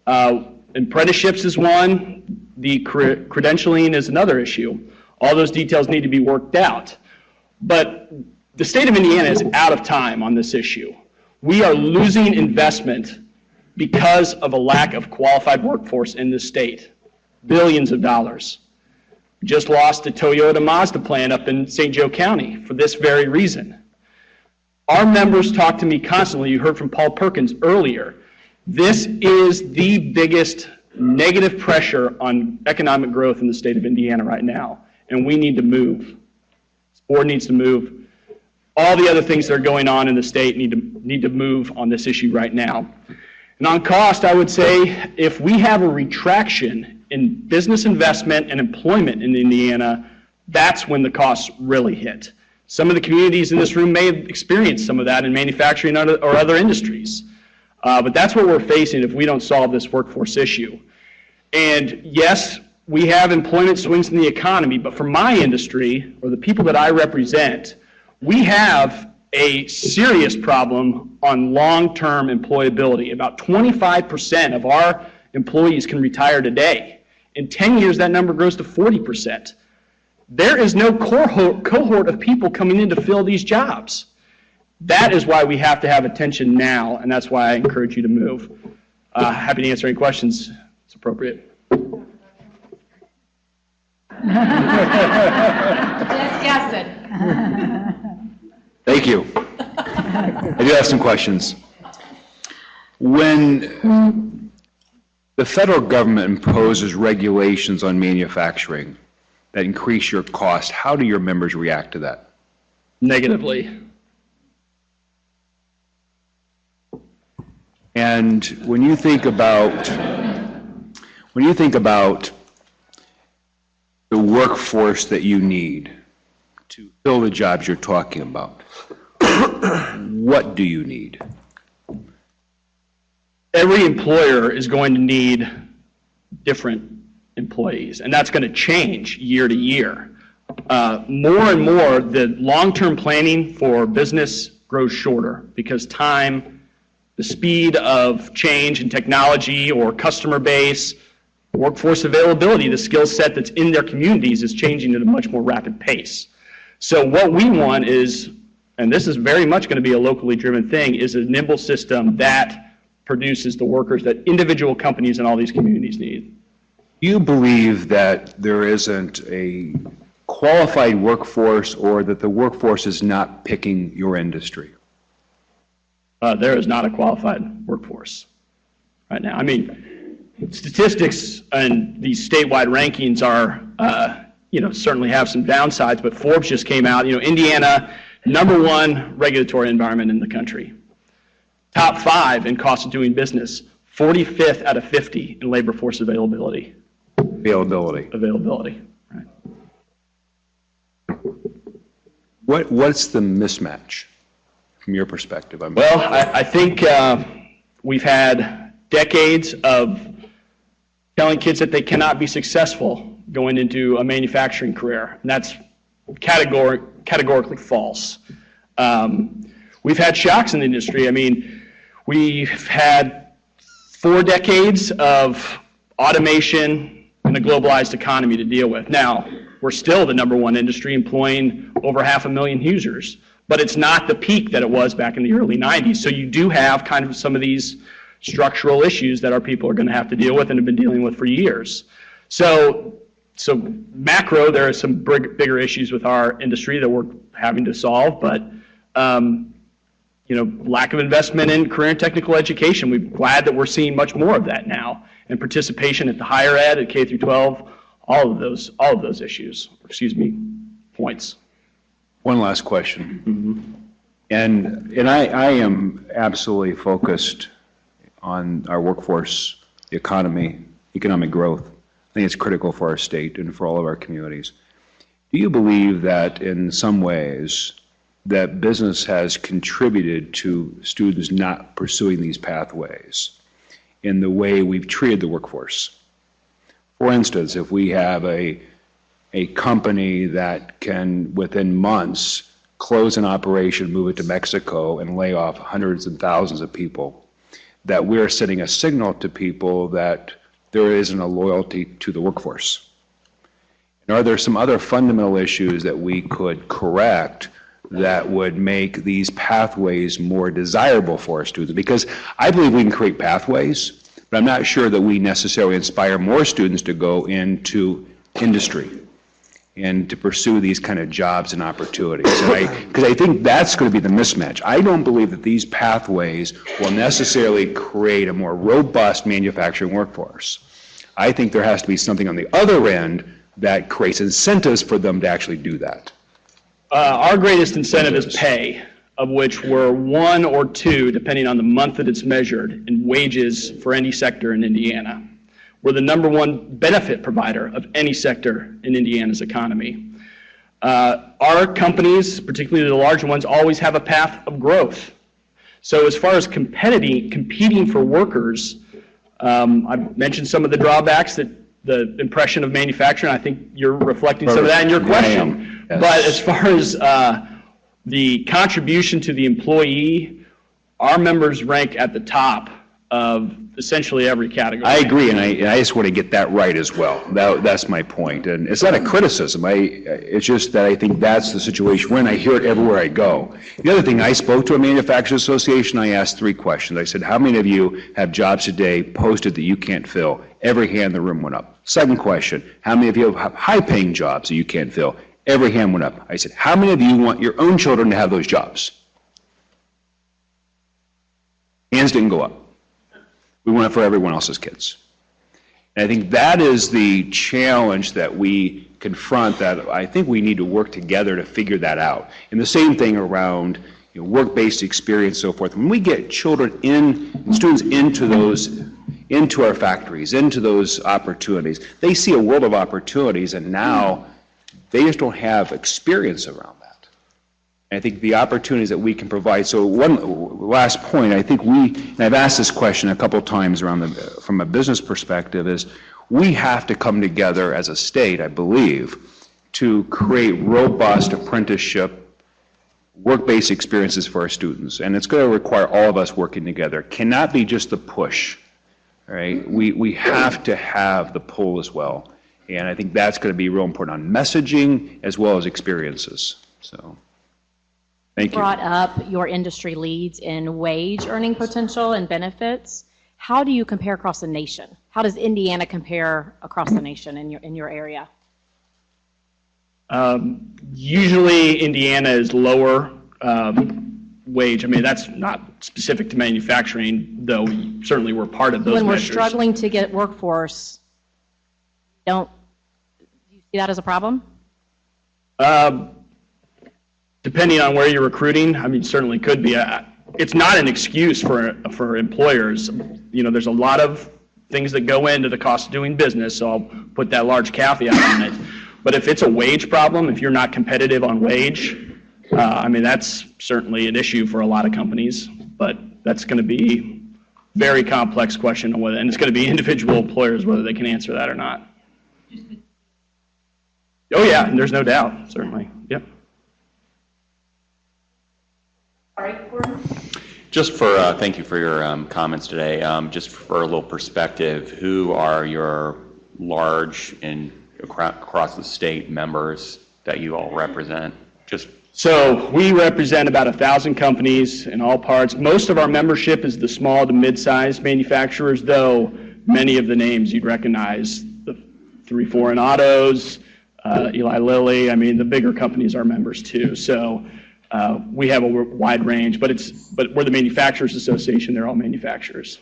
Apprenticeships is one, the credentialing is another issue. All those details need to be worked out. But the state of Indiana is out of time on this issue. We are losing investment because of a lack of qualified workforce in this state. Billions of dollars. We just lost the Toyota Mazda plant up in St. Joe County for this very reason. Our members talk to me constantly. You heard from Paul Perkins earlier. This is the biggest negative pressure on economic growth in the state of Indiana right now, and we need to move. This board needs to move. All the other things that are going on in the state need to move on this issue right now. And on cost, I would say if we have a retraction in business investment and employment in Indiana, that's when the costs really hit. Some of the communities in this room may have experienced some of that in manufacturing or other industries. But that's what we're facing if we don't solve this workforce issue. And yes, we have employment swings in the economy, but for my industry, or the people that I represent, we have a serious problem on long-term employability. About 25% of our employees can retire today. In 10 years, that number grows to 40%. There is no cohort of people coming in to fill these jobs. That is why we have to have attention now, and that's why I encourage you to move. Happy to answer any questions. It's appropriate. Just guess it. Thank you. I do have some questions. When the federal government imposes regulations on manufacturing that increase your cost, how do your members react to that? Negatively. And when you think about the workforce that you need to fill the jobs you're talking about, what do you need? Every employer is going to need different employees, and that's going to change year to year. More and more, the long-term planning for business grows shorter because time, the speed of change in technology or customer base, workforce availability, the skill set that's in their communities is changing at a much more rapid pace. So what we want is, and this is very much going to be a locally driven thing, is a nimble system that produces the workers that individual companies in all these communities need. Do you believe that there isn't a qualified workforce or that the workforce is not picking your industry? There is not a qualified workforce right now. I mean, statistics and these statewide rankings are, certainly have some downsides, but Forbes just came out, Indiana, #1 regulatory environment in the country. Top 5 in cost of doing business, 45th out of 50 in labor force availability. Availability, right. What's the mismatch from your perspective? Well, I think we've had decades of telling kids that they cannot be successful going into a manufacturing career, and that's categorically false. We've had shocks in the industry. I mean, we've had 4 decades of automation in a globalized economy to deal with. Now, we're still the #1 industry employing over 500,000 users, but it's not the peak that it was back in the early 90s. So you do have kind of some of these structural issues that our people are going to have to deal with and have been dealing with for years. So macro, there are some bigger issues with our industry that we're having to solve, but lack of investment in career and technical education. We're glad that we're seeing much more of that now, and participation at the higher ed, at K through 12, all of those issues, points. One last question. And I am absolutely focused on our workforce, the economy, economic growth. I think it's critical for our state and for all of our communities. Do you believe that in some ways that business has contributed to students not pursuing these pathways in the way we've treated the workforce? For instance, if we have a company that can, within months, close an operation, move it to Mexico, and lay off hundreds and thousands of people, that we're sending a signal to people that there isn't a loyalty to the workforce. And are there some other fundamental issues that we could correct that would make these pathways more desirable for our students? Because I believe we can create pathways, but I'm not sure that we necessarily inspire more students to go into industry and to pursue these kind of jobs and opportunities. Because I think that's going to be the mismatch. I don't believe that these pathways will necessarily create a more robust manufacturing workforce. I think there has to be something on the other end that creates incentives for them to actually do that. Our greatest incentive is pay, of which we're 1 or 2, depending on the month that it's measured, in wages for any sector in Indiana. We're the #1 benefit provider of any sector in Indiana's economy. Our companies, particularly the larger ones, always have a path of growth. So as far as competing for workers, I mentioned some of the drawbacks, that the impression of manufacturing. I think you're reflecting some of that in your question. Yes. But as far as the contribution to the employee, our members rank at the top of essentially every category. I agree, and I just want to get that right as well. That's my point. And it's not a criticism. It's just that I think that's the situation we're in. I hear it everywhere I go. The other thing, I spoke to a manufacturers association. I asked 3 questions. I said, how many of you have jobs today posted that you can't fill? Every hand in the room went up. Second question, how many of you have high-paying jobs that you can't fill? Every hand went up. I said, how many of you want your own children to have those jobs? Hands didn't go up. We want it for everyone else's kids. And I think that is the challenge that we confront, that I think we need to work together to figure that out. And the same thing around work-based experience, so forth. When we get children students into our factories, into those opportunities, they see a world of opportunities, and now they just don't have experience around that. And I think the opportunities that we can provide. So one last point, I think and I've asked this question a couple of times from a business perspective, is we have to come together as a state, I believe, to create robust apprenticeship, work-based experiences for our students. And it's going to require all of us working together. It cannot be just the push, right? We have to have the pull as well. And I think that's going to be real important on messaging as well as experiences. So. Thank you. Brought up your industry leads in wage earning potential and benefits. How do you compare across the nation? How does Indiana compare across the nation in your area? Usually Indiana is lower wage. I mean, that's not specific to manufacturing, though certainly we're part of those When we're measures. struggling to get workforce, do you see that as a problem? Depending on where you're recruiting, I mean, certainly could be. It's not an excuse for employers. There's a lot of things that go into the cost of doing business, so I'll put that large caveat on it. But if it's a wage problem, if you're not competitive on wage, I mean, that's certainly an issue for a lot of companies. But that's going to be a very complex question, and it's going to be individual employers whether they can answer that or not. Oh yeah, and there's no doubt, certainly. Yep. Just thank you for your comments today. Just for a little perspective, who are your large and across the state members that you all represent? So we represent about 1,000 companies in all parts. Most of our membership is the small to mid-sized manufacturers, though many of the names you'd recognize, the 3 Foreign Autos, Eli Lilly. I mean, the bigger companies are members too. So we have a wide range, but we're the Manufacturers Association. They're all manufacturers.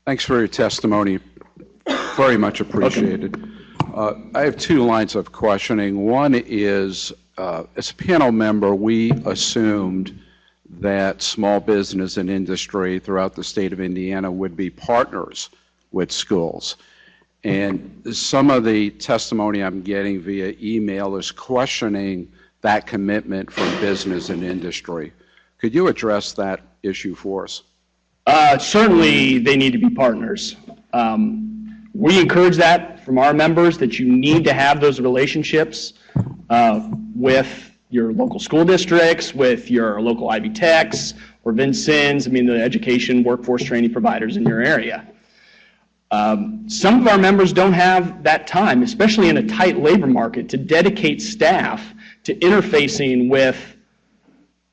Thanks for your testimony. Very much appreciated. I have 2 lines of questioning. One is, as a panel member, we assumed that small business and industry throughout the state of Indiana would be partners with schools. And some of the testimony I'm getting via email is questioning that commitment from business and industry. Could you address that issue for us? Certainly, they need to be partners. We encourage that from our members, that you need to have those relationships with your local school districts, with your local Ivy Techs or Vincennes, the education workforce training providers in your area. Some of our members don't have that time, especially in a tight labor market, to dedicate staff to interfacing with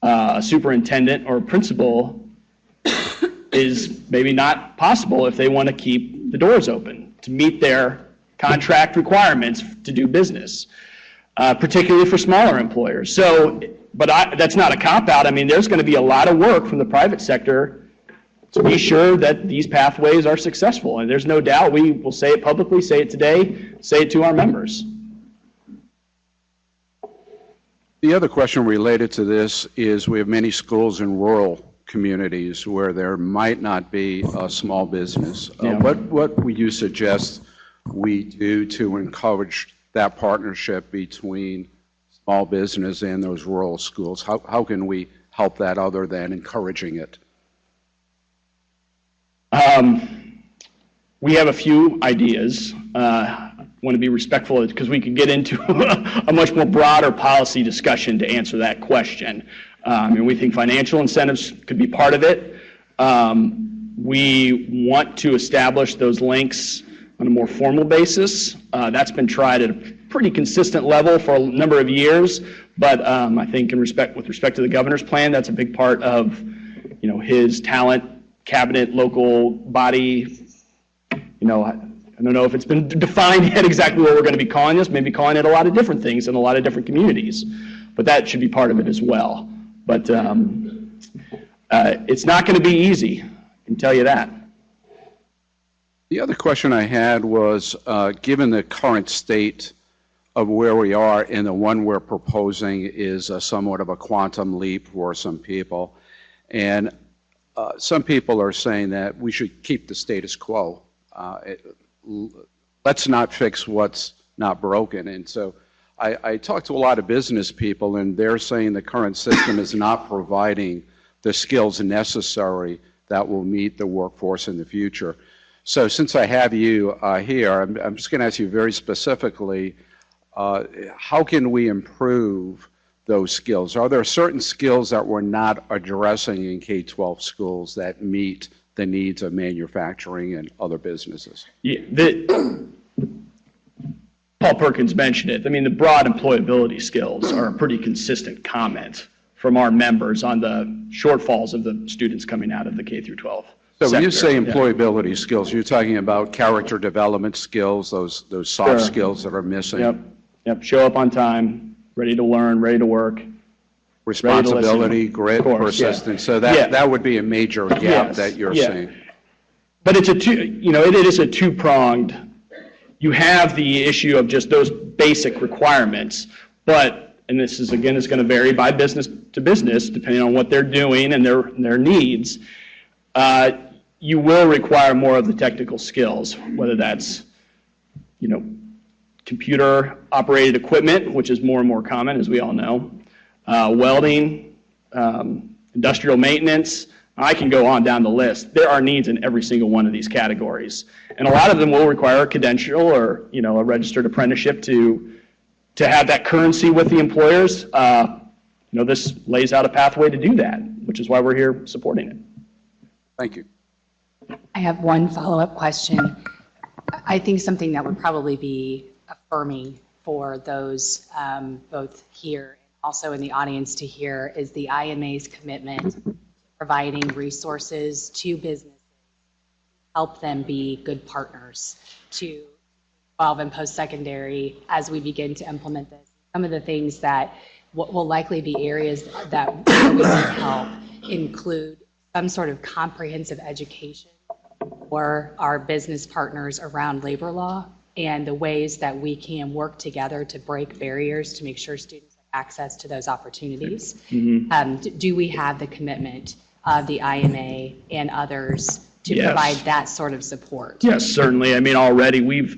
a superintendent or a principal is maybe not possible if they want to keep the doors open to meet their contract requirements to do business, particularly for smaller employers. But that's not a cop-out. There's going to be a lot of work from the private sector to be sure that these pathways are successful. And there's no doubt we will say it publicly, say it today, say it to our members. The other question related to this is we have many schools in rural communities where there might not be a small business. Yeah. What would you suggest we do to encourage that partnership between small business and those rural schools? How can we help that other than encouraging it? We have a few ideas. I want to be respectful because we could get into a much more broader policy discussion to answer that question. And we think financial incentives could be part of it. We want to establish those links on a more formal basis. That's been tried at a pretty consistent level for a number of years, but I think with respect to the governor's plan, that's a big part of his talent cabinet, local body. I don't know if it's been defined yet exactly what we're going to be calling this, maybe calling it a lot of different things in a lot of different communities, but that should be part of it as well. But it's not going to be easy, I can tell you that. The other question I had was, given the current state of where we are, and the one we're proposing is somewhat of a quantum leap for some people, and some people are saying that we should keep the status quo. Let's not fix what's not broken. And so I talked to a lot of business people, and they're saying the current system is not providing the skills necessary that will meet the workforce in the future. So since I have you here, I'm just going to ask you very specifically, how can we improve those skills? Are there certain skills that we're not addressing in K-12 schools that meet the needs of manufacturing and other businesses? Yeah, Paul Perkins mentioned it. I mean, the broad employability skills are a pretty consistent comment from our members on the shortfalls of the students coming out of the K through 12. So when you say employability skills, you're talking about character development skills, those soft skills that are missing? Yep. Show up on time, ready to learn, ready to work. Responsibility, grit, persistence. So that would be a major gap that you're seeing. But it's it is a two-pronged. You have the issue of just those basic requirements, but, and this is going to vary by business to business, depending on what they're doing and their needs. You will require more of the technical skills, whether that's, computer-operated equipment, which is more and more common, as we all know, welding, industrial maintenance. I can go on down the list. There are needs in every single one of these categories, and a lot of them will require a credential or a registered apprenticeship to have that currency with the employers. This lays out a pathway to do that, which is why we're here supporting it. Thank you. I have one follow-up question. I think something that would probably be affirming for those both here and also in the audience to hear is the IMA's commitment to providing resources to businesses, help them be good partners to 12 and post-secondary as we begin to implement this. Some of the things that will likely be areas that we need help include some sort of comprehensive education for our business partners around labor law and the ways that we can work together to break barriers to make sure students have access to those opportunities. Mm-hmm. Do we have the commitment of the IMA and others to provide that sort of support? Yes, certainly. I mean, already we've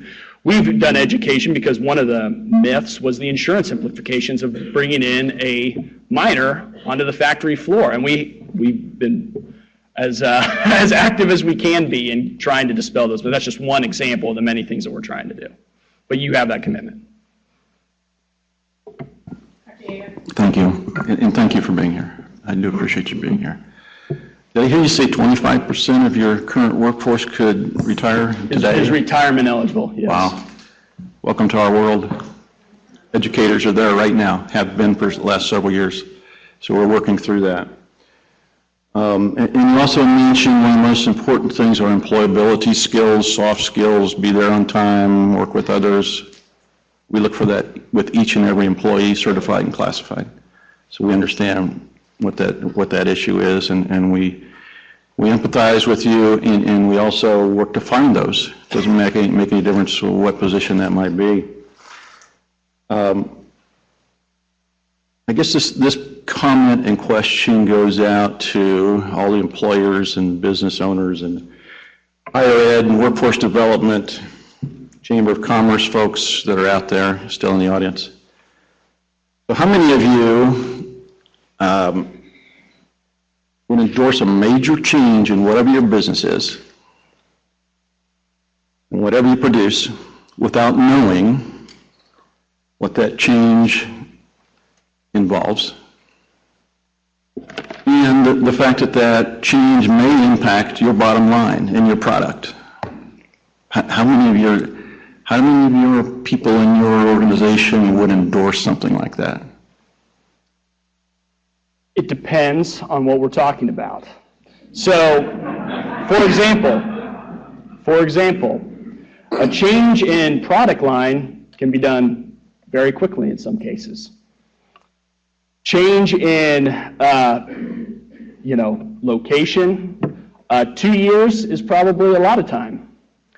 done education because one of the myths was the insurance implications of bringing in a minor onto the factory floor, and we've been as active as we can be in trying to dispel those. But that's just one example of the many things that we're trying to do. But you have that commitment. Thank you, and thank you for being here. I do appreciate you being here. Did I hear you say 25% of your current workforce could retire today? Is retirement eligible, yes. Wow. Welcome to our world. Educators are there right now, have been for the last several years. So we're working through that. And you also mentioned one of the most important things are employability skills, soft skills, be there on time, work with others. We look for that with each and every employee, certified and classified. So we understand what that issue is, and we empathize with you, and we also work to find those. It doesn't make any difference what position that might be. I guess this comment and question goes out to all the employers and business owners and higher ed and workforce development, Chamber of Commerce folks that are out there still in the audience. So how many of you would endorse a major change in whatever your business is, and whatever you produce, without knowing what that change involves, and the fact that that change may impact your bottom line and your product? How many of your people in your organization would endorse something like that? It depends on what we're talking about. So, for example, a change in product line can be done very quickly in some cases. Change in, location, 2 years is probably a lot of time.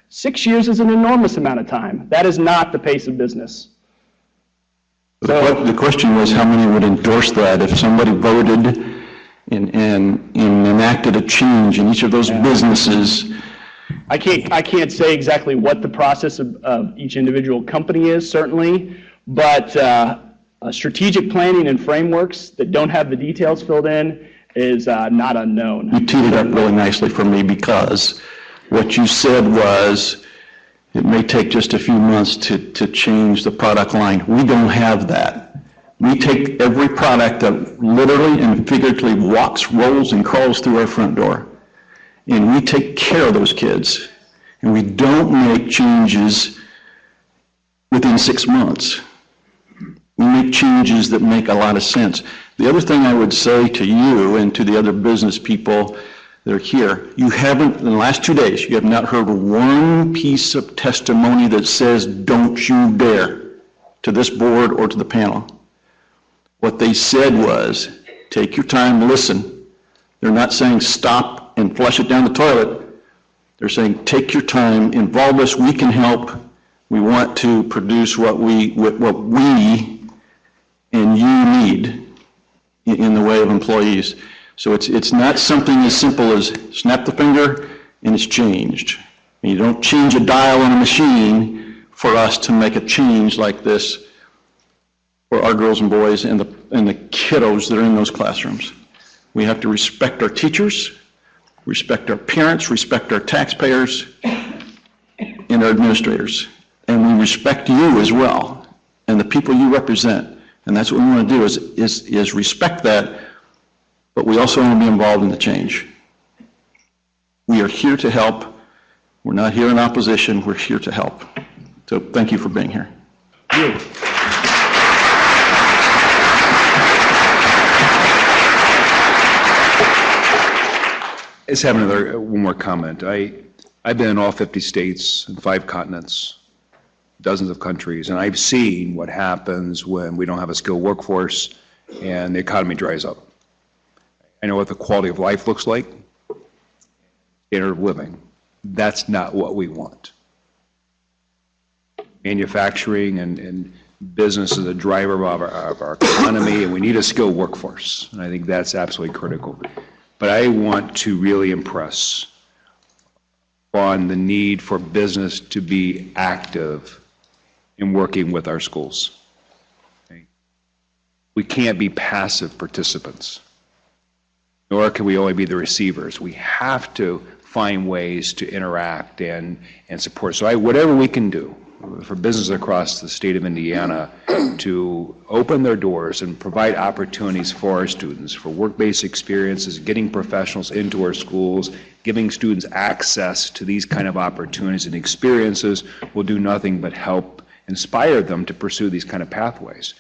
6 years is an enormous amount of time. That is not the pace of business. The question was how many would endorse that if somebody voted and enacted a change in each of those businesses. I can't say exactly what the process of each individual company is, certainly, but strategic planning and frameworks that don't have the details filled in is not unknown. You teed it up really nicely for me, because what you said was it may take just a few months to change the product line. We don't have that. We take every product that literally and figuratively walks, rolls, and crawls through our front door, and we take care of those kids, and we don't make changes within 6 months. We make changes that make a lot of sense. The other thing I would say to you and to the other business people that are here, you haven't, in the last 2 days, you have not heard one piece of testimony that says, don't you dare, to this board or to the panel. What they said was, take your time, listen. They're not saying stop and flush it down the toilet. They're saying take your time, involve us, we can help. We want to produce what we and you need in the way of employees. So it's not something as simple as snap the finger and it's changed. And you don't change a dial on a machine for us to make a change like this for our girls and boys and the kiddos that are in those classrooms. We have to respect our teachers, respect our parents, respect our taxpayers, and our administrators. And we respect you as well, and the people you represent. And that's what we want to do is respect that, but we also want to be involved in the change. We are here to help. We're not here in opposition. We're here to help. So thank you for being here. I just have one more comment. I've been in all 50 states and 5 continents, dozens of countries, and I've seen what happens when we don't have a skilled workforce and the economy dries up. I know what the quality of life looks like, standard of living. That's not what we want. Manufacturing and business is a driver of our economy, and we need a skilled workforce, and I think that's absolutely critical. But I want to really impress on the need for business to be active in working with our schools. Okay? We can't be passive participants, nor can we only be the receivers. We have to find ways to interact and support. So whatever we can do for businesses across the state of Indiana to open their doors and provide opportunities for our students, for work-based experiences, getting professionals into our schools, giving students access to these kind of opportunities and experiences will do nothing but help inspire them to pursue these kind of pathways.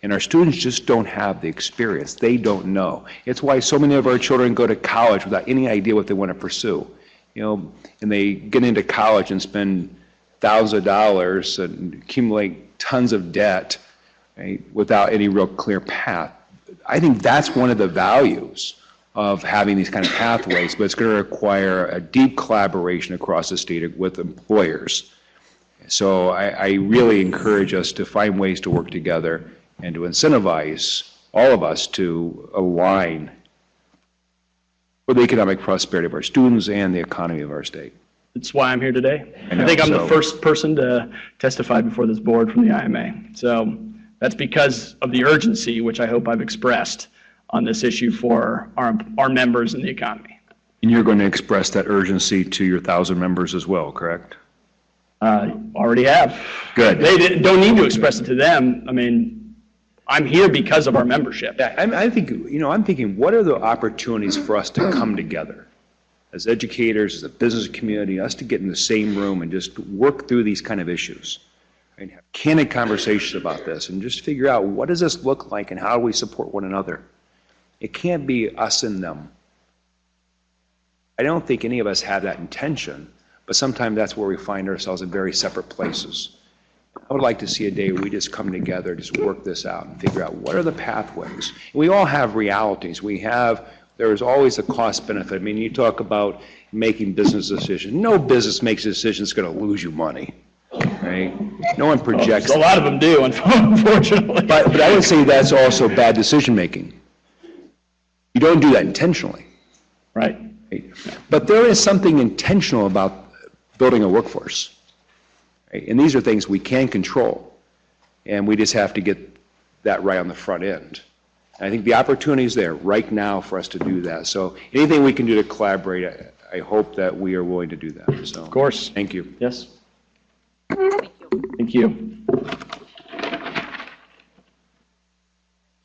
And our students just don't have the experience. They don't know. It's why so many of our children go to college without any idea what they want to pursue. And they get into college and spend thousands of dollars and accumulate tons of debt, right, without any real clear path. I think that's one of the values of having these kind of pathways, but it's going to require a deep collaboration across the state with employers. So I really encourage us to find ways to work together and to incentivize all of us to align for the economic prosperity of our students and the economy of our state. That's why I'm here today. I know, I think I'm the so- first person to testify before this board from the IMA. So that's because of the urgency, which I hope I've expressed on this issue for our members in the economy. And you're going to express that urgency to your 1,000 members as well, correct? Already have. Good. They don't need to express it to them. I mean, I'm here because of our membership. Yeah, I think, I'm thinking, what are the opportunities for us to come together as educators, as a business community, us to get in the same room and just work through these kind of issues and have candid conversations about this and just figure out what does this look like and how do we support one another. It can't be us and them. I don't think any of us have that intention, but sometimes that's where we find ourselves in very separate places. I would like to see a day where we just come together, just work this out and figure out what are the pathways. We all have realities. There's always a cost benefit. I mean, you talk about making business decisions. No business makes a decision that's going to lose you money, right? No one projects. A lot of them do, unfortunately. But I would say that's also bad decision making. You don't do that intentionally. Right. But there is something intentional about building a workforce. Right? And these are things we can control. And we just have to get that right on the front end. And I think the opportunity is there right now for us to do that. So anything we can do to collaborate, I hope that we are willing to do that. So, of course. Thank you. Yes. Thank you.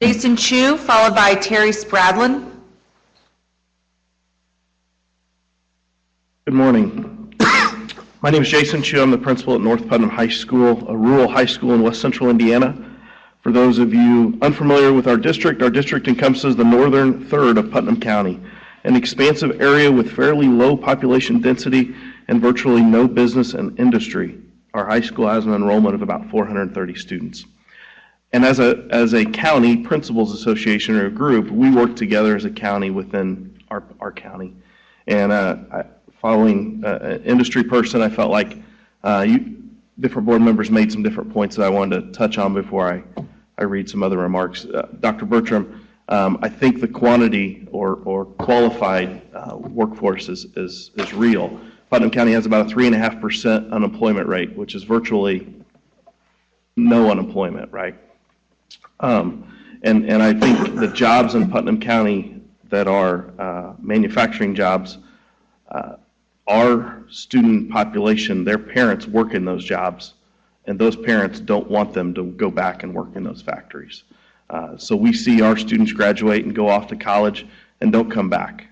Jason Chu, followed by Terry Spradlin. Good morning. My name is Jason Chu. I'm the principal at North Putnam High School, a rural high school in west central Indiana. For those of you unfamiliar with our district encompasses the northern third of Putnam County, an expansive area with fairly low population density and virtually no business and industry. Our high school has an enrollment of about 430 students. And as a county principals association or a group, we work together as a county within our county. And following an industry person, I felt like different board members made some different points that I wanted to touch on before I read some other remarks. Dr. Bertram, I think the quantity or qualified workforce is real. Putnam County has about a 3.5% unemployment rate, which is virtually no unemployment, right? And I think the jobs in Putnam County that are manufacturing jobs, our student population, their parents work in those jobs, and those parents don't want them to go back and work in those factories. So we see our students graduate and go off to college and don't come back.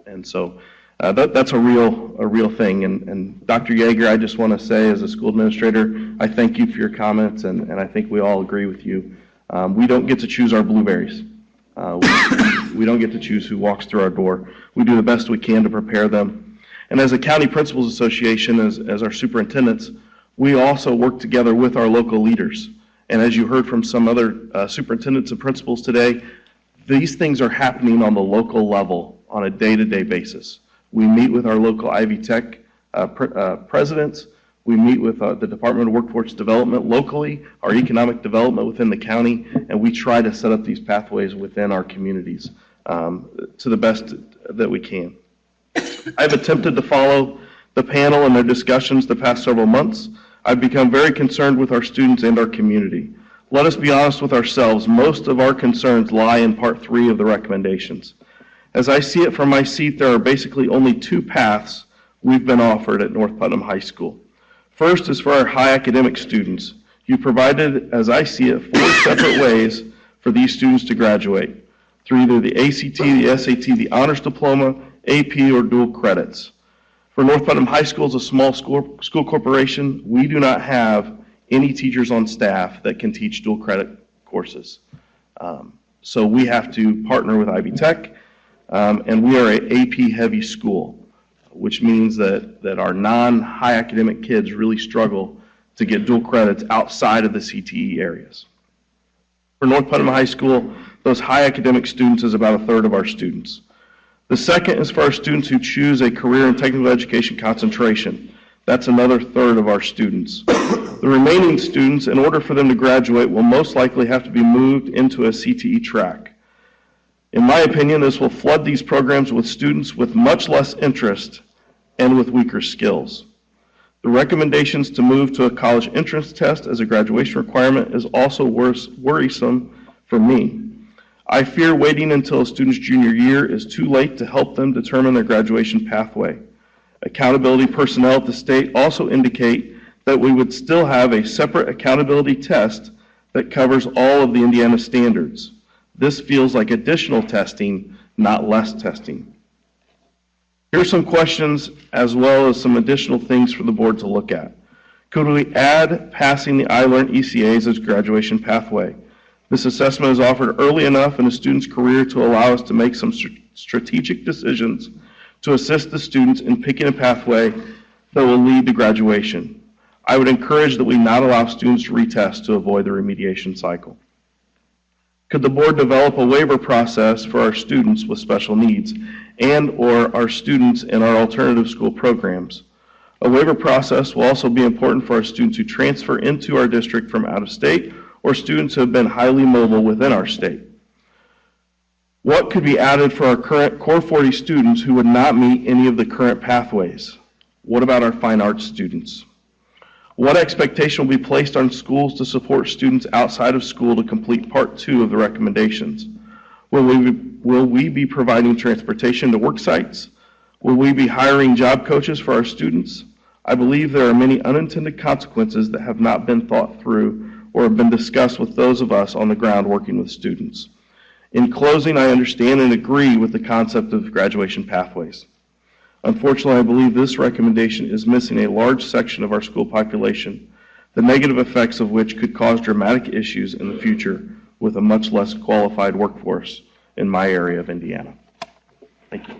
And so that's a real thing. And Dr. Yeager, I just want to say as a school administrator, I thank you for your comments, and I think we all agree with you. We don't get to choose our blueberries. We don't get to choose who walks through our door. We do the best we can to prepare them. And as a county principals association, as our superintendents, we also work together with our local leaders. And as you heard from some other superintendents and principals today, these things are happening on the local level on a day-to-day basis. We meet with our local Ivy Tech presidents. We meet with the Department of Workforce Development locally, our economic development within the county, and we try to set up these pathways within our communities to the best that we can. I've attempted to follow the panel and their discussions the past several months. I've become very concerned with our students and our community. Let us be honest with ourselves. Most of our concerns lie in part 3 of the recommendations. As I see it from my seat, there are basically only 2 paths we've been offered at North Putnam High School. First is for our high academic students. You provided, as I see it, 4 separate ways for these students to graduate, through either the ACT, the SAT, the honors diploma, AP, or dual credits. For North Putnam High School as a small school corporation, we do not have any teachers on staff that can teach dual credit courses. So we have to partner with Ivy Tech, and we are an AP heavy school, which means that our non-high academic kids really struggle to get dual credits outside of the CTE areas. For North Putnam High School, those high academic students is about 1/3 of our students. The second is for our students who choose a career in technical education concentration. That's another third of our students. The remaining students, in order for them to graduate, will most likely have to be moved into a CTE track. In my opinion, this will flood these programs with students with much less interest and with weaker skills. The recommendations to move to a college entrance test as a graduation requirement is also worrisome for me. I fear waiting until a student's junior year is too late to help them determine their graduation pathway. Accountability personnel at the state also indicate that we would still have a separate accountability test that covers all of the Indiana standards. This feels like additional testing, not less testing. Here are some questions as well as some additional things for the board to look at. Could we add passing the iLearn ECAs as graduation pathway? This assessment is offered early enough in a student's career to allow us to make some strategic decisions to assist the students in picking a pathway that will lead to graduation. I would encourage that we not allow students to retest to avoid the remediation cycle. Could the board develop a waiver process for our students with special needs and/or our students in our alternative school programs? A waiver process will also be important for our students who transfer into our district from out of state or students who have been highly mobile within our state. What could be added for our current Core 40 students who would not meet any of the current pathways? What about our fine arts students? What expectation will be placed on schools to support students outside of school to complete Part 2 of the recommendations? Will we be providing transportation to work sites? Will we be hiring job coaches for our students? I believe there are many unintended consequences that have not been thought through or have been discussed with those of us on the ground working with students. In closing, I understand and agree with the concept of graduation pathways. Unfortunately, I believe this recommendation is missing a large section of our school population, the negative effects of which could cause dramatic issues in the future with a much less qualified workforce in my area of Indiana. Thank you.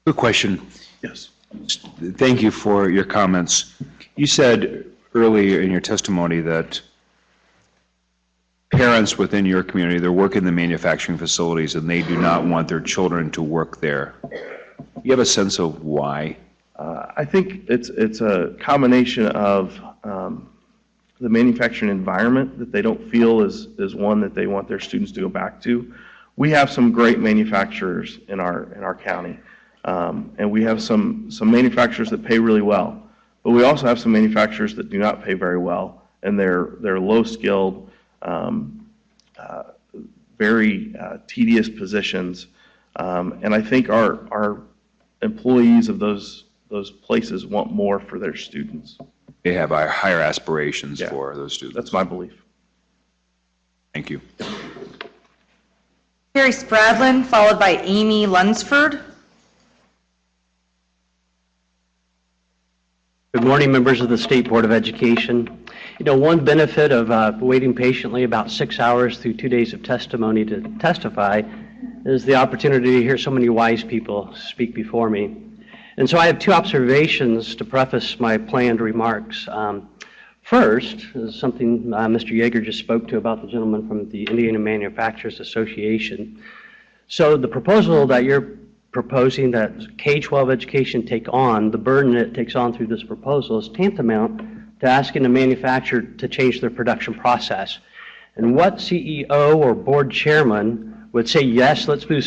Quick question. Yes. Thank you for your comments. You said earlier in your testimony that parents within your community, they work in the manufacturing facilities and they do not want their children to work there. Do you have a sense of why? I think it's a combination of the manufacturing environment that they don't feel is one that they want their students to go back to. We have some great manufacturers in our county, and we have some manufacturers that pay really well, but we also have some manufacturers that do not pay very well, and they're low-skilled, very tedious positions, and I think our employees of those places want more for their students. They have higher aspirations for those students. That's my belief. Thank you. Carrie Spradlin, followed by Amy Lunsford. Good morning, members of the State Board of Education. You know, one benefit of waiting patiently about 6 hours through 2 days of testimony to testify is the opportunity to hear so many wise people speak before me. And so I have two observations to preface my planned remarks. First is something Mr. Yeager just spoke to about the gentleman from the Indiana Manufacturers Association. So the proposal that you're proposing that K-12 education take on, the burden it takes on through this proposal is tantamount to asking a manufacturer to change their production process. And what CEO or board chairman would say, yes, let's move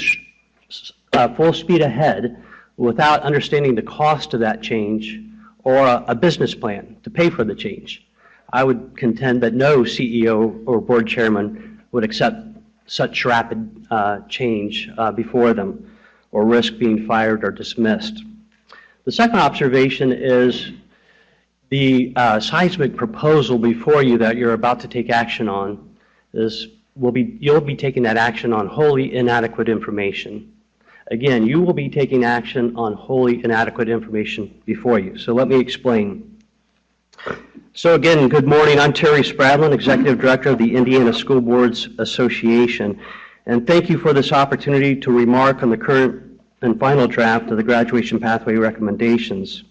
full speed ahead without understanding the cost of that change or a business plan to pay for the change? I would contend that no CEO or board chairman would accept such rapid change before them or risk being fired or dismissed. The second observation is the seismic proposal before you that you're about to take action on you'll be taking that action on wholly inadequate information. Again, you will be taking action on wholly inadequate information before you. So let me explain. So again, good morning. I'm Terry Spradlin, Executive Director of the Indiana School Boards Association. And thank you for this opportunity to remark on the current and final draft of the graduation pathway recommendations.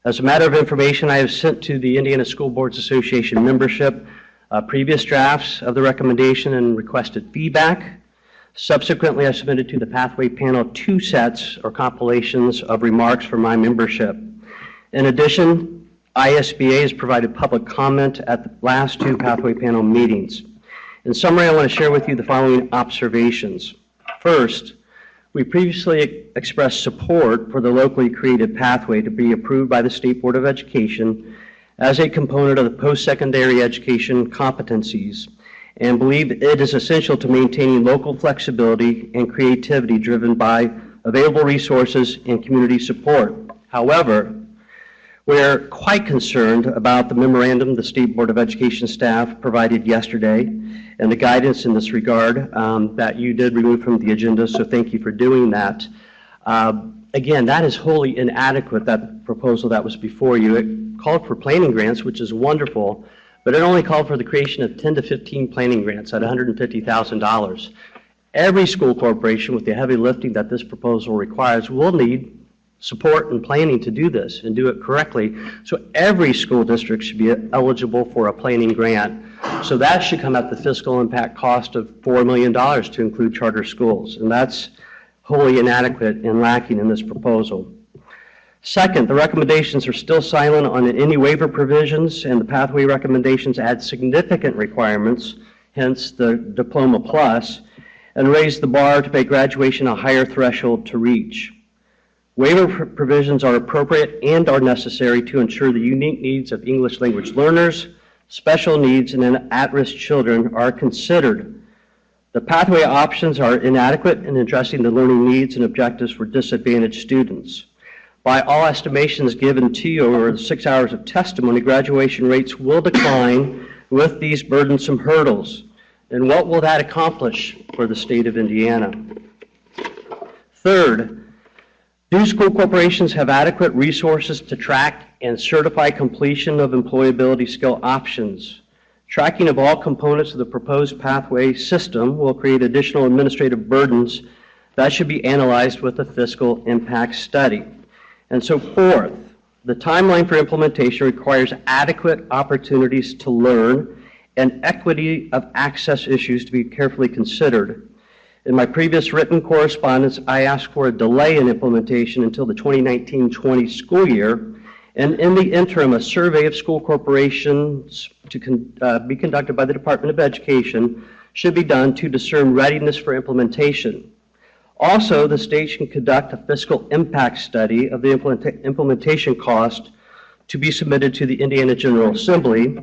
As a matter of information, I have sent to the Indiana School Boards Association membership previous drafts of the recommendation and requested feedback. Subsequently, I submitted to the Pathway Panel 2 sets or compilations of remarks for my membership. In addition, ISBA has provided public comment at the last 2 Pathway Panel meetings. In summary, I want to share with you the following observations. First, we previously expressed support for the locally created pathway to be approved by the State Board of Education as a component of the post-secondary education competencies, and believe it is essential to maintaining local flexibility and creativity driven by available resources and community support. However, we're quite concerned about the memorandum the State Board of Education staff provided yesterday and the guidance in this regard that you did remove from the agenda, so thank you for doing that. Again, that is wholly inadequate, that proposal that was before you. It called for planning grants, which is wonderful, but it only called for the creation of 10 to 15 planning grants at $150,000. Every school corporation, with the heavy lifting that this proposal requires, will need support and planning to do this and do it correctly. So every school district should be eligible for a planning grant. So that should come at the fiscal impact cost of $4 million to include charter schools. And that's wholly inadequate and lacking in this proposal. Second, the recommendations are still silent on any waiver provisions, and the pathway recommendations add significant requirements, hence the Diploma Plus, and raise the bar to make graduation a higher threshold to reach. Waiver provisions are appropriate and are necessary to ensure the unique needs of English language learners, special needs, and at-risk children are considered. The pathway options are inadequate in addressing the learning needs and objectives for disadvantaged students. By all estimations given to you over 6 hours of testimony, graduation rates will decline with these burdensome hurdles. And what will that accomplish for the state of Indiana? Third, do school corporations have adequate resources to track and certify completion of employability skill options? Tracking of all components of the proposed pathway system will create additional administrative burdens that should be analyzed with a fiscal impact study. And so fourth, the timeline for implementation requires adequate opportunities to learn and equity of access issues to be carefully considered. In my previous written correspondence, I asked for a delay in implementation until the 2019-20 school year, and in the interim, a survey of school corporations to be conducted by the Department of Education should be done to discern readiness for implementation. Also, the state should conduct a fiscal impact study of the implementation cost to be submitted to the Indiana General Assembly,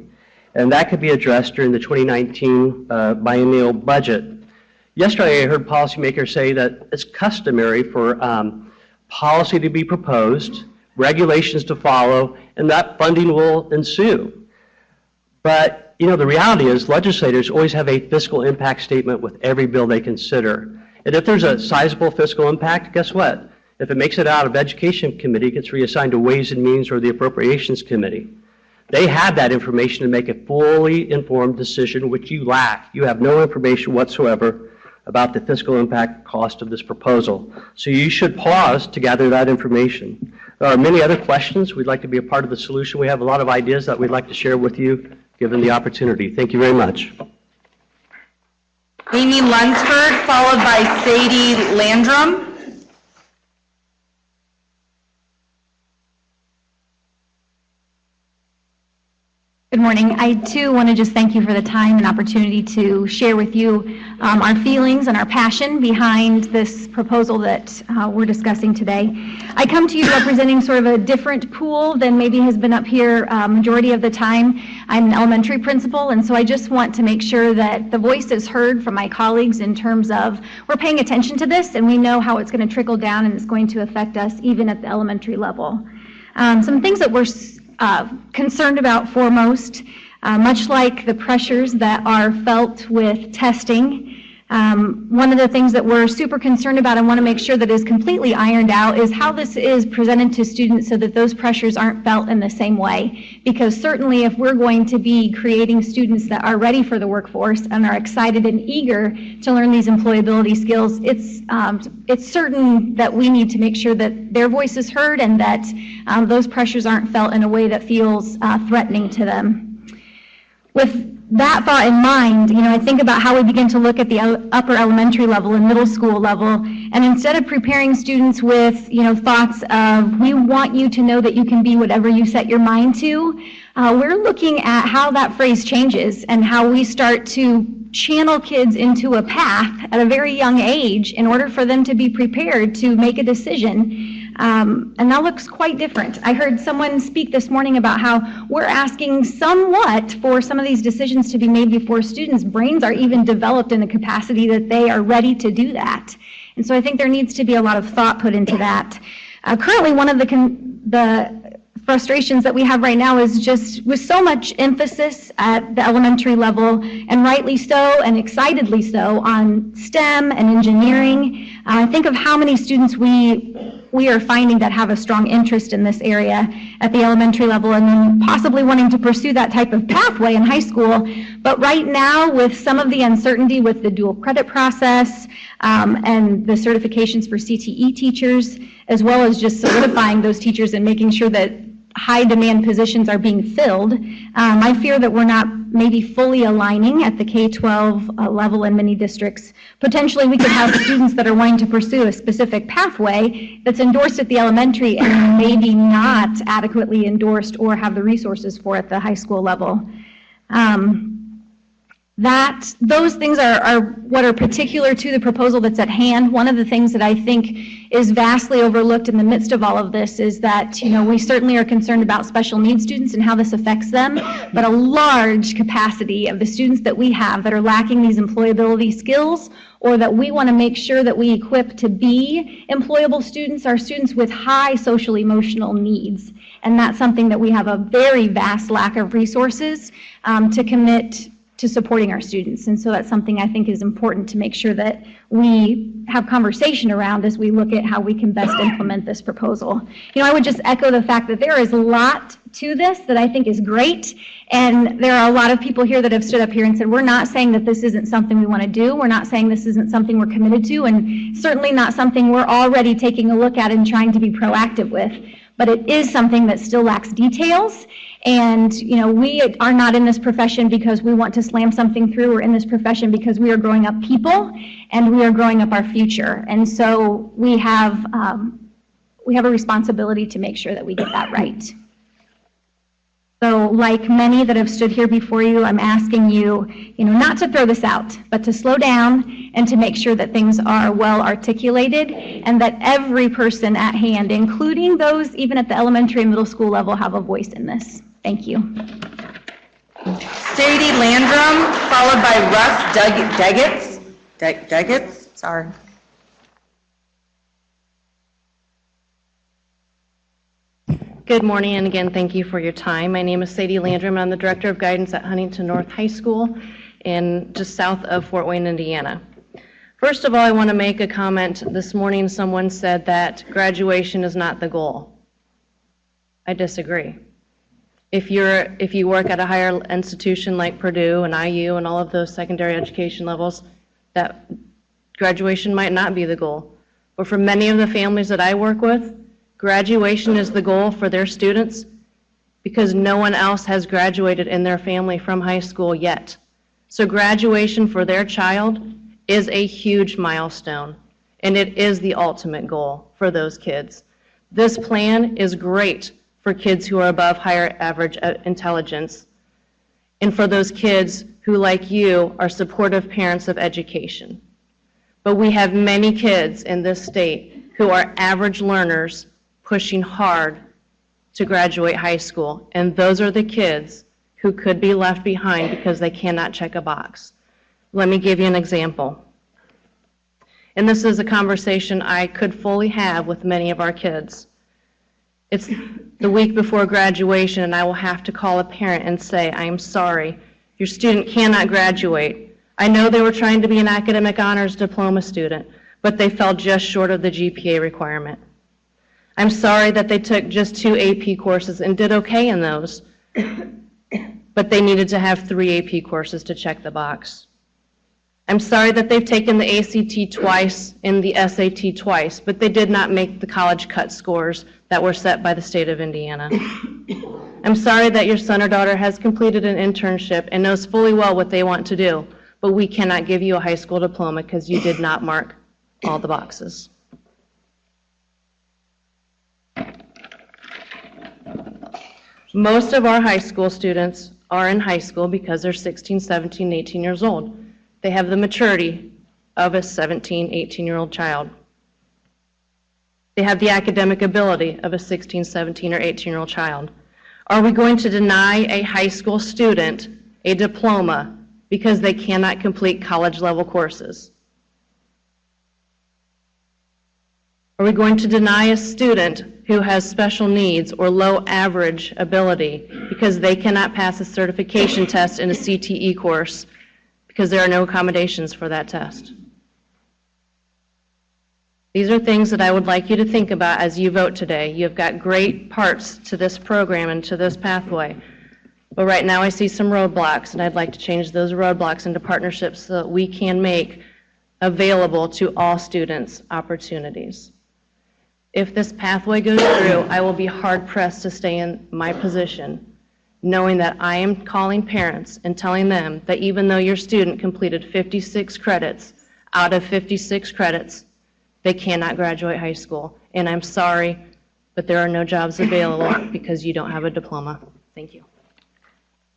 and that could be addressed during the 2019 biennial budget. Yesterday, I heard policymakers say that it's customary for policy to be proposed, regulations to follow, and that funding will ensue. But, you know, the reality is legislators always have a fiscal impact statement with every bill they consider. And if there's a sizable fiscal impact, guess what? If it makes it out of Education Committee, it gets reassigned to Ways and Means or the Appropriations Committee. They have that information to make a fully informed decision, which you lack. You have no information whatsoever about the fiscal impact cost of this proposal. So you should pause to gather that information. There are many other questions. We'd like to be a part of the solution. We have a lot of ideas that we'd like to share with you, given the opportunity. Thank you very much. Amy Lunsford, followed by Sadie Landrum. Good morning. I too want to just thank you for the time and opportunity to share with you our feelings and our passion behind this proposal that we're discussing today. I come to you representing sort of a different pool than maybe has been up here majority of the time. I'm an elementary principal, and so I just want to make sure that the voice is heard from my colleagues in terms of we're paying attention to this and we know how it's going to trickle down and it's going to affect us even at the elementary level. Some things that we're concerned about foremost, much like the pressures that are felt with testing. One of the things that we're super concerned about and want to make sure that is completely ironed out is how this is presented to students so that those pressures aren't felt in the same way. Because certainly if we're going to be creating students that are ready for the workforce and are excited and eager to learn these employability skills, it's certain that we need to make sure that their voice is heard and that those pressures aren't felt in a way that feels threatening to them. With that thought in mind, I think about how we begin to look at the upper elementary level and middle school level, and instead of preparing students with, thoughts of, we want you to know that you can be whatever you set your mind to, we're looking at how that phrase changes and how we start to channel kids into a path at a very young age in order for them to be prepared to make a decision. And that looks quite different. I heard someone speak this morning about how we're asking somewhat for some of these decisions to be made before students' brains are even developed in the capacity that they are ready to do that. And so I think there needs to be a lot of thought put into that. Currently, one of the frustrations that we have right now is just with so much emphasis at the elementary level, and rightly so and excitedly so, on STEM and engineering. Think of how many students we are finding that have a strong interest in this area at the elementary level, and then possibly wanting to pursue that type of pathway in high school. But right now, with some of the uncertainty with the dual credit process and the certifications for CTE teachers, as well as just solidifying those teachers and making sure that high demand positions are being filled, I fear that we're not maybe fully aligning at the K-12 level in many districts. Potentially we could have students that are wanting to pursue a specific pathway that's endorsed at the elementary and maybe not adequately endorsed or have the resources for at the high school level. Those things are what are particular to the proposal that's at hand. One of the things that I think is vastly overlooked in the midst of all of this is that, we certainly are concerned about special needs students and how this affects them, but a large capacity of the students that we have that are lacking these employability skills, or that we want to make sure that we equip to be employable students, are students with high social emotional needs. And that's something that we have a very vast lack of resources to commit to supporting our students. And so that's something I think is important to make sure that we have conversation around as we look at how we can best implement this proposal. I would just echo the fact that there is a lot to this that I think is great. And there are a lot of people here that have stood up here and said, we're not saying that this isn't something we want to do. We're not saying this isn't something we're committed to, and certainly not something we're already taking a look at and trying to be proactive with. But it is something that still lacks details. And, we are not in this profession because we want to slam something through. We're in this profession because we are growing up people and we are growing up our future. And so we have a responsibility to make sure that we get that right. So like many that have stood here before you, I'm asking you, not to throw this out, but to slow down and to make sure that things are well articulated and that every person at hand, including those even at the elementary and middle school level, have a voice in this. Thank you. Sadie Landrum, followed by Russ Deggets. Sorry. Good morning, and again, thank you for your time. My name is Sadie Landrum. I'm the Director of Guidance at Huntington North High School just south of Fort Wayne, Indiana. First of all, I want to make a comment. This morning, someone said that graduation is not the goal. I disagree. If you work at a higher institution like Purdue and IU and all of those secondary education levels, that graduation might not be the goal. But for many of the families that I work with, graduation is the goal for their students because no one else has graduated in their family from high school yet. So graduation for their child is a huge milestone, and it is the ultimate goal for those kids. This plan is great for kids who are above higher average intelligence, and for those kids who, like you, are supportive parents of education. But we have many kids in this state who are average learners pushing hard to graduate high school, and those are the kids who could be left behind because they cannot check a box. Let me give you an example. And this is a conversation I could fully have with many of our kids. It's the week before graduation, and I will have to call a parent and say, I am sorry, your student cannot graduate. I know they were trying to be an academic honors diploma student, but they fell just short of the GPA requirement. I'm sorry that they took just 2 AP courses and did okay in those, but they needed to have 3 AP courses to check the box. I'm sorry that they've taken the ACT twice and the SAT twice, but they did not make the college cut scores that were set by the state of Indiana. I'm sorry that your son or daughter has completed an internship and knows fully well what they want to do, but we cannot give you a high school diploma because you did not mark all the boxes. Most of our high school students are in high school because they're 16, 17, 18 years old. They have the maturity of a 17, 18-year-old child. They have the academic ability of a 16, 17, or 18-year-old child. Are we going to deny a high school student a diploma because they cannot complete college-level courses? Are we going to deny a student who has special needs or low average ability because they cannot pass a certification test in a CTE course because there are no accommodations for that test? These are things that I would like you to think about as you vote today. You've got great parts to this program and to this pathway. But right now I see some roadblocks, and I'd like to change those roadblocks into partnerships so that we can make available to all students opportunities. If this pathway goes through, I will be hard-pressed to stay in my position, knowing that I am calling parents and telling them that even though your student completed 56 credits out of 56 credits, they cannot graduate high school. And I'm sorry, but there are no jobs available because you don't have a diploma. Thank you.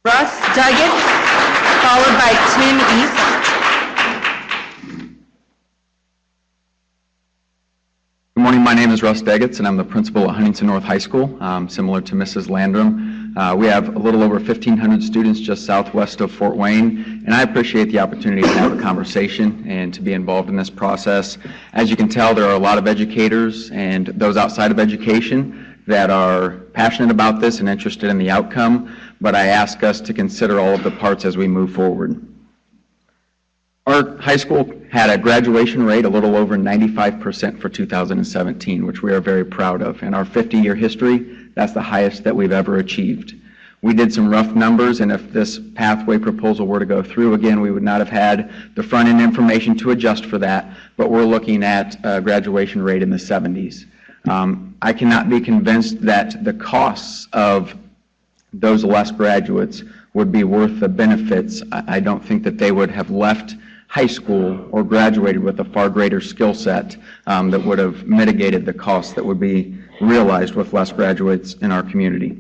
Russ Duggett, followed by Tim East. Good morning, my name is Russ Deggets, and I'm the principal at Huntington North High School, similar to Mrs. Landrum. We have a little over 1,500 students just southwest of Fort Wayne, and I appreciate the opportunity to have a conversation and to be involved in this process. As you can tell, there are a lot of educators and those outside of education that are passionate about this and interested in the outcome, but I ask us to consider all of the parts as we move forward. Our high school had a graduation rate a little over 95% for 2017, which we are very proud of. In our 50-year history, that's the highest that we've ever achieved. We did some rough numbers, and if this pathway proposal were to go through, again, we would not have had the front-end information to adjust for that, but we're looking at a graduation rate in the 70s. I cannot be convinced that the costs of those less graduates would be worth the benefits. I don't think that they would have left high school or graduated with a far greater skill set that would have mitigated the costs that would be realized with less graduates in our community.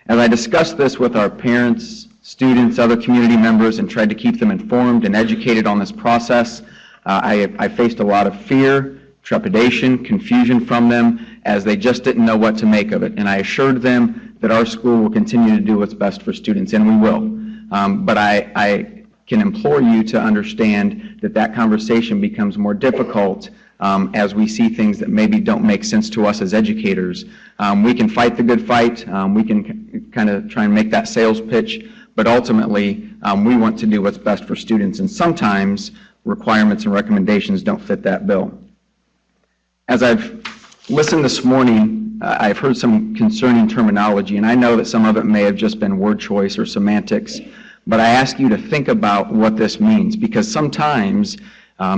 As I discussed this with our parents, students, other community members, and tried to keep them informed and educated on this process, I faced a lot of fear, trepidation, confusion from them as they just didn't know what to make of it. And I assured them that our school will continue to do what's best for students, and we will. But I can implore you to understand that that conversation becomes more difficult as we see things that maybe don't make sense to us as educators. We can fight the good fight. We can kind of try and make that sales pitch, but ultimately we want to do what's best for students, and sometimes requirements and recommendations don't fit that bill. As I've listened this morning, I've heard some concerning terminology, and I know that some of it may have just been word choice or semantics, but I ask you to think about what this means, because sometimes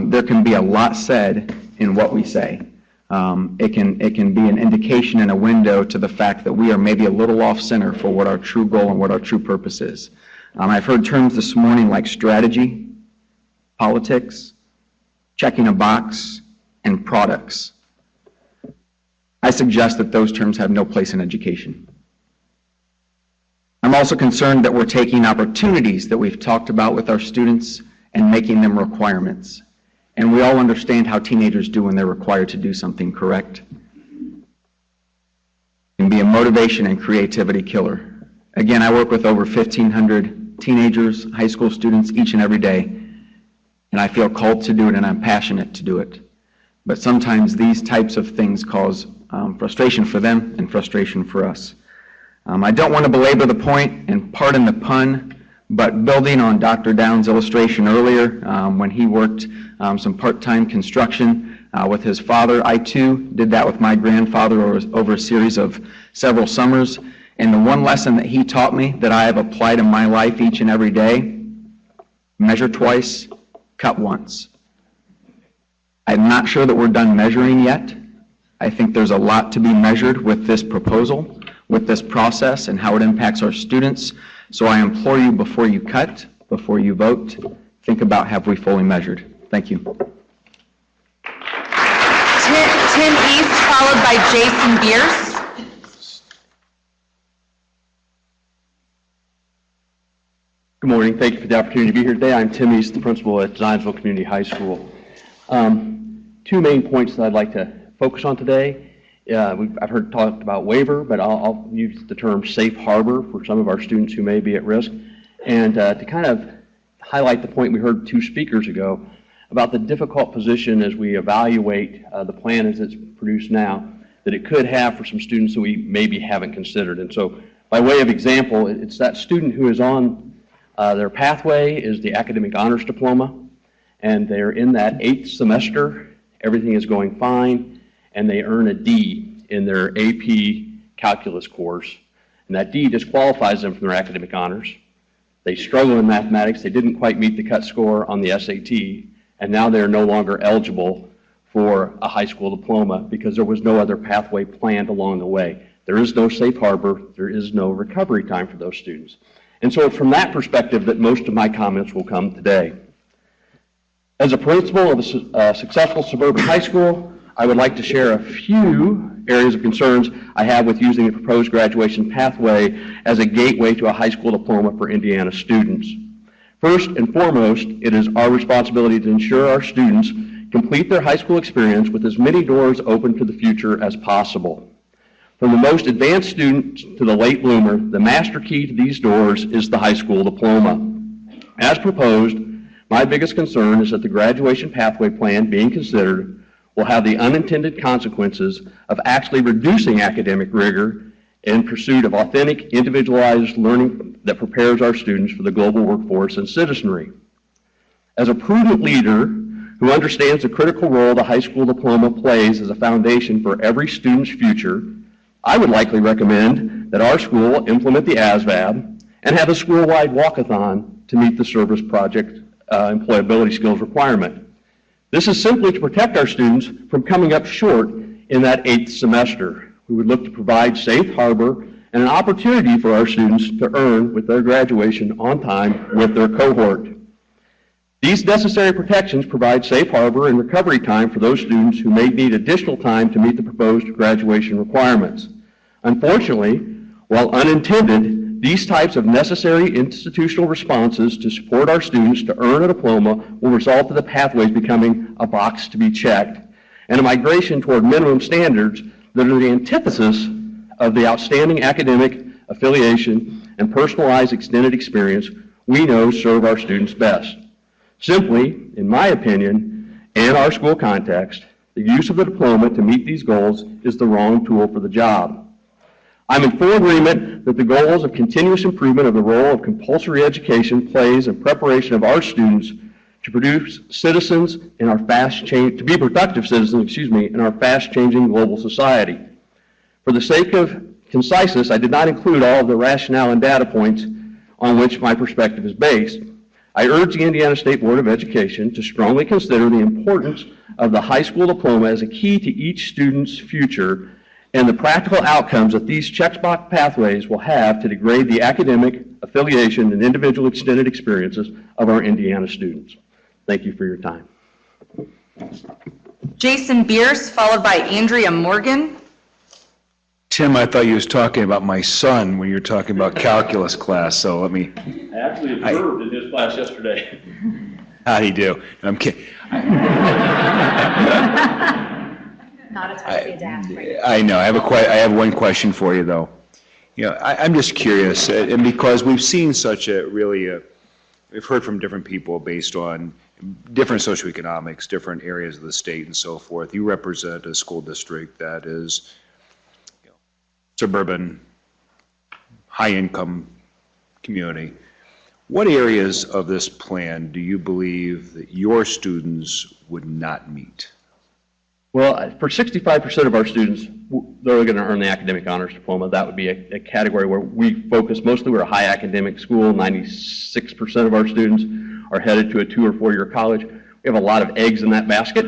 there can be a lot said in what we say. It can be an indication and a window to the fact that we are maybe a little off center for what our true goal and what our true purpose is. I've heard terms this morning like strategy, politics, checking a box, and products. I suggest that those terms have no place in education. I'm also concerned that we're taking opportunities that we've talked about with our students and making them requirements. And we all understand how teenagers do when they're required to do something, correct? It can be a motivation and creativity killer. Again, I work with over 1,500 teenagers, high school students each and every day, and I feel called to do it and I'm passionate to do it. But sometimes these types of things cause frustration for them and frustration for us. I don't want to belabor the point, and pardon the pun, but building on Dr. Downs' illustration earlier, when he worked some part-time construction with his father, I too did that with my grandfather over a series of several summers. And the one lesson that he taught me that I have applied in my life each and every day: measure twice, cut once. I'm not sure that we're done measuring yet. I think there's a lot to be measured with this proposal. with this process and how it impacts our students. So I implore you, before you cut, before you vote, think about, have we fully measured? Thank you. Tim East, followed by Jason Bierce. Good morning. Thank you for the opportunity to be here today. I'm Tim East, the principal at Zionsville Community High School. Two main points that I'd like to focus on today. I've heard talked about waiver, but I'll use the term safe harbor for some of our students who may be at risk. And to kind of highlight the point we heard 2 speakers ago about the difficult position as we evaluate the plan as it's produced now, that it could have for some students that we maybe haven't considered. And so by way of example, it's that student who is on their pathway is the academic honors diploma, and they're in that 8th semester. Everything is going fine, and they earn a D in their AP calculus course, and that D disqualifies them from their academic honors. They struggle in mathematics. They didn't quite meet the cut score on the SAT, and now they're no longer eligible for a high school diploma because there was no other pathway planned along the way. There is no safe harbor. There is no recovery time for those students. And so it's from that perspective that most of my comments will come today. As a principal of a successful suburban high school, I would like to share a few areas of concerns I have with using the proposed graduation pathway as a gateway to a high school diploma for Indiana students. First and foremost, it is our responsibility to ensure our students complete their high school experience with as many doors open to the future as possible. From the most advanced student to the late bloomer, the master key to these doors is the high school diploma. As proposed, my biggest concern is that the graduation pathway plan being considered will have the unintended consequences of actually reducing academic rigor in pursuit of authentic, individualized learning that prepares our students for the global workforce and citizenry. As a prudent leader who understands the critical role the high school diploma plays as a foundation for every student's future, I would likely recommend that our school implement the ASVAB and have a school-wide walkathon to meet the service project employability skills requirement. This is simply to protect our students from coming up short in that 8th semester. We would look to provide safe harbor and an opportunity for our students to earn with their graduation on time with their cohort. These necessary protections provide safe harbor and recovery time for those students who may need additional time to meet the proposed graduation requirements. Unfortunately, while unintended, these types of necessary institutional responses to support our students to earn a diploma will result in the pathways becoming a box to be checked and a migration toward minimum standards that are the antithesis of the outstanding academic affiliation and personalized extended experience we know serve our students best. Simply, in my opinion, and our school context, the use of the diploma to meet these goals is the wrong tool for the job. I'm in full agreement that the goals of continuous improvement of the role of compulsory education plays in preparation of our students to produce citizens in our to be productive citizens, in our fast-changing global society. For the sake of conciseness, I did not include all of the rationale and data points on which my perspective is based. I urge the Indiana State Board of Education to strongly consider the importance of the high school diploma as a key to each student's future and the practical outcomes that these checkbox pathways will have to degrade the academic, affiliation, and individual extended experiences of our Indiana students. Thank you for your time. Jason Bierce, followed by Andrea Morgan. Tim, I thought you was talking about my son when you were talking about calculus class, so let me... I actually observed in his class yesterday. How'd he do? I'm kidding. Not a time to be daft, right? I know. I have one question for you, though. You know, I'm just curious, and because we've seen such a we've heard from different people based on different socioeconomics, different areas of the state, and so forth. You represent a school district that is suburban, high-income community. What areas of this plan do you believe that your students would not meet? Well, for 65% of our students, they're going to earn the academic honors diploma. That would be a category where we focus mostly. We're a high academic school. 96% of our students are headed to a 2 or 4 year college. We have a lot of eggs in that basket.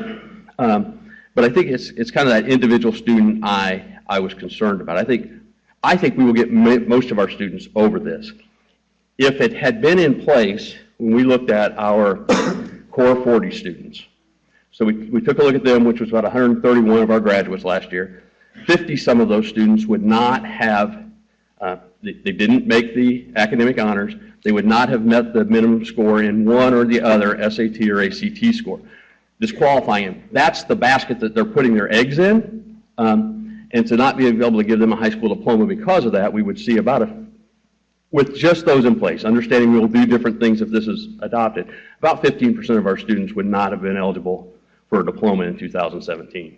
But I think it's kind of that individual student I was concerned about. I think I think we will get most of our students over this. If it had been in place when we looked at our core 40 students, so we took a look at them, which was about 131 of our graduates last year, 50 some of those students would not have, they didn't make the academic honors, they would not have met the minimum score in one or the other SAT or ACT score. Disqualifying them. That's the basket that they're putting their eggs in. And to not be able to give them a high school diploma because of that, we would see with just those in place, understanding we will do different things if this is adopted, about 15% of our students would not have been eligible for a diploma in 2017.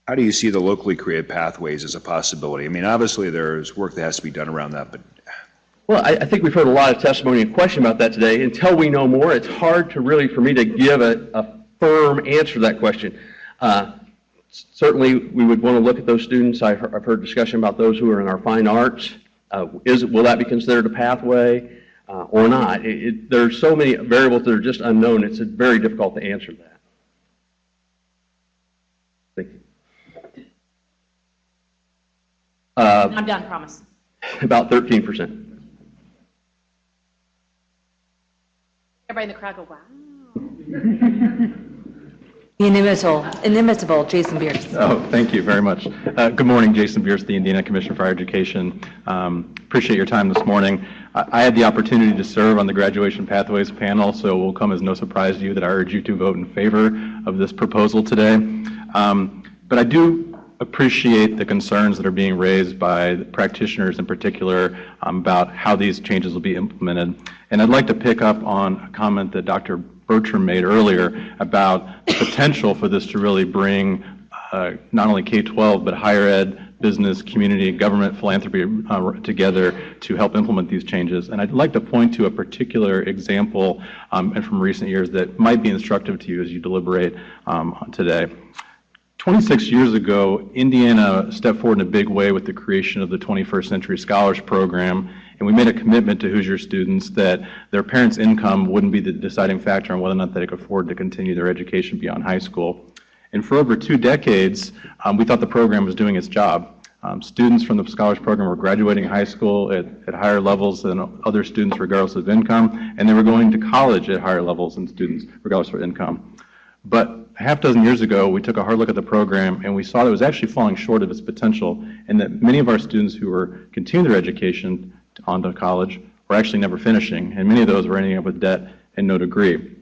How do you see the locally created pathways as a possibility? I mean, obviously there's work that has to be done around that, but... Well, I think we've heard a lot of testimony and question about that today. Until we know more, it's hard to really, for me to give a firm answer to that question. Certainly, we would want to look at those students. I've heard discussion about those who are in our fine arts. Will that be considered a pathway or not? There's so many variables that are just unknown. It's very difficult to answer that. Thank you. I'm done, promise. About 13%. Everybody in the crowd go, wow. The inimitable Jason Bierce. Oh, thank you very much. Good morning, Jason Bierce, the Indiana Commissioner for Higher Education. Appreciate your time this morning. I had the opportunity to serve on the Graduation Pathways panel, so it will come as no surprise to you that I urge you to vote in favor of this proposal today. But I do appreciate the concerns that are being raised by the practitioners in particular about how these changes will be implemented. And I'd like to pick up on a comment that Dr. Bertram made earlier about the potential for this to really bring not only K-12 but higher ed, business, community, government, philanthropy together to help implement these changes. And I'd like to point to a particular example and from recent years that might be instructive to you as you deliberate today. 26 years ago, Indiana stepped forward in a big way with the creation of the 21st Century Scholars Program, and we made a commitment to Hoosier students that their parents' income wouldn't be the deciding factor on whether or not they could afford to continue their education beyond high school. And for over 2 decades, we thought the program was doing its job. Students from the Scholars Program were graduating high school at higher levels than other students regardless of income, and they were going to college at higher levels than students regardless of income. But a half dozen years ago, we took a hard look at the program and we saw that it was actually falling short of its potential, and that many of our students who were continuing their education onto college were actually never finishing, and many of those were ending up with debt and no degree.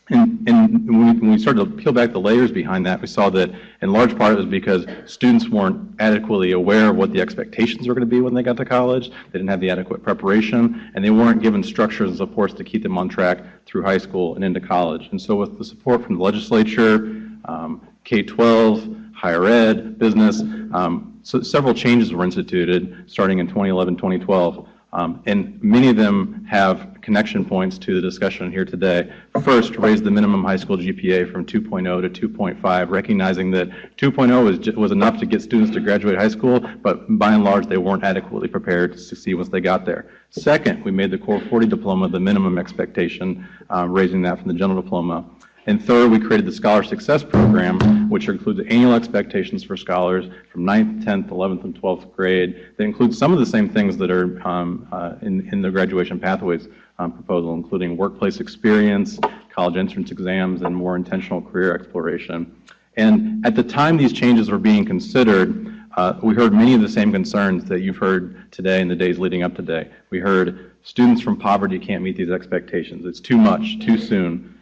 And when we started to peel back the layers behind that, we saw that in large part it was because students weren't adequately aware of what the expectations were going to be when they got to college, they didn't have the adequate preparation, and they weren't given structures and supports to keep them on track through high school and into college. And so with the support from the legislature, K-12, higher ed, business, so several changes were instituted starting in 2011, 2012. And many of them have connection points to the discussion here today. First, raise the minimum high school GPA from 2.0 to 2.5, recognizing that 2.0 was enough to get students to graduate high school, but by and large they weren't adequately prepared to succeed once they got there. Second, we made the Core 40 diploma the minimum expectation, raising that from the general diploma. And third, we created the Scholar Success Program, which includes annual expectations for scholars from 9th, 10th, 11th, and 12th grade. That includes some of the same things that are in the Graduation Pathways proposal, including workplace experience, college entrance exams, and more intentional career exploration. And at the time these changes were being considered, we heard many of the same concerns that you've heard today and the days leading up today. We heard students from poverty can't meet these expectations. It's too much, too soon.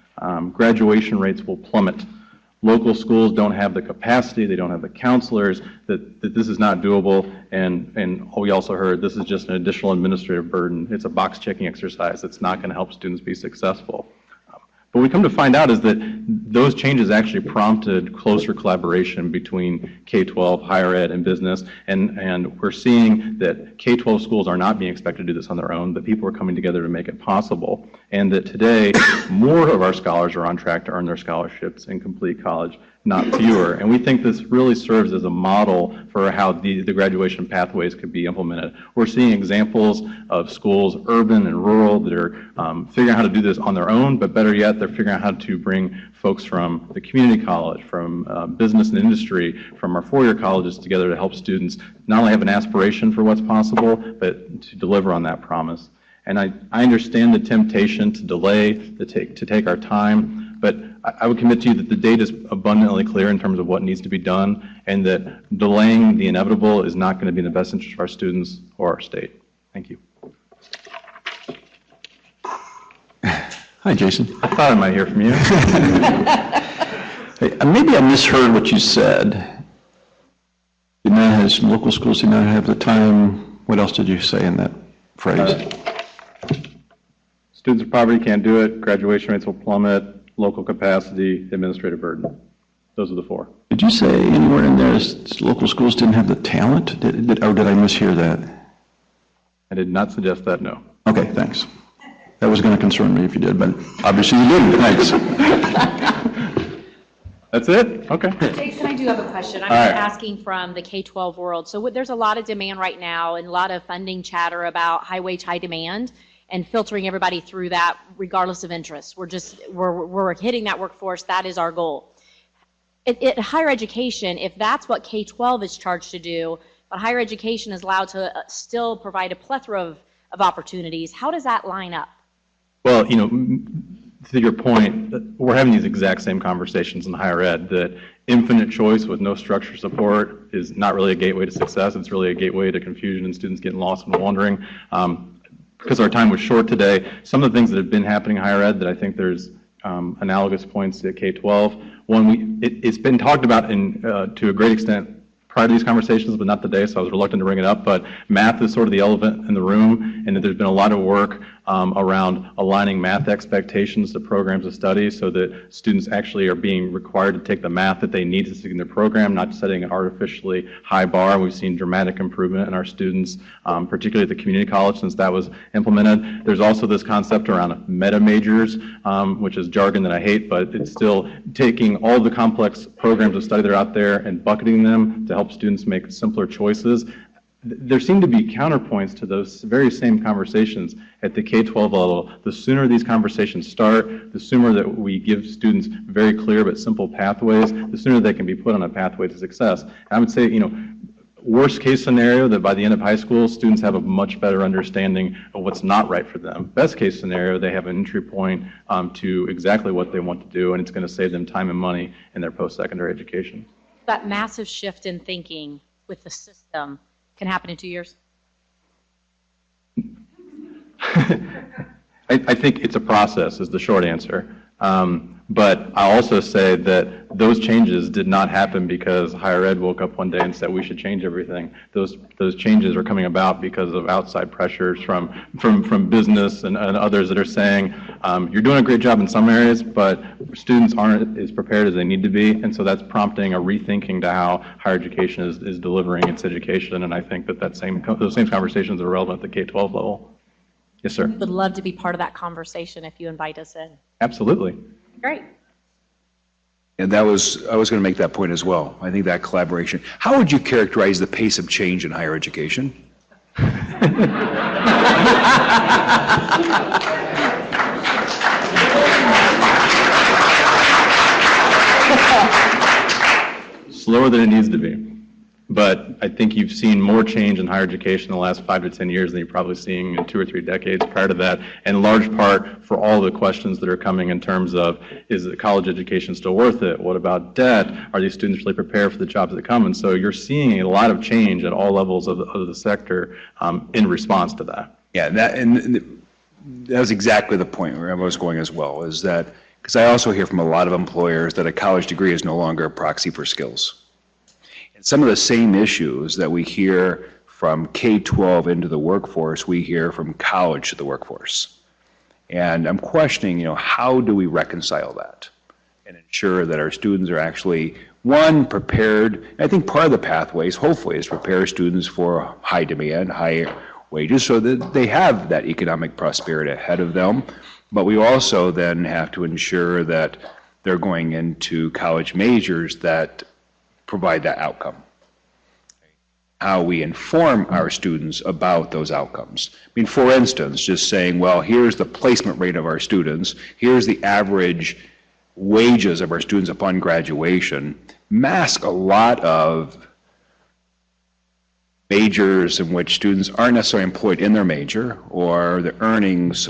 Graduation rates will plummet. Local schools don't have the capacity, they don't have the counselors, that this is not doable, and we also heard this is just an additional administrative burden. It's a box-checking exercise that's not going to help students be successful. What we come to find out is that those changes actually prompted closer collaboration between K-12, higher ed, and business, and we're seeing that K-12 schools are not being expected to do this on their own, that people are coming together to make it possible, and that today more of our scholars are on track to earn their scholarships and complete college not fewer. And we think this really serves as a model for how the graduation pathways could be implemented. We're seeing examples of schools, urban and rural, that are figuring out how to do this on their own, but better yet, they're figuring out how to bring folks from the community college, from business and industry, from our four-year colleges together to help students not only have an aspiration for what's possible, but to deliver on that promise. And I understand the temptation to delay, to take our time, but I would commit to you that the data is abundantly clear in terms of what needs to be done, and that delaying the inevitable is not going to be in the best interest of our students or our state. Thank you. Hi, Jason. I thought I might hear from you. Hey, maybe I misheard what you said. Local schools did not have the time. What else did you say in that phrase? Students with poverty can't do it. Graduation rates will plummet. Local capacity, administrative burden. Those are the four. Did you say anywhere in there local schools didn't have the talent? Or did I mishear that? I did not suggest that, no. Okay, thanks. That was going to concern me if you did, but obviously you didn't. Thanks. That's it? Okay. Jason, I do have a question. I'm All right. asking from the K-12 world. So there's a lot of demand right now and a lot of funding chatter about high wage, high demand and filtering everybody through that regardless of interest. We're hitting that workforce. That is our goal. At higher education, if that's what K-12 is charged to do, but higher education is allowed to still provide a plethora of opportunities, how does that line up? Well, you know, to your point, we're having these exact same conversations in higher ed, that infinite choice with no structure support is not really a gateway to success. It's really a gateway to confusion and students getting lost and wandering. Because our time was short today, some of the things that have been happening in higher ed that I think there's analogous points at K-12. One, it's been talked about to a great extent prior to these conversations, but not today, so I was reluctant to bring it up. But math is sort of the elephant in the room, and that there's been a lot of work around aligning math expectations to programs of study so that students actually are being required to take the math that they need to succeed in their program, not setting an artificially high bar. We've seen dramatic improvement in our students, particularly at the community college since that was implemented. There's also this concept around meta majors, which is jargon that I hate, but it's still taking all the complex programs of study that are out there and bucketing them to help students make simpler choices. There seem to be counterpoints to those very same conversations at the K-12 level. The sooner these conversations start, the sooner that we give students very clear but simple pathways, the sooner they can be put on a pathway to success. I would say, you know, worst case scenario, that by the end of high school, students have a much better understanding of what's not right for them. Best case scenario, they have an entry point to exactly what they want to do, and it's going to save them time and money in their post-secondary education. That massive shift in thinking with the system can happen in 2 years? I think it's a process is the short answer. But I'll also say that those changes did not happen because higher ed woke up one day and said we should change everything. Those changes are coming about because of outside pressures from business and others that are saying you're doing a great job in some areas, but students aren't as prepared as they need to be, and so that's prompting a rethinking to how higher education is delivering its education. And I think that those same conversations are relevant at the K-12 level. Yes, sir. Would love to be part of that conversation if you invite us in. Absolutely. Great. And I was going to make that point as well. I think that collaboration. How would you characterize the pace of change in higher education? Slower than it needs to be. But I think you've seen more change in higher education in the last 5 to 10 years than you're probably seeing in 2 or 3 decades prior to that, in large part for all the questions that are coming in terms of, is the college education still worth it? What about debt? Are these students really prepared for the jobs that come? And so you're seeing a lot of change at all levels of the sector in response to that. Yeah, that was exactly the point where I was going as well, is that, because I also hear from a lot of employers that a college degree is no longer a proxy for skills. Some of the same issues that we hear from K-12 into the workforce, we hear from college to the workforce. And I'm questioning, how do we reconcile that and ensure that our students are actually, one, prepared. I think part of the pathways, hopefully, is prepare students for high demand, high wages, so that they have that economic prosperity ahead of them. But we also then have to ensure that they're going into college majors that provide that outcome. How we inform our students about those outcomes. I mean, for instance, just saying, well, here's the placement rate of our students, here's the average wages of our students upon graduation, mask a lot of majors in which students aren't necessarily employed in their major, or the earnings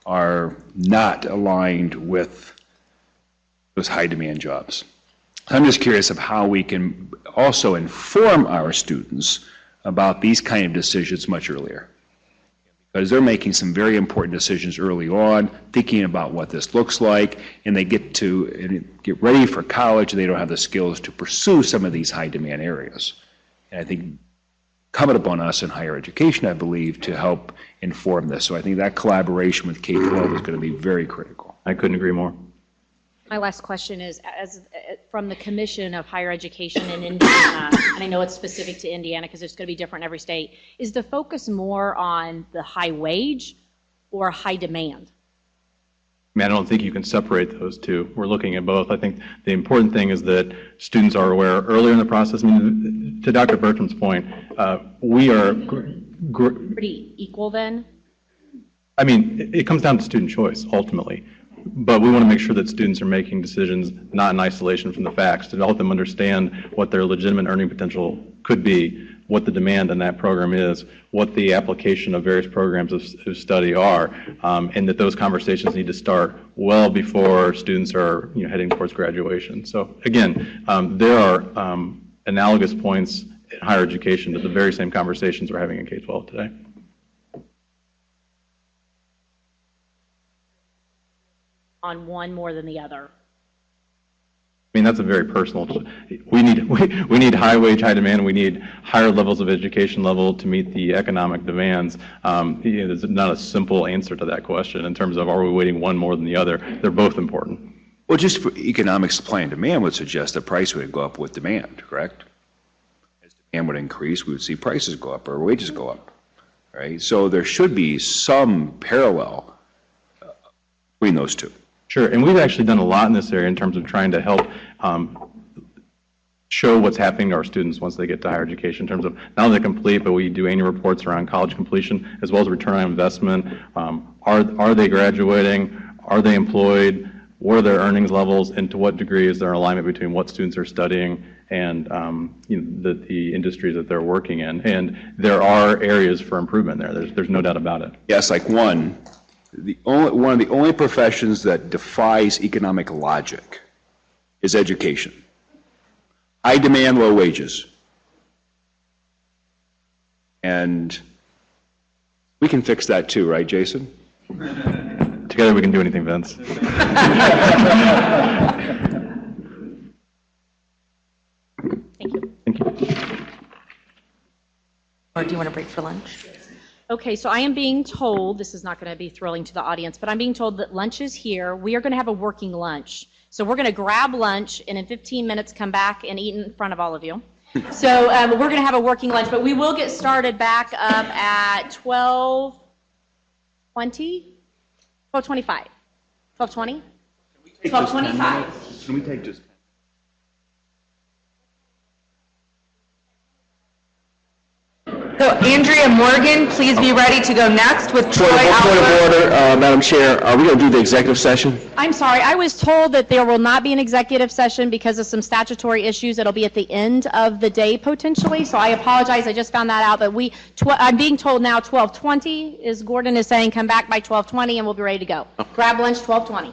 are not aligned with those high demand jobs. I'm just curious of how we can also inform our students about these kind of decisions much earlier. Because they're making some very important decisions early on, thinking about what this looks like, and they get ready for college, and they don't have the skills to pursue some of these high demand areas. And I think incumbent upon us in higher education, I believe, to help inform this. So I think that collaboration with K-12 is going to be very critical. I couldn't agree more. My last question is, from the Commission of Higher Education in Indiana, and I know it's specific to Indiana because it's going to be different in every state, is the focus more on the high wage or high demand? I mean, I don't think you can separate those two. We're looking at both. I think the important thing is that students are aware earlier in the process. I mean, to Dr. Bertram's point, we are Pretty equal then? I mean, it comes down to student choice, ultimately. But we want to make sure that students are making decisions not in isolation from the facts, to help them understand what their legitimate earning potential could be, what the demand on that program is, what the application of various programs of study are, and that those conversations need to start well before students are heading towards graduation. So again, there are analogous points in higher education to the very same conversations we're having in K-12 today. On one more than the other? I mean, that's a very personal. We need high wage, high demand. We need higher levels of education level to meet the economic demands. There's not a simple answer to that question in terms of are we weighting one more than the other. They're both important. Well, just for economic supply and demand would suggest the price would go up with demand, correct? As demand would increase, we would see prices go up or wages go up, right? So there should be some parallel between those two. Sure, and we've actually done a lot in this area in terms of trying to help show what's happening to our students once they get to higher education in terms of not only complete, but we do annual reports around college completion as well as return on investment. Are they graduating? Are they employed? What are their earnings levels? And to what degree is there alignment between what students are studying and the industries that they're working in? And there are areas for improvement there. There's no doubt about it. Yes, like one of the only professions that defies economic logic is education. High demand, low wages. And we can fix that too, right, Jason? Together we can do anything, Vince. Thank you. Or do you want to break for lunch? Okay, so I am being told, this is not going to be thrilling to the audience, but I'm being told that lunch is here. We are going to have a working lunch. So we're going to grab lunch and in 15 minutes come back and eat in front of all of you. So we're going to have a working lunch, but we will get started back up at 12:20? 12:25. 12:20? 12:25. Can we take just... So Andrea Morgan, please be ready to go next with Troy Albert. Point of order, Madam Chair. Are we going to do the executive session? I'm sorry, I was told that there will not be an executive session because of some statutory issues. It'll be at the end of the day potentially, so I apologize. I just found that out, but I'm being told now 12:20 is, Gordon is saying come back by 12:20 and we'll be ready to go. Grab lunch 12:20.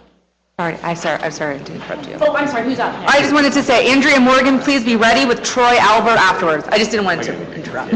I'm sorry to interrupt you. Oh, I'm sorry, who's up next? I just wanted to say, Andrea Morgan, please be ready with Troy Albert afterwards. I just didn't want to interrupt.